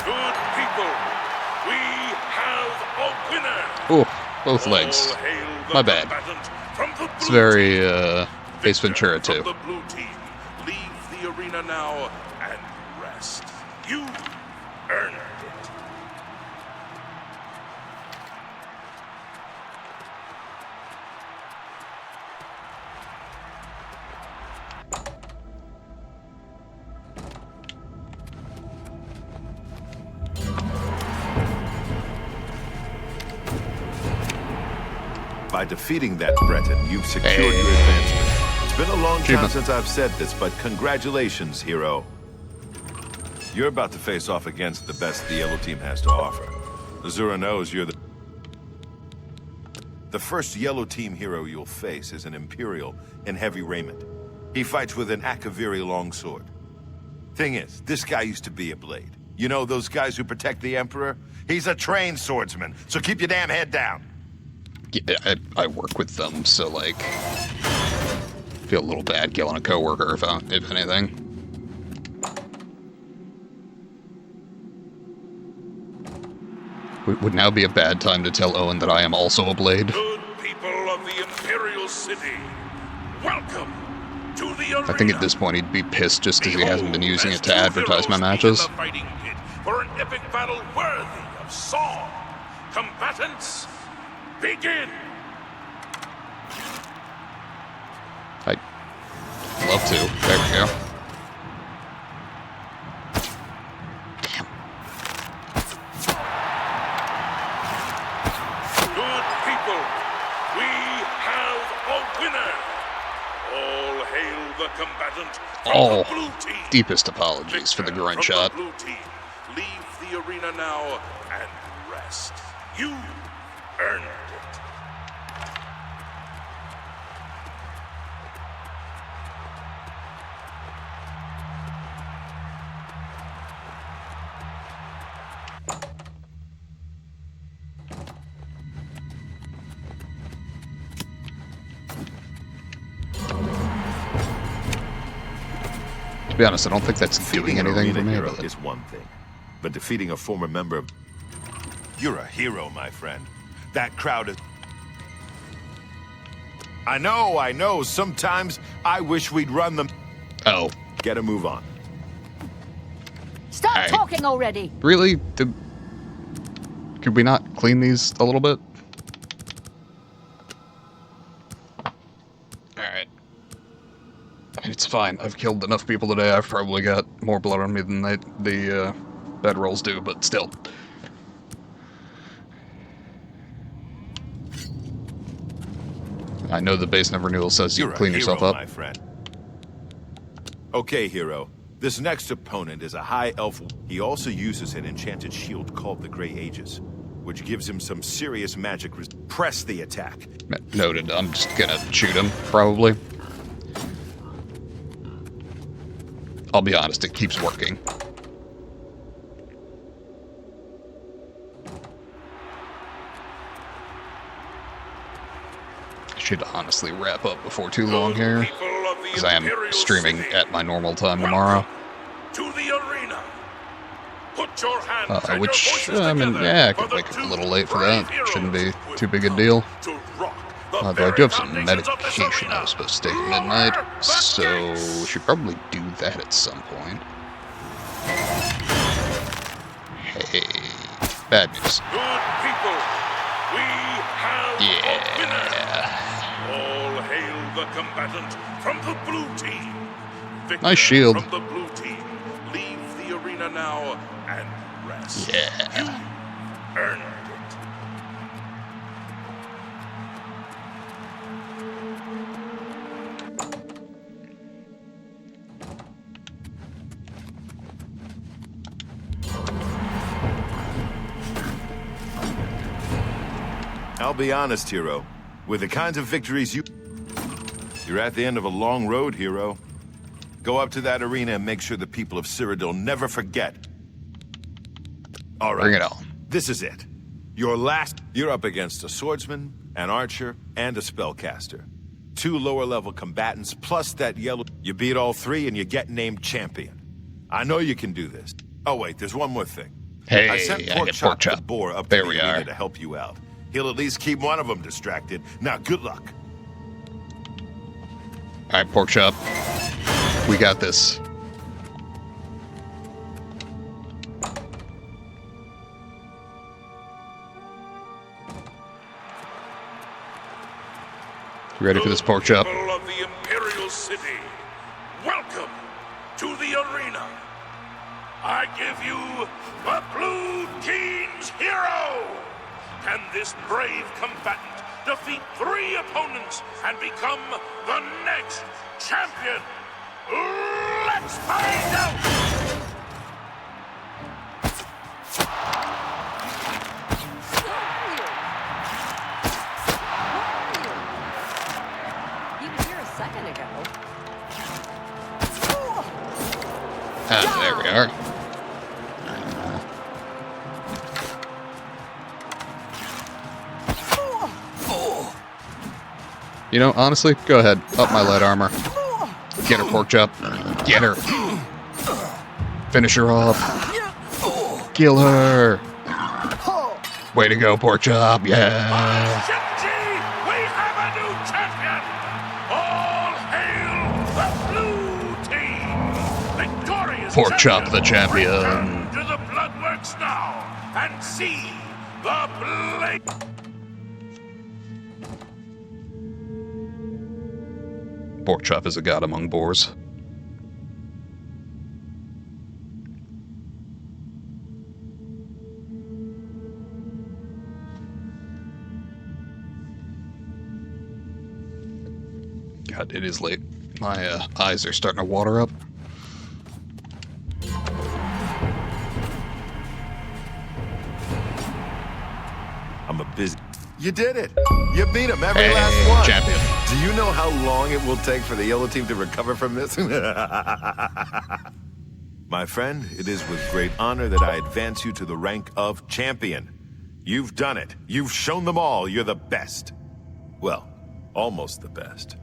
D: Good people, we have a winner.
A: Oh, both legs.
D: All hail the
A: My bad.
D: combatant from the
A: It's
D: blue
A: very,
D: team.
A: Ace Ventura
D: Victor
A: too.
D: from the blue team, leave the arena now and rest. You earned it.
K: By defeating that Breton, you've secured your advancement. It's been a long time
A: Achievement.
K: since I've said this, but congratulations, hero. You're about to face off against the best the Yellow Team has to offer. Azura knows you're the first Yellow Team hero you'll face is an Imperial in heavy raiment. He fights with an Akaviri longsword. Thing is, this guy used to be a blade. You know those guys who protect the Emperor? He's a trained swordsman, so keep your damn head down.
A: Yeah, I work with them, so like, feel a little bad killing a coworker if anything. Would now be a bad time to tell Owen that I am also a blade.
D: Good people of the Imperial City, welcome to the arena.
A: I think at this point he'd be pissed just because he hasn't been using
D: As
A: it to
D: two
A: advertise my
D: heroes
A: matches.
D: meet in the fighting pit for an epic battle worthy of song. Combatants, begin.
A: I'd love to. There we go.
D: Good people, we have a winner. All hail the combatant from
A: Oh,
D: the blue team.
A: deepest apologies for the
D: Victor
A: grunt
D: from
A: shot.
D: The blue team, leave the arena now and rest. You earned it.
A: To be honest, I don't think that's doing
K: Defeating an
A: anything for
K: arena
A: me,
K: hero
A: but
K: is one thing, but defeating a former member of... You're a hero, my friend. That crowd is... I know. Sometimes I wish we'd run them...
A: oh,
K: Get a move on.
C: Stop
A: Alright.
C: talking already.
A: really? Could we not clean these a little bit? Alright. It's fine. I've killed enough people today. I've probably got more blood on me than the bedrolls do, but still. I know the base number renewal says you
K: You're
A: clean
K: a
A: yourself
K: hero,
A: up.
K: my friend. Okay, hero. This next opponent is a high elf. He also uses an enchanted shield called the Grey Aegis, which gives him some serious magic. Press the attack.
A: Noted. I'm just gonna shoot him, probably. I'll be honest, it keeps working. should honestly wrap up before too long here, because I am streaming at my normal time tomorrow.
D: To the arena. Put your hands and
A: Which,
D: your voices
A: I mean,
D: together
A: yeah, I
D: for
A: could
D: the
A: wake up a
D: two
A: little late for
D: brave
A: that. Shouldn't be
D: heroes
A: too big a
D: who've
A: deal.
D: come to rock the
A: Though I
D: very
A: do have some
D: foundations of this
A: medication I
D: arena.
A: was supposed to take at midnight, so we should probably do that at some point. Hey, bad news.
D: Good people, we have a winner. All hail the combatant from the blue team. Victor
A: Nice shield.
D: From the blue team, leave the arena now and rest.
A: Yeah.
D: You earned it.
K: I'll be honest, hero. With the kinds of victories you're at the end of a long road, hero. Go up to that arena and make sure the people of Cyrodiil never forget. All right.
A: Bring it on.
K: This is it. You're up against a swordsman, an archer, and a spellcaster. 2 lower-level combatants, plus that yellow... You beat all 3 and you get named champion. I know you can do this. Oh, wait, there's one more thing.
A: Hey,
K: I sent
A: I get pork chop.
K: the boar up
A: There
K: to
A: we
K: the arena
A: are.
K: to help you out. He'll at least keep one of them distracted. Now, good luck.
A: Alright, pork chop. We got this. You ready for this pork chop?
D: People of the Imperial City, welcome to the arena. I give you the Blue Team's hero. Can this brave combatant defeat 3 opponents and become the next champion? Let's find out!
C: He was here a second ago.
A: Ah, there we are. You know, honestly, go ahead. Up my lead armor. Get her, pork chop. Get her. Finish her off. Kill her. Way to go, pork chop. Yeah.
D: Shinji, we have a new champion! All hail the Blue Team! Victorious
A: Pork chop the champion.
D: Return to the Bloodworks now and see the blade.
A: Pork chop is a god among boars. God, it is late. My eyes are starting to water up.
K: I'm a busy... You did it! You beat him every
A: Hey,
K: last one!
A: champion.
K: Do you know how long it will take for the yellow team to recover from this? My friend, it is with great honor that I advance you to the rank of champion. You've done it. You've shown them all you're the best. Well, almost the best.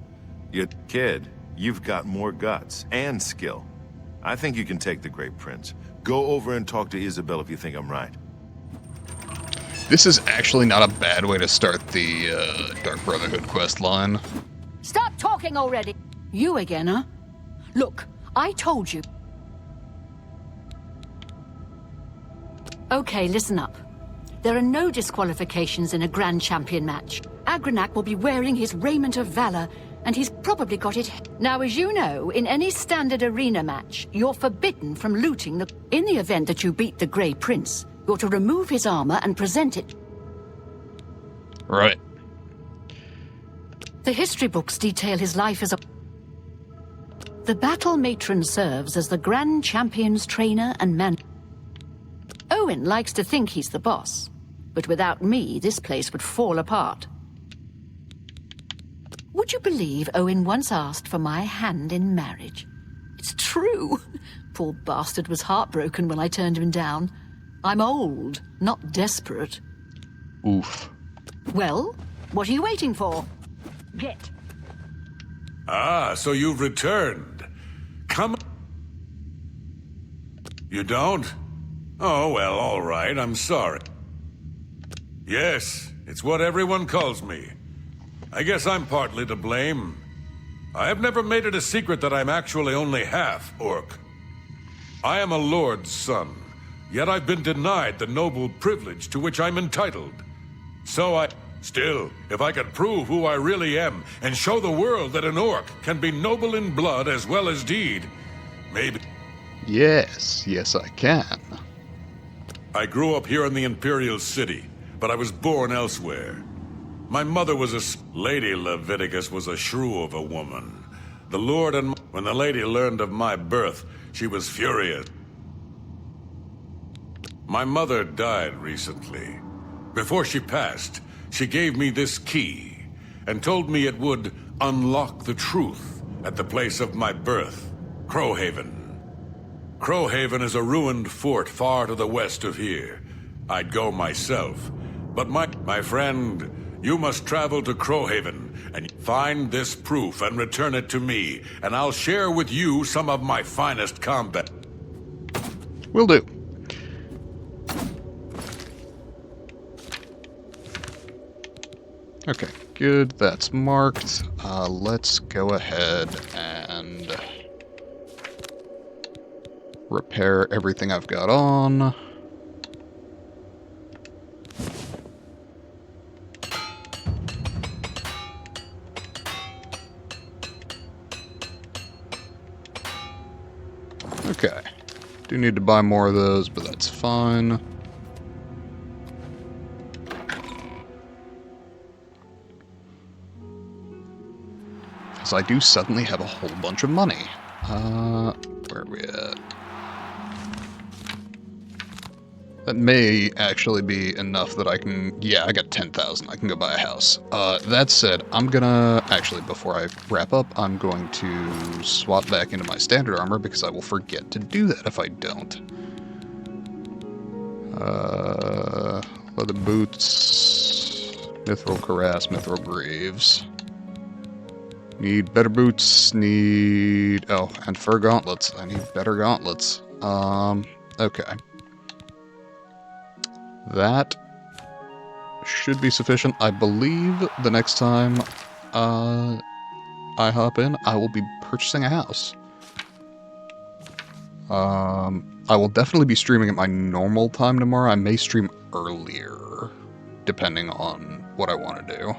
K: You kid, you've got more guts and skill. I think you can take the Great Prince. Go over and talk to Isabel if you think I'm right.
A: This is actually not a bad way to start the Dark Brotherhood quest line.
C: Stop talking already. You again, huh? Look, I told you. Okay, listen up. There are no disqualifications in a Grand Champion match. Agranak will be wearing his raiment of valor, and he's probably got it. Now, as you know, in any standard arena match, you're forbidden from looting the... In the event that you beat the Grey Prince, you're to remove his armor and present it.
A: Right.
C: The history books detail his life as a... The battle matron serves as the Grand Champion's trainer and man... Owen likes to think he's the boss, but without me, this place would fall apart. Would you believe Owen once asked for my hand in marriage? It's true. Poor bastard was heartbroken when I turned him down. I'm old, not desperate.
A: Oof.
C: Well, what are you waiting for? Get.
D: Ah, so you've returned. Come. You don't? Oh, well, all right, I'm sorry. Yes, it's what everyone calls me. I guess I'm partly to blame. I have never made it a secret that I'm actually only half orc. I am a lord's son, yet I've been denied the noble privilege to which I'm entitled. So Still, if I could prove who I really am and show the world that an orc can be noble in blood as well as deed, maybe...
A: Yes, I can.
D: I grew up here in the Imperial City, but I was born elsewhere. My mother was Lady Leviticus was a shrew of a woman. The Lord and... When the lady learned of my birth, she was furious. My mother died recently. Before she passed, she gave me this key, and told me it would unlock the truth at the place of my birth, Crowhaven. Crowhaven is a ruined fort far to the west of here. I'd go myself, but my friend, you must travel to Crowhaven and find this proof and return it to me, and I'll share with you some of my finest combat.
A: Will do. Okay, good, that's marked. Let's go ahead and repair everything I've got on. Okay, do need to buy more of those, but that's fine. I do suddenly have a whole bunch of money. Where are we at? That may actually be enough that I can... Yeah, I got 10,000. I can go buy a house. That said, I'm gonna... Actually, before I wrap up, I'm going to swap back into my standard armor because I will forget to do that if I don't. Leather boots... Mithril cuirass, mithril greaves... Need better boots, need... Oh, and fur gauntlets. I need better gauntlets. Okay. That should be sufficient. I believe the next time I hop in, I will be purchasing a house. I will definitely be streaming at my normal time tomorrow. I may stream earlier, depending on what I want to do.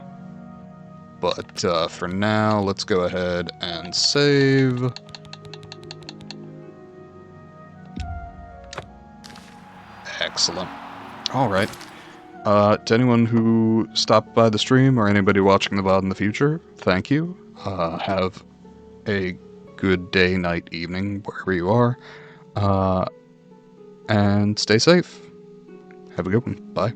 A: But for now, let's go ahead and save. Excellent. Alright. To anyone who stopped by the stream or anybody watching the VOD in the future, thank you. Have a good day, night, evening, wherever you are. And stay safe. Have a good one. Bye.